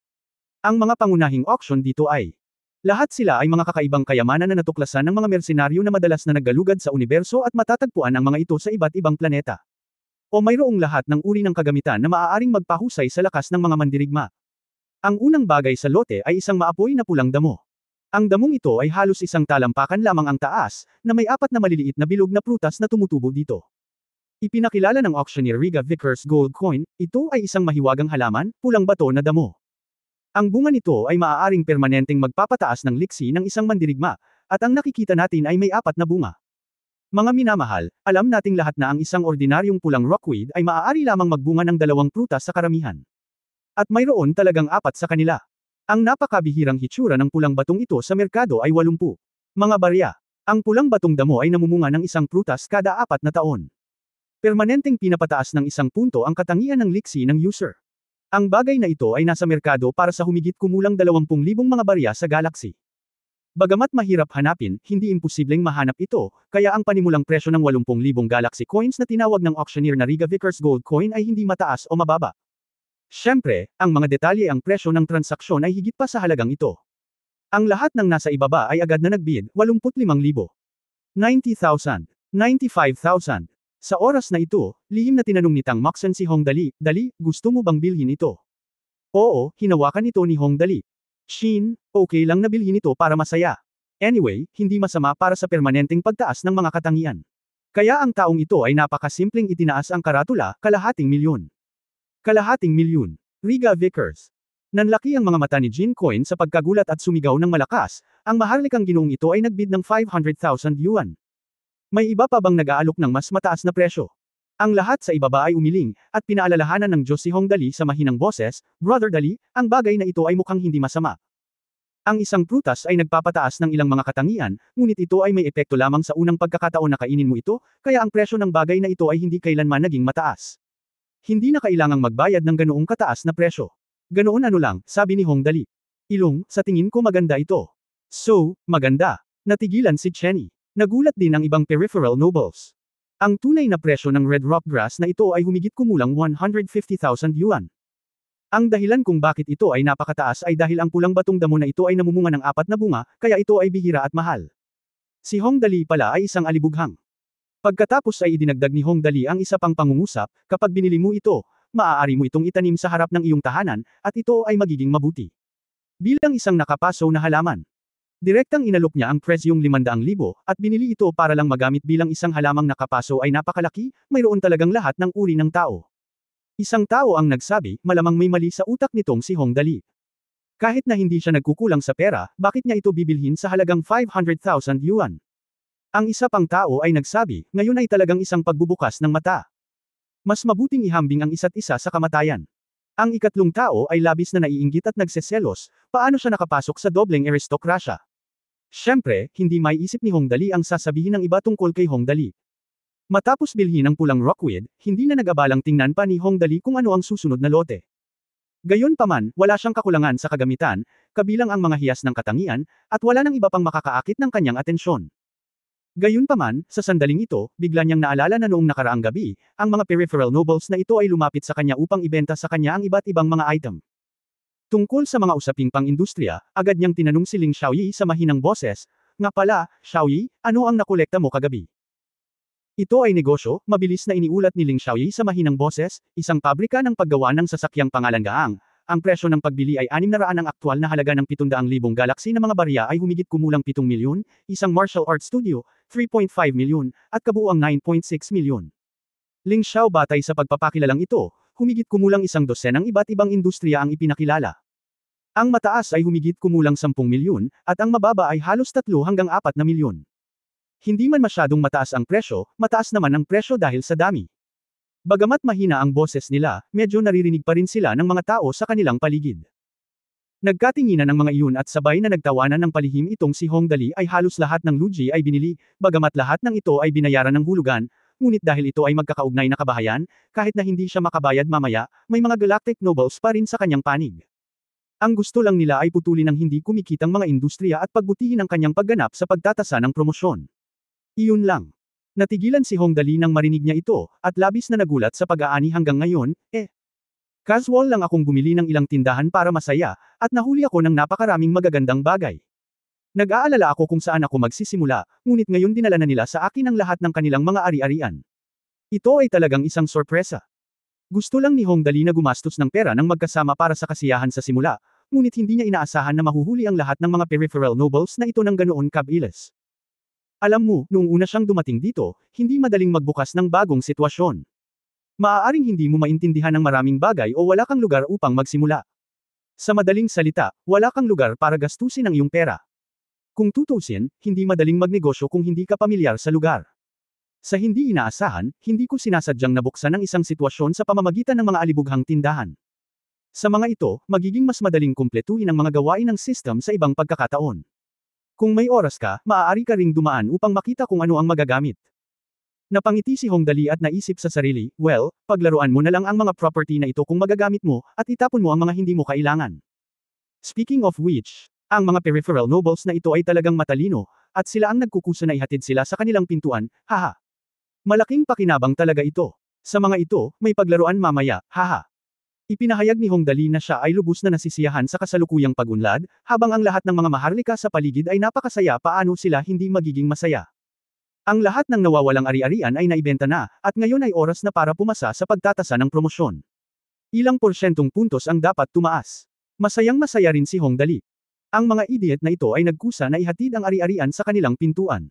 Ang mga pangunahing auction dito ay lahat sila ay mga kakaibang kayamanan na natuklasan ng mga mersenaryo na madalas na naggalugad sa universo at matatagpuan ang mga ito sa iba't ibang planeta. O mayroong lahat ng uri ng kagamitan na maaaring magpahusay sa lakas ng mga mandirigma. Ang unang bagay sa lote ay isang maapoy na pulang damo. Ang damong ito ay halos isang talampakan lamang ang taas, na may 4 na maliliit na bilog na prutas na tumutubo dito. Ipinakilala ng auctioneer Riga Vickers Gold Coin, ito ay isang mahiwagang halaman, pulang bato na damo. Ang bunga nito ay maaaring permanenteng magpapataas ng liksi ng isang mandirigma, at ang nakikita natin ay may 4 na bunga. Mga minamahal, alam nating lahat na ang isang ordinaryong pulang rockweed ay maaari lamang magbunga ng 2 prutas sa karamihan. At mayroon talagang 4 sa kanila. Ang napakabihirang hitsura ng pulang batong ito sa merkado ay 80 mga barya. Ang pulang batong damo ay namumunga ng 1 prutas kada 4 na taon. Permanenteng pinapataas ng 1 punto ang katangian ng liksi ng user. Ang bagay na ito ay nasa merkado para sa humigit kumulang 20,000 mga barya sa galaxy. Bagamat mahirap hanapin, hindi imposibleng mahanap ito, kaya ang panimulang presyo ng 80,000 Galaxy Coins na tinawag ng auctioneer na Riga Vickers Gold Coin ay hindi mataas o mababa. Siyempre, ang mga detalye ang presyo ng transaksyon ay higit pa sa halagang ito. Ang lahat ng nasa ibaba ay agad na nagbid, 85,000. 90,000. 95,000. Sa oras na ito, lihim na tinanong ni Tang Moxen si Hong Dali, "Dali, gusto mo bang bilhin ito?" "Oo," hinawakan ito ni Hong Dali. "Shin, okay lang na bilhin ito para masaya. Anyway, hindi masama para sa permanenteng pagtaas ng mga katangian." Kaya ang taong ito ay napakasimpleng itinaas ang karatula, kalahating milyon. Kalahating milyon. Riga Vickers. Nanlaki ang mga mata ni Jin Coin sa pagkagulat at sumigaw ng malakas, ang maharlikang ginoong ito ay nagbid ng 500,000 yuan. May iba pa bang nag-aalok ng mas mataas na presyo? Ang lahat sa ibaba ay umiling, at pinaalalahanan ng Diyos si Hong Dali sa mahinang boses, "Brother Dali, ang bagay na ito ay mukhang hindi masama. Ang 1 prutas ay nagpapataas ng ilang mga katangian, ngunit ito ay may epekto lamang sa unang pagkakataon na kainin mo ito, kaya ang presyo ng bagay na ito ay hindi kailanman naging mataas. Hindi na kailangang magbayad ng ganoong kataas na presyo. Ganoon ano lang," sabi ni Hong Dali. "Ilong, sa tingin ko maganda ito." "So, maganda." Natigilan si Chenny. Nagulat din ang ibang peripheral nobles. Ang tunay na presyo ng red rock grass na ito ay humigit kumulang 150,000 yuan. Ang dahilan kung bakit ito ay napakataas ay dahil ang pulang batong damo na ito ay namumunga ng 4 na bunga, kaya ito ay bihira at mahal. Si Hong Dali pala ay isang alibughang. Pagkatapos ay idinagdag ni Hong Dali ang isa pang pangungusap, "Kapag binili mo ito, maaari mo itong itanim sa harap ng iyong tahanan, at ito ay magiging mabuti. Bilang isang nakapaso na halaman." Direktang inalok niya ang presyong 500,000, at binili ito para lang magamit bilang isang halamang nakapaso ay napakalaki, mayroon talagang lahat ng uri ng tao. Isang tao ang nagsabi, malamang may mali sa utak nitong si Hong Dali. Kahit na hindi siya nagkukulang sa pera, bakit niya ito bibilhin sa halagang 500,000 yuan? Ang isa pang tao ay nagsabi, ngayon ay talagang isang pagbubukas ng mata. Mas mabuting ihambing ang isa't isa sa kamatayan. Ang ikatlong tao ay labis na naiinggit at nagseselos, paano siya nakapasok sa dobleng aristokrasya? Siyempre, hindi maiisip ni Hong Dali ang sasabihin ng iba tungkol kay Hong Dali. Matapos bilhin ang pulang rockweed, hindi na nag-abalang tingnan pa ni Hong Dali kung ano ang susunod na lote. Gayunpaman, wala siyang kakulangan sa kagamitan, kabilang ang mga hiyas ng katangian, at wala nang iba pang makakaakit ng kanyang atensyon. Gayunpaman, sa sandaling ito, bigla niyang naalala na noong nakaraang gabi, ang mga peripheral nobles na ito ay lumapit sa kanya upang ibenta sa kanya ang iba't ibang mga item. Tungkol sa mga usaping pang-industriya, agad niyang tinanong si Ling Xiaoyi sa mahinang boses, "Nga pala, Xiaoyi, ano ang nakolekta mo kagabi?" Ito ay negosyo, mabilis na iniulat ni Ling Xiaoyi sa mahinang boses, isang pabrika ng paggawa ng sasakyang pangalan Gaang. Ang presyo ng pagbili ay 600 ang aktwal na halaga ng 700,000 Galaxy na mga barya ay humigit kumulang 7 milyon, isang martial arts studio, 3.5 milyon, at kabuuang 9.6 milyon. Ling Xiao batay sa pagpapakilalang ito, humigit kumulang 12 ng iba't ibang industriya ang ipinakilala. Ang mataas ay humigit kumulang 10 milyon, at ang mababa ay halos 3 hanggang 4 na milyon. Hindi man masyadong mataas ang presyo, mataas naman ang presyo dahil sa dami. Bagamat mahina ang boses nila, medyo naririnig pa rin sila ng mga tao sa kanilang paligid. Nagkatinginan ng mga iyon at sabay na nagtawanan ng palihim itong si Hong Dali ay halos lahat ng Luji ay binili, bagamat lahat ng ito ay binayaran ng hulugan, ngunit dahil ito ay magkakaugnay na kabahayan, kahit na hindi siya makabayad mamaya, may mga galactic nobles pa rin sa kanyang panig. Ang gusto lang nila ay putulin ang hindi kumikitang mga industriya at pagbutihin ang kanyang pagganap sa pagtatasa ng promosyon. Iyon lang. Natigilan si Hong Dali nang marinig niya ito, at labis na nagulat sa pag-aani hanggang ngayon, casual lang akong bumili ng ilang tindahan para masaya, at nahuli ako ng napakaraming magagandang bagay. Nag-aalala ako kung saan ako magsisimula, ngunit ngayon dinala na nila sa akin ang lahat ng kanilang mga ari-arian. Ito ay talagang isang sorpresa. Gusto lang ni Hong Dali na gumastos ng pera ng magkasama para sa kasiyahan sa simula, ngunit hindi niya inaasahan na mahuhuli ang lahat ng mga peripheral nobles na ito ng ganoon kabilis. Alam mo, noong una siyang dumating dito, hindi madaling magbukas ng bagong sitwasyon. Maaaring hindi mo maintindihan ang maraming bagay o wala kang lugar upang magsimula. Sa madaling salita, wala kang lugar para gastusin ang iyong pera. Kung tutusin, hindi madaling magnegosyo kung hindi ka pamilyar sa lugar. Sa hindi inaasahan, hindi ko sinasadyang nabuksan ang isang sitwasyon sa pamamagitan ng mga alibughang tindahan. Sa mga ito, magiging mas madaling kumpletuhin ang mga gawain ng system sa ibang pagkakataon. Kung may oras ka, maaari ka ring dumaan upang makita kung ano ang magagamit. Napangiti si Hong Dali at naisip sa sarili, well, paglaruan mo na lang ang mga property na ito kung magagamit mo, at itapon mo ang mga hindi mo kailangan. Speaking of which, ang mga peripheral nobles na ito ay talagang matalino, at sila ang nagkukusa na ihatid sila sa kanilang pintuan, haha. Malaking pakinabang talaga ito. Sa mga ito, may paglaruan mamaya, haha. Ipinahayag ni Hong Dali na siya ay lubos na nasisiyahan sa kasalukuyang pagunlad, habang ang lahat ng mga maharlika sa paligid ay napakasaya paano sila hindi magiging masaya. Ang lahat ng nawawalang ari-arian ay naibenta na, at ngayon ay oras na para pumasa sa pagtatasa ng promosyon. Ilang porsyentong puntos ang dapat tumaas. Masayang masaya rin si Hong Dali. Ang mga idiot na ito ay nagkusa na ihatid ang ari-arian sa kanilang pintuan.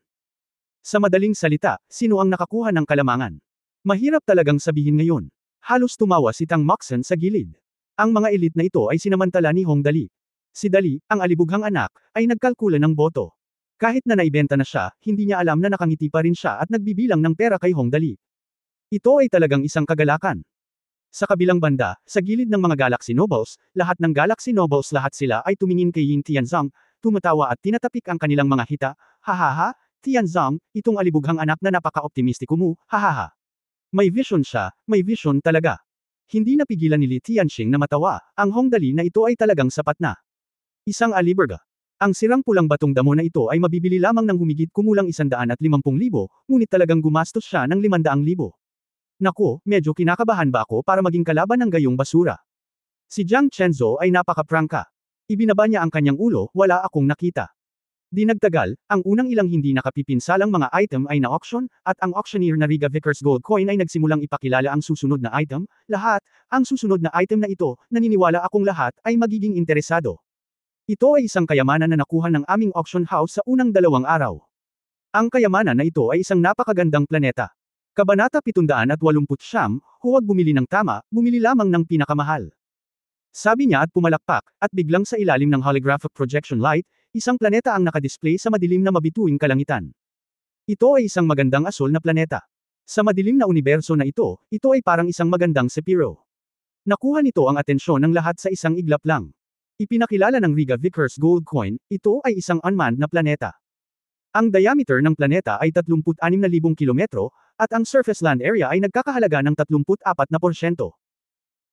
Sa madaling salita, sino ang nakakuha ng kalamangan? Mahirap talagang sabihin ngayon. Halos tumawa si Tang Moxon sa gilid. Ang mga elite na ito ay sinamantala ni Hong Dali. Si Dali, ang alibughang anak, ay nagkalkula ng boto. Kahit na naibenta na siya, hindi niya alam na nakangiti pa rin siya at nagbibilang ng pera kay Hong Dali. Ito ay talagang isang kagalakan. Sa kabilang banda, sa gilid ng mga Galaxy Nobles, lahat ng Galaxy Nobles lahat sila ay tumingin kay Yin Tianzong, tumatawa at tinatapik ang kanilang mga hita, hahaha, Tianzong, itong alibughang anak na napaka-optimistiko mo, hahaha. May vision siya, may vision talaga. Hindi napigilan ni Li Tianxing na matawa, ang Hong Dali na ito ay talagang sapat na. Isang aliberga. Ang sirang pulang batong damo na ito ay mabibili lamang ng humigit kumulang 150,000, ngunit talagang gumastos siya ng 500,000. Naku, medyo kinakabahan ba ako para maging kalaban ng gayong basura? Si Jiang Chenzo ay napaka-prangka. Ibinaba niya ang kanyang ulo, wala akong nakita. Di nagtagal, ang unang ilang hindi nakapipinsalang mga item ay na-auction, at ang auctioneer na Riga Vickers Gold Coin ay nagsimulang ipakilala ang susunod na item, lahat, ang susunod na item na ito, naniniwala akong lahat, ay magiging interesado. Ito ay isang kayamanan na nakuha ng aming auction house sa unang 2 araw. Ang kayamanan na ito ay isang napakagandang planeta. Kabanata 789, huwag bumili ng tama, bumili lamang ng pinakamahal. Sabi niya at pumalakpak, at biglang sa ilalim ng holographic projection light, isang planeta ang nakadisplay sa madilim na mabituing kalangitan. Ito ay isang magandang asol na planeta. Sa madilim na universo na ito ay parang isang magandang Sepiro. Nakuha nito ang atensyon ng lahat sa isang iglap lang. Ipinakilala ng Riga Vickers Gold Coin, ito ay isang unmanned na planeta. Ang diameter ng planeta ay 36,000 kilometro, at ang surface land area ay nagkakahalaga ng 34%.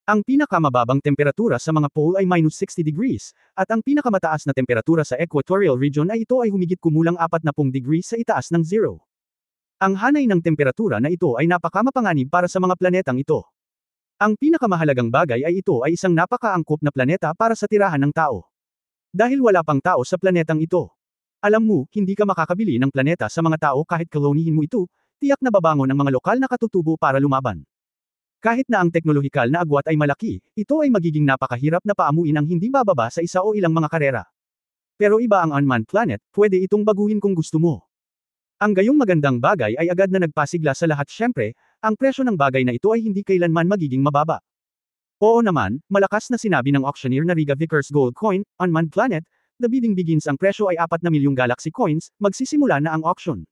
Ang pinakamababang temperatura sa mga pole ay -60 degrees, at ang pinakamataas na temperatura sa equatorial region ay ito ay humigit kumulang 40 degrees sa itaas ng zero. Ang hanay ng temperatura na ito ay napakamapanganib para sa mga planetang ito. Ang pinakamahalagang bagay ay ito ay isang napakaangkop na planeta para sa tirahan ng tao. Dahil wala pang tao sa planetang ito. Alam mo, hindi ka makakabili ng planeta sa mga tao kahit kolonihin mo ito, tiyak na babangon ang mga lokal na katutubo para lumaban. Kahit na ang teknolohikal na agwat ay malaki, ito ay magiging napakahirap na paamuin ang hindi bababa sa isa o ilang mga karera. Pero iba ang unmanned planet, pwede itong baguhin kung gusto mo. Ang gayong magandang bagay ay agad na nagpasigla sa lahat syempre, ang presyo ng bagay na ito ay hindi kailanman magiging mababa. Oo naman, malakas na sinabi ng auctioneer na Riga Vickers Gold Coin, unmanned planet, the bidding begins ang presyo ay 4 na milyong Galaxy Coins, magsisimula na ang auction.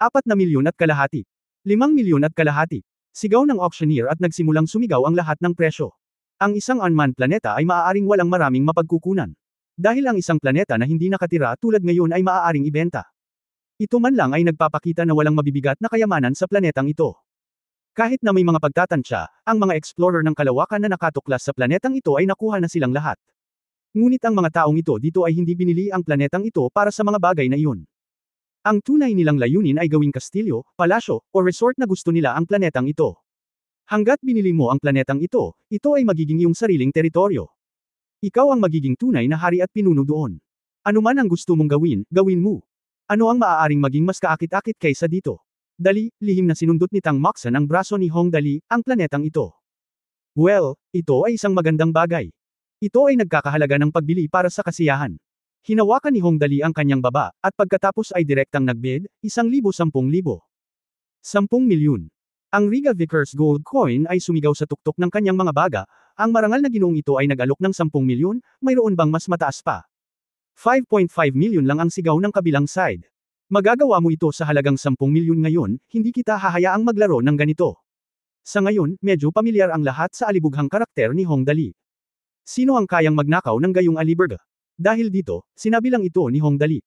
4 na milyon at kalahati. 5 milyon at kalahati. Sigaw ng auctioneer at nagsimulang sumigaw ang lahat ng presyo. Ang isang unmanned planeta ay maaaring walang maraming mapagkukunan. Dahil ang isang planeta na hindi nakatira tulad ngayon ay maaaring ibenta. Ito man lang ay nagpapakita na walang mabibigat na kayamanan sa planetang ito. Kahit na may mga pagtatansya, ang mga explorer ng kalawakan na nakatuklas sa planetang ito ay nakuha na silang lahat. Ngunit ang mga taong ito dito ay hindi binili ang planetang ito para sa mga bagay na iyon. Ang tunay nilang layunin ay gawing kastilyo, palasyo, o resort na gusto nila ang planetang ito. Hanggat binili mo ang planetang ito ay magiging iyong sariling teritoryo. Ikaw ang magiging tunay na hari at pinuno doon. Ano man ang gusto mong gawin, gawin mo. Ano ang maaaring maging mas kaakit-akit kaysa dito? Dali, lihim na sinundot ni Tang Moxon ang braso ni Hong Dali, ang planetang ito. Well, ito ay isang magandang bagay. Ito ay nagkakahalaga ng pagbili para sa kasiyahan. Hinawakan ni Hong Dali ang kanyang baba, at pagkatapos ay direktang nagbid, 1,10,000. 10 milyon. Ang Riga Vickers Gold Coin ay sumigaw sa tuktok ng kanyang mga baga, ang marangal na ginoong ito ay nag-alok ng 10 milyon, mayroon bang mas mataas pa? 5.5 milyon lang ang sigaw ng kabilang side. Magagawa mo ito sa halagang 10 milyon ngayon, hindi kita hahayaang maglaro ng ganito. Sa ngayon, medyo pamilyar ang lahat sa alibughang karakter ni Hong Dali. Sino ang kayang magnakaw ng gayong aliberga? Dahil dito, sinabi lang ito ni Hong Dali.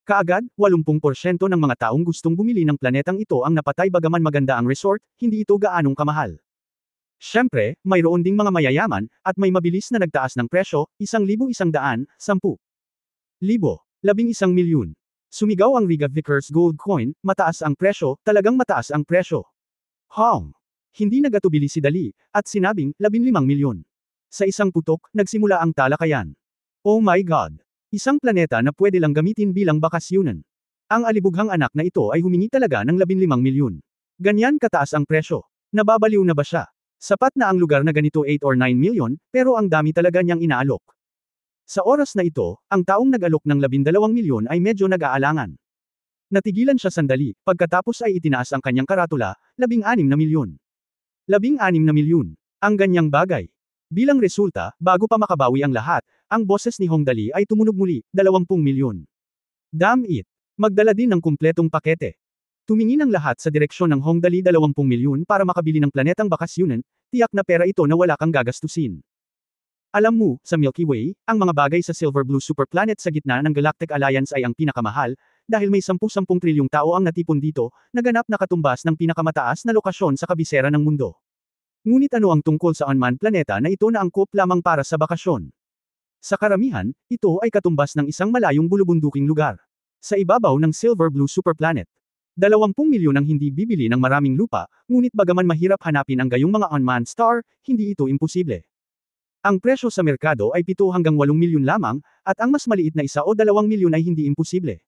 Kaagad, 80% ng mga taong gustong bumili ng planetang ito ang napatay bagaman maganda ang resort, hindi ito gaanong kamahal. Siyempre, mayroon ding mga mayayaman, at may mabilis na nagtaas ng presyo, 1,100, 10,000, 11 milyon. Sumigaw ang Riga Vickers Gold Coin, mataas ang presyo, talagang mataas ang presyo. Hong! Hindi nagatubili si Dali, at sinabing, 15 milyon. Sa isang putok, nagsimula ang talakayan. Oh my God! Isang planeta na pwede lang gamitin bilang bakasyunan. Ang alibughang anak na ito ay humingi talaga ng 15 milyon. Ganyan kataas ang presyo. Nababaliw na ba siya? Sapat na ang lugar na ganito 8 or 9 milyon, pero ang dami talaga niyang inaalok. Sa oras na ito, ang taong nag-alok ng 12 milyon ay medyo nag-aalangan. Natigilan siya sandali, pagkatapos ay itinaas ang kanyang karatula, 16 na milyon. 16 na milyon. Ang ganyang bagay. Bilang resulta, bago pa makabawi ang lahat, ang boses ni Hong Dali ay tumunog muli, 20 milyon. Damn it! Magdala din ng kumpletong pakete. Tumingin ang lahat sa direksyon ng Hong Dali 20 milyon para makabili ng planetang bakasyunan, tiyak na pera ito na wala kang gagastusin. Alam mo, sa Milky Way, ang mga bagay sa Silver Blue Superplanet sa gitna ng Galactic Alliance ay ang pinakamahal, dahil may 10-10 trilyong tao ang natipon dito, naganap na katumbas ng pinakamataas na lokasyon sa kabisera ng mundo. Ngunit ano ang tungkol sa unmanned planeta na ito na angkop lamang para sa bakasyon? Sa karamihan, ito ay katumbas ng isang malayong bulubunduking lugar. Sa ibabaw ng Silver Blue Superplanet. 20 milyon ang hindi bibili ng maraming lupa, ngunit bagaman mahirap hanapin ang gayong mga unmanned star, hindi ito imposible. Ang presyo sa merkado ay 7 hanggang 8 milyon lamang, at ang mas maliit na 1 o 2 milyon ay hindi imposible.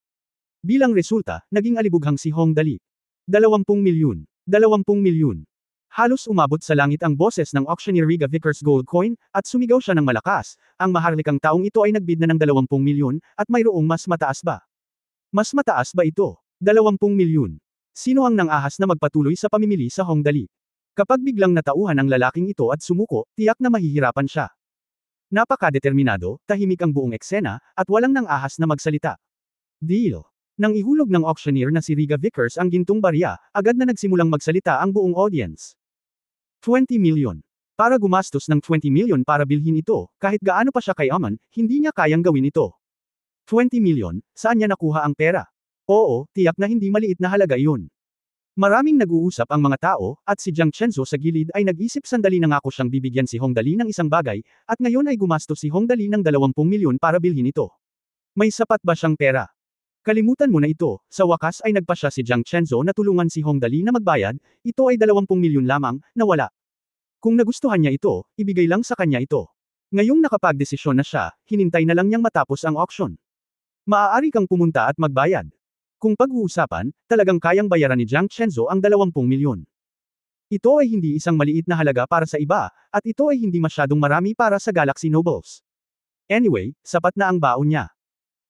Bilang resulta, naging alibughang si Hong Dali. 20 milyon. 20 milyon. Halos umabot sa langit ang boses ng auctioneer Riga Vickers Gold Coin, at sumigaw siya ng malakas. Ang maharlikang taong ito ay nagbid na ng 20 milyon, at mayroong mas mataas ba? Mas mataas ba ito? 20 milyon. Sino ang nang-ahas na magpatuloy sa pamimili sa Hong Dali? Kapag biglang natauhan ang lalaking ito at sumuko, tiyak na mahihirapan siya. Napaka-determinado, tahimik ang buong eksena, at walang nang-ahas na magsalita. Deal. Nang ihulog ng auctioneer na si Riga Vickers ang gintong barya, agad na nagsimulang magsalita ang buong audience. 20 milyon. Para gumastos ng 20 milyon para bilhin ito, kahit gaano pa siya kayaman, hindi niya kayang gawin ito. 20 milyon, saan niya nakuha ang pera? Oo, tiyak na hindi maliit na halaga iyon. Maraming nag-uusap ang mga tao, at si Jiang Chenzo sa gilid ay nag-isip sandali na ngako siyang bibigyan si Hong Dali ng isang bagay, at ngayon ay gumastos si Hong Dali ng 20 milyon para bilhin ito. May sapat ba siyang pera? Kalimutan mo na ito, sa wakas ay nagpa siya si Jiang Chenzo na tulungan si Hong Dali na magbayad, ito ay 20 milyon lamang, na wala. Kung nagustuhan niya ito, ibigay lang sa kanya ito. Ngayong nakapagdesisyon na siya, hinintay na lang niyang matapos ang auction. Maaari kang pumunta at magbayad. Kung pag-uusapan, talagang kayang bayaran ni Jiang Chenzo ang 20 milyon. Ito ay hindi isang maliit na halaga para sa iba, at ito ay hindi masyadong marami para sa Galaxy Nobles. Anyway, sapat na ang baon niya.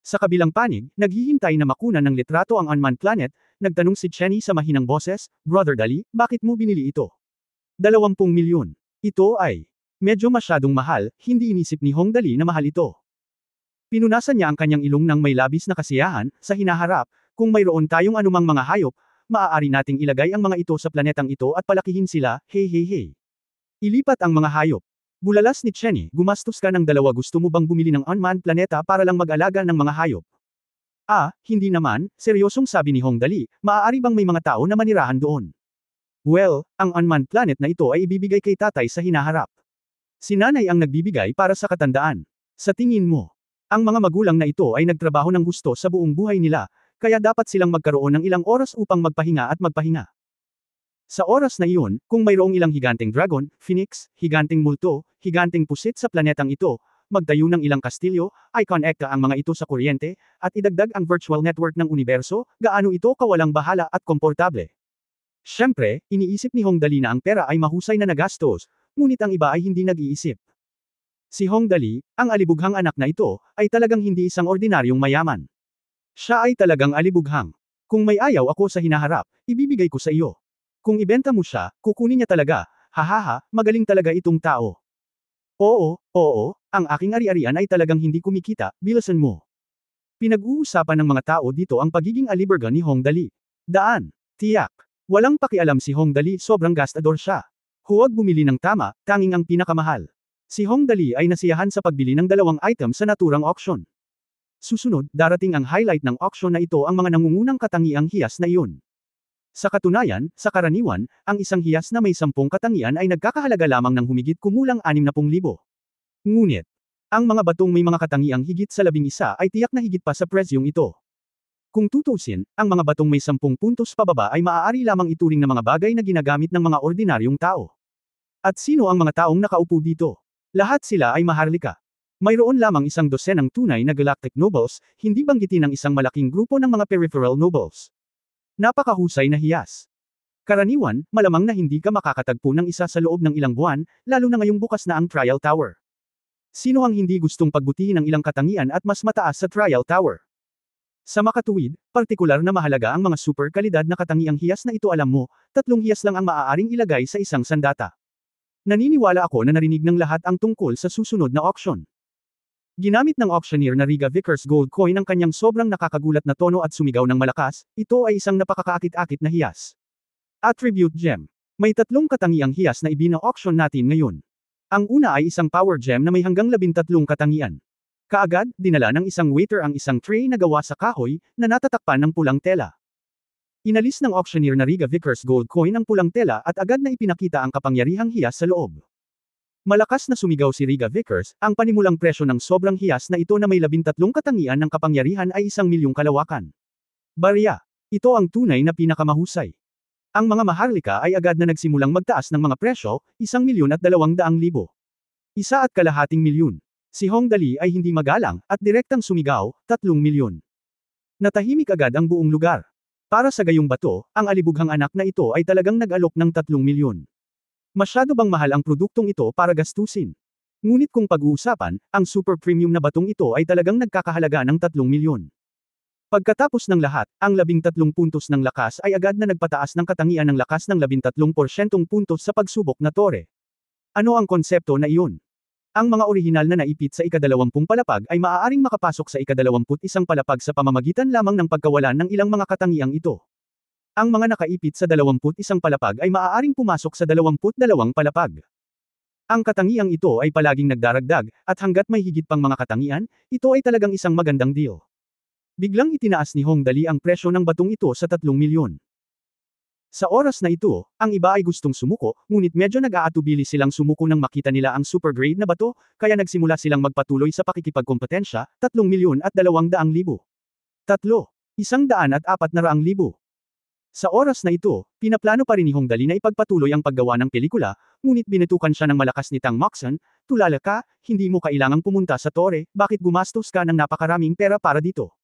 Sa kabilang panig, naghihintay na makunan ng litrato ang unmanned planet, nagtanong si Chenny sa mahinang boses, Brother Dali, bakit mo binili ito? 20 milyon. Ito ay medyo masyadong mahal, hindi inisip ni Hong Dali na mahal ito. Pinunasan niya ang kanyang ilong ng may labis na kasiyahan, sa hinaharap, kung mayroon tayong anumang mga hayop, maaari nating ilagay ang mga ito sa planetang ito at palakihin sila, hey hey hey. Ilipat ang mga hayop. Bulalas ni Chenny, gumastos ka ng 2, gusto mo bang bumili ng unmanned planeta para lang mag-alaga ng mga hayop? Ah, hindi naman, seryosong sabi ni Hong Dali, maaari bang may mga tao na manirahan doon? Well, ang unmanned planet na ito ay ibibigay kay tatay sa hinaharap. Si nanay ang nagbibigay para sa katandaan. Sa tingin mo, ang mga magulang na ito ay nagtrabaho ng gusto sa buong buhay nila, kaya dapat silang magkaroon ng ilang oras upang magpahinga at magpahinga. Sa oras na iyon, kung mayroong ilang higanteng dragon, phoenix, higanteng multo, higanteng pusit sa planetang ito, magtayo ng ilang kastilyo, i-connecta ang mga ito sa kuryente, at idagdag ang virtual network ng universo, gaano ito kawalang bahala at komportable. Siyempre, iniisip ni Hong Dali na ang pera ay mahusay na nagastos, ngunit ang iba ay hindi nag-iisip. Si Hong Dali, ang alibughang anak na ito, ay talagang hindi isang ordinaryong mayaman. Siya ay talagang alibughang. Kung may ayaw ako sa hinaharap, ibibigay ko sa iyo. Kung ibenta mo siya, kukunin niya talaga, hahaha, magaling talaga itong tao. Oo, ang aking ari-arian ay talagang hindi kumikita, bilasan mo. Pinag-uusapan ng mga tao dito ang pagiging aliberga ni Hong Dali. Daan. Tiyak. Walang pakialam si Hong Dali, sobrang gastador siya. Huwag bumili ng tama, tanging ang pinakamahal. Si Hong Dali ay nasiyahan sa pagbili ng dalawang item sa naturang auction. Susunod, darating ang highlight ng auction na ito, ang mga nangungunang katangiang hiyas na iyon. Sa katunayan, sa karaniwan, ang isang hiyas na may 10 katangian ay nagkakahalaga lamang ng humigit kumulang 60,000. Ngunit, ang mga batong may mga katangiang higit sa 11 ay tiyak na higit pa sa presyong ito. Kung tutusin, ang mga batong may 10 puntos pababa ay maaari lamang ituring na mga bagay na ginagamit ng mga ordinaryong tao. At sino ang mga taong nakaupo dito? Lahat sila ay maharlika. Mayroon lamang 12 ng tunay na galactic nobles, hindi banggitin ng isang malaking grupo ng mga peripheral nobles. Napakahusay na hiyas. Karaniwan, malamang na hindi ka makakatagpo ng isa sa loob ng ilang buwan, lalo na ngayong bukas na ang Trial Tower. Sino ang hindi gustong pagbutihin ang ilang katangian at mas mataas sa Trial Tower? Sa makatuwid, partikular na mahalaga ang mga super kalidad na katangiang hiyas na ito. Alam mo, 3 hiyas lang ang maaaring ilagay sa isang sandata. Naniniwala ako na narinig ng lahat ang tungkol sa susunod na auction. Ginamit ng auctioneer na Riga Vickers Gold Coin ang kanyang sobrang nakakagulat na tono at sumigaw ng malakas, ito ay isang napakakaakit-akit na hiyas. Attribute Gem. May 3 katangiang hiyas na ibina-auction natin ngayon. Ang una ay isang power gem na may hanggang 13 katangian. Kaagad, dinala ng isang waiter ang isang tray na gawa sa kahoy, na natatakpan ng pulang tela. Inalis ng auctioneer na Riga Vickers Gold Coin ang pulang tela at agad na ipinakita ang kapangyarihang hiyas sa loob. Malakas na sumigaw si Riga Vickers, ang panimulang presyo ng sobrang hiyas na ito na may 13 katangian ng kapangyarihan ay 1,000,000 kalawakan. Barya. Ito ang tunay na pinakamahusay. Ang mga maharlika ay agad na nagsimulang magtaas ng mga presyo, 1,200,000. 1.5 milyon. Si Hong Dali ay hindi magalang, at direktang sumigaw, 3 milyon. Natahimik agad ang buong lugar. Para sa gayong bato, ang alibughang anak na ito ay talagang nag-alok ng 3 milyon. Masyado bang mahal ang produktong ito para gastusin? Ngunit kung pag-uusapan, ang super premium na batong ito ay talagang nagkakahalaga ng 3 milyon. Pagkatapos ng lahat, ang 13 puntos ng lakas ay agad na nagpataas ng katangian ng lakas ng 13% puntos sa pagsubok na tore. Ano ang konsepto na iyon? Ang mga orihinal na naipit sa ika-20 palapag ay maaaring makapasok sa ika-21 palapag sa pamamagitan lamang ng pagkawalan ng ilang mga katangiang ito. Ang mga nakaipit sa 21 palapag ay maaaring pumasok sa 22 palapag. Ang katangiang ito ay palaging nagdaragdag, at hanggat may higit pang mga katangian, ito ay talagang isang magandang deal. Biglang itinaas ni Hong Dali ang presyo ng batong ito sa 3 milyon. Sa oras na ito, ang iba ay gustong sumuko, ngunit medyo nag-aatubili silang sumuko nang makita nila ang super grade na bato, kaya nagsimula silang magpatuloy sa pakikipagkompetensya, 3,200,000. 3. 104,000. Sa oras na ito, pinaplano pa rin ni Hong Dali na ipagpatuloy ang paggawa ng pelikula, ngunit binutukan siya ng malakas ni Tang Moxon, tulala ka, hindi mo kailangang pumunta sa tore, bakit gumastos ka ng napakaraming pera para dito?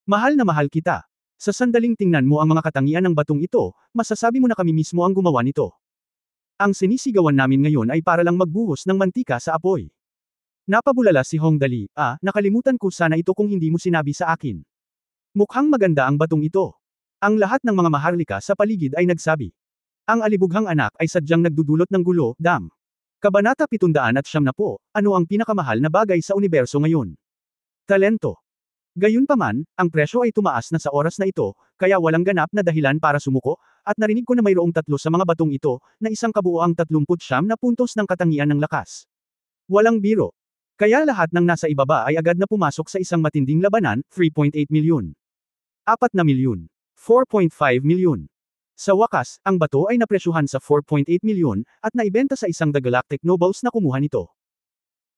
Mahal na mahal kita. Sa sandaling tingnan mo ang mga katangian ng batong ito, masasabi mo na kami mismo ang gumawa nito. Ang sinisigawan namin ngayon ay para lang magbuhos ng mantika sa apoy. Napabulala si Hong Dali, nakalimutan ko sana ito kung hindi mo sinabi sa akin. Mukhang maganda ang batong ito. Ang lahat ng mga maharlika sa paligid ay nagsabi. Ang alibughang anak ay sadyang nagdudulot ng gulo, dam. Kabanata 790, ano ang pinakamahal na bagay sa universo ngayon? Talento. Gayunpaman, ang presyo ay tumaas na sa oras na ito, kaya walang ganap na dahilan para sumuko, at narinig ko na mayroong 3 sa mga batong ito, na isang kabuoang 39 na puntos ng katangian ng lakas. Walang biro. Kaya lahat ng nasa ibaba ay agad na pumasok sa isang matinding labanan, 3.8 milyon. 4 na milyon. 4.5 milyon. Sa wakas, ang bato ay napresyuhan sa 4.8 milyon, at naibenta sa isang The Galactic Nobles na kumuha nito.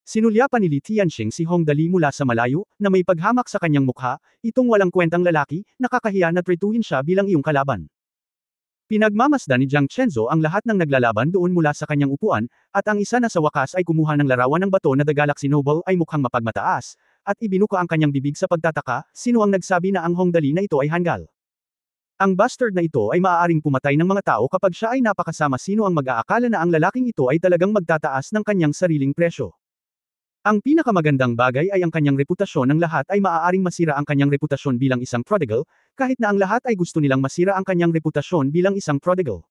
Sinulyapan ni Li Tianxing si Hong Dali mula sa malayo, na may paghamak sa kanyang mukha, itong walang kwentang lalaki, nakakahiya na trituhin siya bilang iyong kalaban. Pinagmamasdan ni Jiang Chenzo ang lahat ng naglalaban doon mula sa kanyang upuan, at ang isa na sa wakas ay kumuha ng larawan ng bato na The Galaxy Noble ay mukhang mapagmataas, at ibinuka ang kanyang bibig sa pagtataka, sino ang nagsabi na ang Hong Dali na ito ay hanggal? Ang bastard na ito ay maaaring pumatay ng mga tao kapag siya ay napakasama. Sino ang mag-aakala na ang lalaking ito ay talagang magtataas ng kanyang sariling presyo? Ang pinakamagandang bagay ay ang kanyang reputasyon. Ng lahat ay maaaring masira ang kanyang reputasyon bilang isang prodigal, kahit na ang lahat ay gusto nilang masira ang kanyang reputasyon bilang isang prodigal.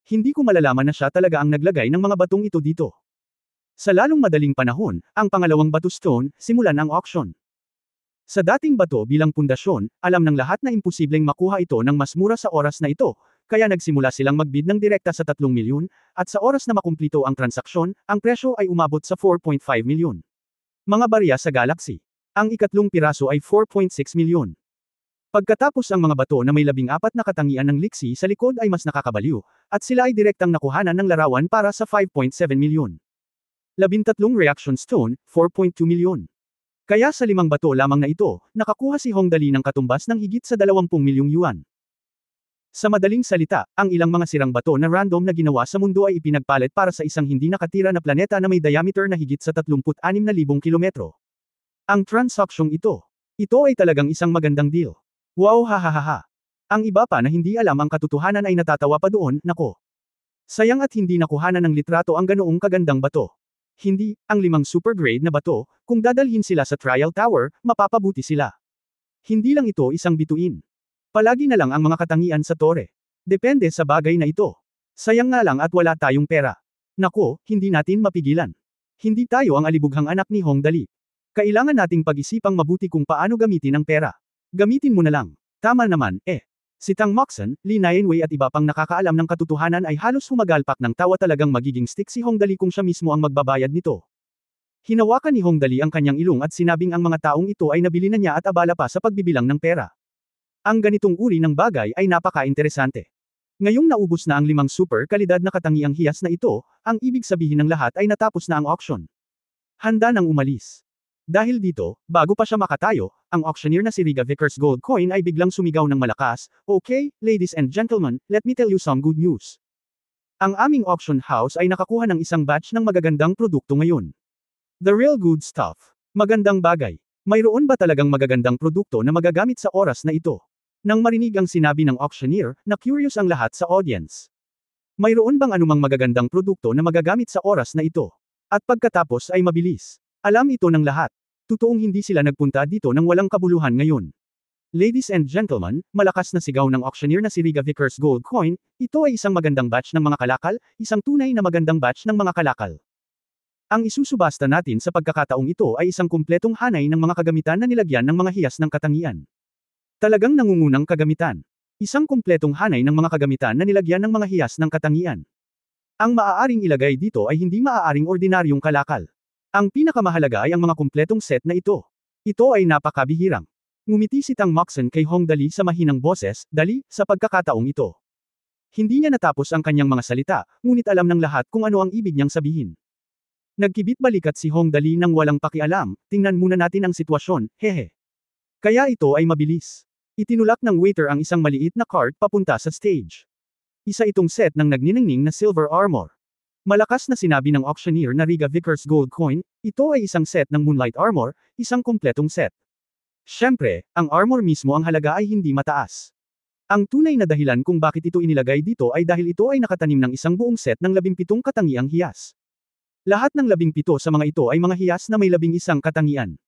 Hindi ko malalaman na siya talaga ang naglagay ng mga batong ito dito. Sa lalong madaling panahon, ang pangalawang bato stone, simulan ang auction. Sa dating bato bilang pundasyon, alam ng lahat na imposibleng makuha ito ng mas mura sa oras na ito, kaya nagsimula silang magbid ng direkta sa 3 milyon, at sa oras na makumplito ang transaksyon, ang presyo ay umabot sa 4.5 milyon. Mga barya sa Galaxy. Ang ikatlong piraso ay 4.6 milyon. Pagkatapos ang mga bato na may 14 na katangian ng liksi sa likod ay mas nakakabaliw, at sila ay direktang nakuhanan ng larawan para sa 5.7 milyon. 13 reaction stone, 4.2 milyon. Kaya sa 5 bato lamang na ito, nakakuha si Hong Dali ng katumbas ng higit sa 20 milyong yuan. Sa madaling salita, ang ilang mga sirang bato na random na ginawa sa mundo ay ipinagpalit para sa isang hindi nakatira na planeta na may diameter na higit sa 36,000 kilometro. Ang transaksyong ito ay talagang isang magandang deal. Wow, hahaha. Ang iba pa na hindi alam ang katotohanan ay natatawa pa doon, nako. Sayang at hindi nakuhanan ng litrato ang ganoong kagandang bato. Hindi, ang 5 super grade na bato, kung dadalhin sila sa trial tower, mapapabuti sila. Hindi lang ito isang bituin. Palagi na lang ang mga katangian sa tore. Depende sa bagay na ito. Sayang nga lang at wala tayong pera. Nako, hindi natin mapigilan. Hindi tayo ang alibughang anak ni Hong Dali. Kailangan nating pag-isipang mabuti kung paano gamitin ang pera. Gamitin mo na lang. Tama naman, Si Tang Moxon, Li Nianwei at iba pang nakakaalam ng katotohanan ay halos humagalpak ng tawa, talagang magiging stick si Hong Dali kung siya mismo ang magbabayad nito. Hinawakan ni Hong Dali ang kanyang ilong at sinabing ang mga taong ito ay nabili na niya at abala pa sa pagbibilang ng pera. Ang ganitong uri ng bagay ay napaka-interesante. Ngayong naubos na ang 5 super kalidad na katangiang hiyas na ito, ang ibig sabihin ng lahat ay natapos na ang auction. Handa nang umalis. Dahil dito, bago pa siya makatayo, ang auctioneer na si Riga Vickers Gold Coin ay biglang sumigaw ng malakas, "Okay, ladies and gentlemen, let me tell you some good news. Ang aming auction house ay nakakuha ng isang batch ng magagandang produkto ngayon. The real good stuff. Magandang bagay. Mayroon ba talagang magagandang produkto na magagamit sa oras na ito?" Nang marinig ang sinabi ng auctioneer, na curious ang lahat sa audience. Mayroon bang anumang magagandang produkto na magagamit sa oras na ito? At pagkatapos ay mabilis. Alam ito ng lahat. Totoong hindi sila nagpunta dito nang walang kabuluhan ngayon. Ladies and gentlemen, malakas na sigaw ng auctioneer na si Riga Vickers Gold Coin, ito ay isang magandang batch ng mga kalakal, isang tunay na magandang batch ng mga kalakal. Ang isusubasta natin sa pagkakataong ito ay isang kumpletong hanay ng mga kagamitan na nilagyan ng mga hiyas ng katangian. Talagang nangungunang kagamitan. Isang kumpletong hanay ng mga kagamitan na nilagyan ng mga hiyas ng katangian. Ang maaaring ilagay dito ay hindi maaaring ordinaryong kalakal. Ang pinakamahalaga ay ang mga kumpletong set na ito. Ito ay napakabihirang. Ngumiti si Tang Moxon kay Hong Dali sa mahinang boses, "Dali, sa pagkakataong ito." Hindi niya natapos ang kanyang mga salita, ngunit alam ng lahat kung ano ang ibig niyang sabihin. Nagkibit balikat si Hong Dali nang walang pakialam, "Tingnan muna natin ang sitwasyon, hehe." Kaya ito ay mabilis. Itinulak ng waiter ang isang maliit na cart papunta sa stage. Isa itong set ng nagniningning na silver armor. Malakas na sinabi ng auctioneer na Riga Vickers Gold Coin, ito ay isang set ng Moonlight Armor, isang kumpletong set. Siyempre, ang armor mismo ang halaga ay hindi mataas. Ang tunay na dahilan kung bakit ito inilagay dito ay dahil ito ay nakatanim ng isang buong set ng 17 katangiang hiyas. Lahat ng 17 sa mga ito ay mga hiyas na may 11 katangian.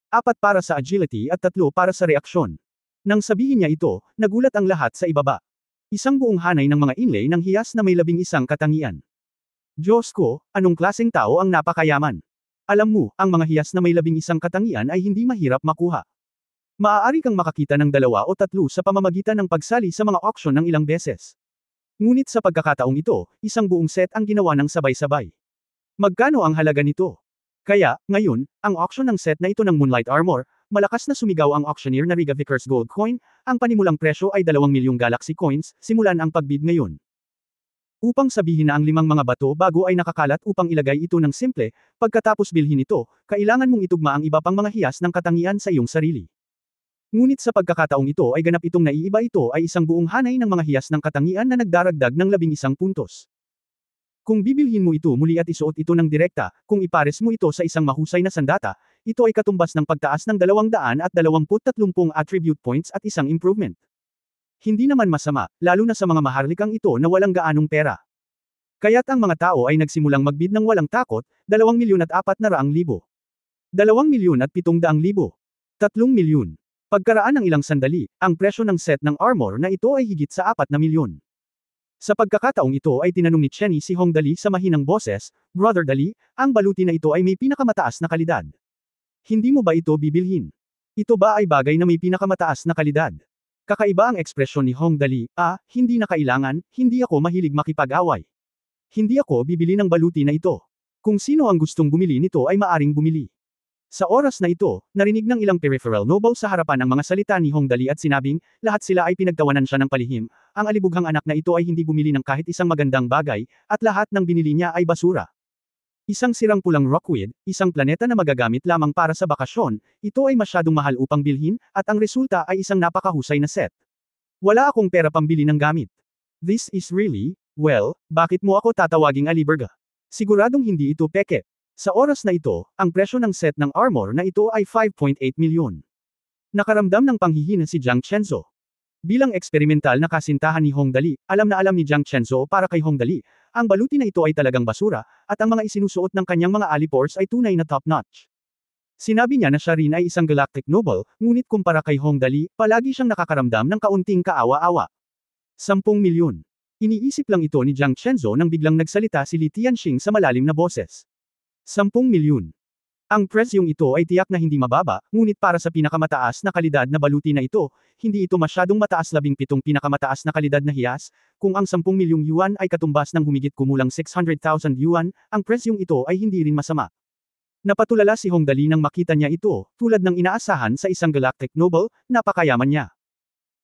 4 para sa agility at 3 para sa reaksyon. Nang sabihin niya ito, nagulat ang lahat sa ibaba. Isang buong hanay ng mga inlay ng hiyas na may 11 katangian. Diyos ko, anong klaseng tao ang napakayaman? Alam mo, ang mga hiyas na may 11 katangian ay hindi mahirap makuha. Maaari kang makakita ng 2 o 3 sa pamamagitan ng pagsali sa mga auction ng ilang beses. Ngunit sa pagkakataong ito, isang buong set ang ginawa ng sabay-sabay. Magkano ang halaga nito? Kaya, ngayon, ang auction ng set na ito ng Moonlight Armor, malakas na sumigaw ang auctioneer na Riga Vickers Gold Coin, ang panimulang presyo ay 2 milyong Galaxy Coins, simulan ang pagbid ngayon. Upang sabihin na ang 5 mga bato bago ay nakakalat upang ilagay ito ng simple, pagkatapos bilhin ito, kailangan mong itugma ang iba pang mga hiyas ng katangian sa iyong sarili. Ngunit sa pagkakataong ito ay ganap itong naiiba, ito ay isang buong hanay ng mga hiyas ng katangian na nagdaragdag ng 11 puntos. Kung bibilhin mo ito muli at isuot ito ng direkta, kung ipares mo ito sa isang mahusay na sandata, ito ay katumbas ng pagtaas ng 223 attribute points at isang improvement. Hindi naman masama, lalo na sa mga maharlikang ito na walang gaanong pera. Kaya't ang mga tao ay nagsimulang magbid ng walang takot, 2,400,000. 2,700,000. 3 milyon. Pagkaraan ng ilang sandali, ang presyo ng set ng armor na ito ay higit sa 4 na milyon. Sa pagkakataong ito ay tinanong ni Chenny si Hong Dali sa mahinang boses, "Brother Dali, ang baluti na ito ay may pinakamataas na kalidad. Hindi mo ba ito bibilhin?" Ito ba ay bagay na may pinakamataas na kalidad? Kakaiba ang ekspresyon ni Hong Dali, hindi na kailangan, hindi ako mahilig makipag-away. Hindi ako bibili ng baluti na ito. Kung sino ang gustong bumili nito ay maaring bumili. Sa oras na ito, narinig ng ilang peripheral noble sa harapan ang mga salita ni Hong Dali at sinabing, lahat sila ay pinagtawanan siya ng palihim, ang alibughang anak na ito ay hindi bumili ng kahit isang magandang bagay, at lahat ng binili niya ay basura. Isang sirang pulang rockweed, isang planeta na magagamit lamang para sa bakasyon, ito ay masyadong mahal upang bilhin, at ang resulta ay isang napakahusay na set. Wala akong pera pambili ng gamit. This is really, well, bakit mo ako tatawaging aliberga? Siguradong hindi ito peke. Sa oras na ito, ang presyo ng set ng armor na ito ay 5.8 milyon. Nakaramdam ng panghihina si Jiang Chenzo. Bilang eksperimental na kasintahan ni Hong Dali, alam na alam ni Jiang Chenzo para kay Hong Dali, ang baluti na ito ay talagang basura, at ang mga isinusuot ng kanyang mga alipores ay tunay na top-notch. Sinabi niya na siya rin ay isang galactic noble, ngunit kumpara kay Hong Dali, palagi siyang nakakaramdam ng kaunting kaawa-awa. 10 milyon. Iniisip lang ito ni Jiang Chenzo nang biglang nagsalita si Li Tianxing sa malalim na boses. 10 milyon. Ang presyong ito ay tiyak na hindi mababa, ngunit para sa pinakamataas na kalidad na baluti na ito, hindi ito masyadong mataas. 17 pinakamataas na kalidad na hiyas, kung ang 10 milyong yuan ay katumbas ng humigit kumulang 600,000 yuan, ang presyong ito ay hindi rin masama. Napatulala si Hong Dali nang makita niya ito, tulad ng inaasahan sa isang galactic noble, napakayaman niya.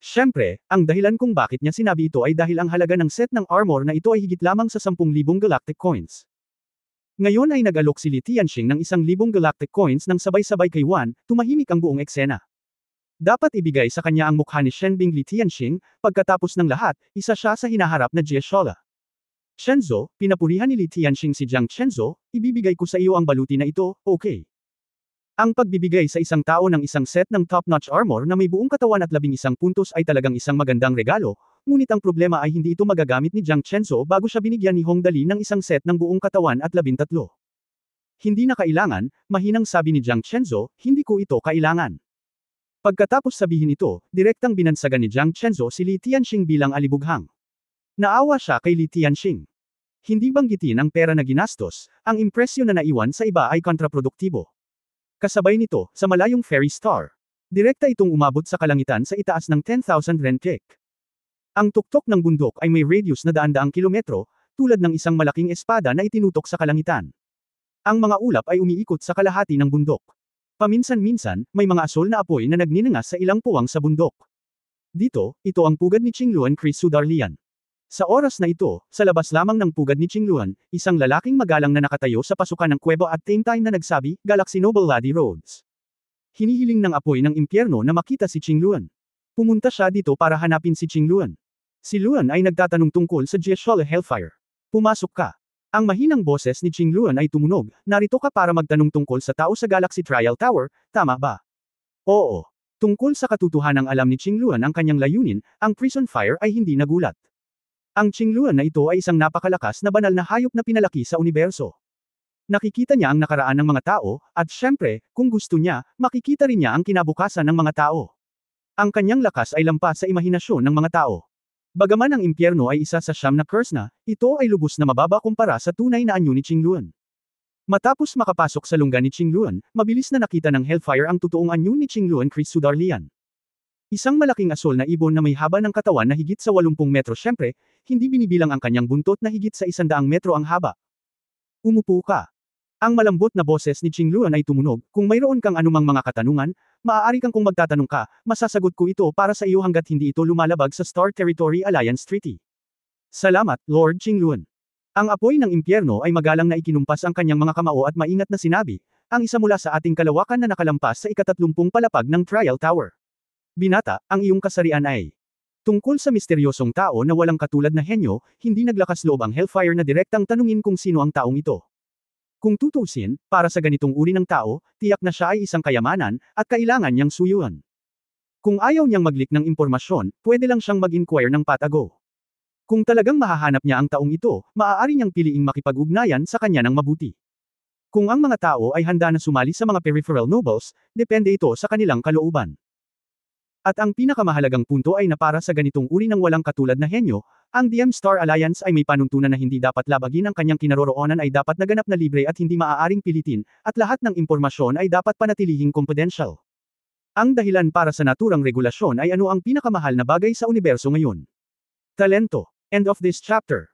Siyempre, ang dahilan kung bakit niya sinabi ito ay dahil ang halaga ng set ng armor na ito ay higit lamang sa 10,000 galactic coins. Ngayon ay nag-alok si Li Tianxing ng 1,000 galactic coins nang sabay-sabay kay Wan, tumahimik ang buong eksena. Dapat ibigay sa kanya ang mukha ni Shenbing Li Tianxing, pagkatapos ng lahat, isa siya sa hinaharap na Jie Shola. Chenzo, pinapurihan ni Li Tianxing si Jiang Chenzo, ibibigay ko sa iyo ang baluti na ito, okay. Ang pagbibigay sa isang tao ng isang set ng top-notch armor na may buong katawan at 11 puntos ay talagang isang magandang regalo, ngunit ang problema ay hindi ito magagamit ni Jiang Chenzo bago siya binigyan ni Hong Dali ng isang set ng buong katawan at 13. Hindi na kailangan, mahinang sabi ni Jiang Chenzo, hindi ko ito kailangan. Pagkatapos sabihin ito, direktang binansagan ni Jiang Chenzo si Li Tianxing bilang alibughang. Naawa siya kay Li Tianxing. Hindi banggitin ang pera na ginastos, ang impresyon na naiwan sa iba ay kontraproduktibo. Kasabay nito, sa malayong fairy star. Direkta itong umabot sa kalangitan sa itaas ng 10,000 renkek. Ang tuktok ng bundok ay may radius na daan-daang kilometro, tulad ng isang malaking espada na itinutok sa kalangitan. Ang mga ulap ay umiikot sa kalahati ng bundok. Paminsan-minsan, may mga asol na apoy na nagninangas sa ilang puwang sa bundok. Dito, ito ang pugad ni Qingluan Chris Sudarlian. Sa oras na ito, sa labas lamang ng pugad ni Qingluan, isang lalaking magalang na nakatayo sa pasukan ng kuweba at same time na nagsabi, Galaxy Noble Lady Rhodes. Hinihiling ng apoy ng impyerno na makita si Qingluan. Pumunta siya dito para hanapin si Qingluan. Si Luan ay nagtatanong tungkol sa Jie Shola Hellfire. Pumasok ka. Ang mahinang boses ni Qingluan ay tumunog, narito ka para magtanong tungkol sa tao sa Galaxy Trial Tower, tama ba? Oo. Tungkol sa katotohanang alam ni Qingluan ang kanyang layunin, ang prison fire ay hindi nagulat. Ang Qingluan na ito ay isang napakalakas na banal na hayop na pinalaki sa universo. Nakikita niya ang nakaraan ng mga tao, at syempre, kung gusto niya, makikita rin niya ang kinabukasan ng mga tao. Ang kanyang lakas ay lampas sa imahinasyon ng mga tao. Bagaman ang impyerno ay isa sa siyam na curse na, ito ay lubos na mababa kumpara sa tunay na anyo ni Qingluan. Matapos makapasok sa lungga ni Qingluan, mabilis na nakita ng Hellfire ang totoong anyo ni Qingluan Chris Sudarlian. Isang malaking asol na ibon na may haba ng katawan na higit sa 80 metro. Syempre, hindi binibilang ang kanyang buntot na higit sa 100 metro ang haba. Umupo ka. Ang malambot na boses ni Qingluan ay tumunog, kung mayroon kang anumang mga katanungan, maaari kang kung magtatanong ka, masasagot ko ito para sa iyo hanggat hindi ito lumalabag sa Star Territory Alliance Treaty. Salamat, Lord Qingluan. Ang apoy ng impyerno ay magalang na ikinumpas ang kanyang mga kamao at maingat na sinabi, ang isa mula sa ating kalawakan na nakalampas sa ika-30 palapag ng Trial Tower. Binata, ang iyong kasarian ay tungkol sa misteryosong tao na walang katulad na henyo, hindi naglakas loob ang Hellfire na direktang tanungin kung sino ang taong ito. Kung tutusin, para sa ganitong uri ng tao, tiyak na siya ay isang kayamanan, at kailangan niyang suyuan. Kung ayaw niyang mag-leak ng impormasyon, pwede lang siyang mag-inquire ng patago. Kung talagang mahahanap niya ang taong ito, maaari niyang piliing makipag-ugnayan sa kanya ng mabuti. Kung ang mga tao ay handa na sumali sa mga peripheral nobles, depende ito sa kanilang kalooban. At ang pinakamahalagang punto ay na para sa ganitong uri ng walang katulad na henyo, ang DM Star Alliance ay may panuntunan na hindi dapat labagin, ang kanyang kinaroroonan ay dapat naganap na libre at hindi maaaring pilitin, at lahat ng impormasyon ay dapat panatilihing confidential. Ang dahilan para sa naturang regulasyon ay ano ang pinakamahal na bagay sa universo ngayon? Talento. End of this chapter.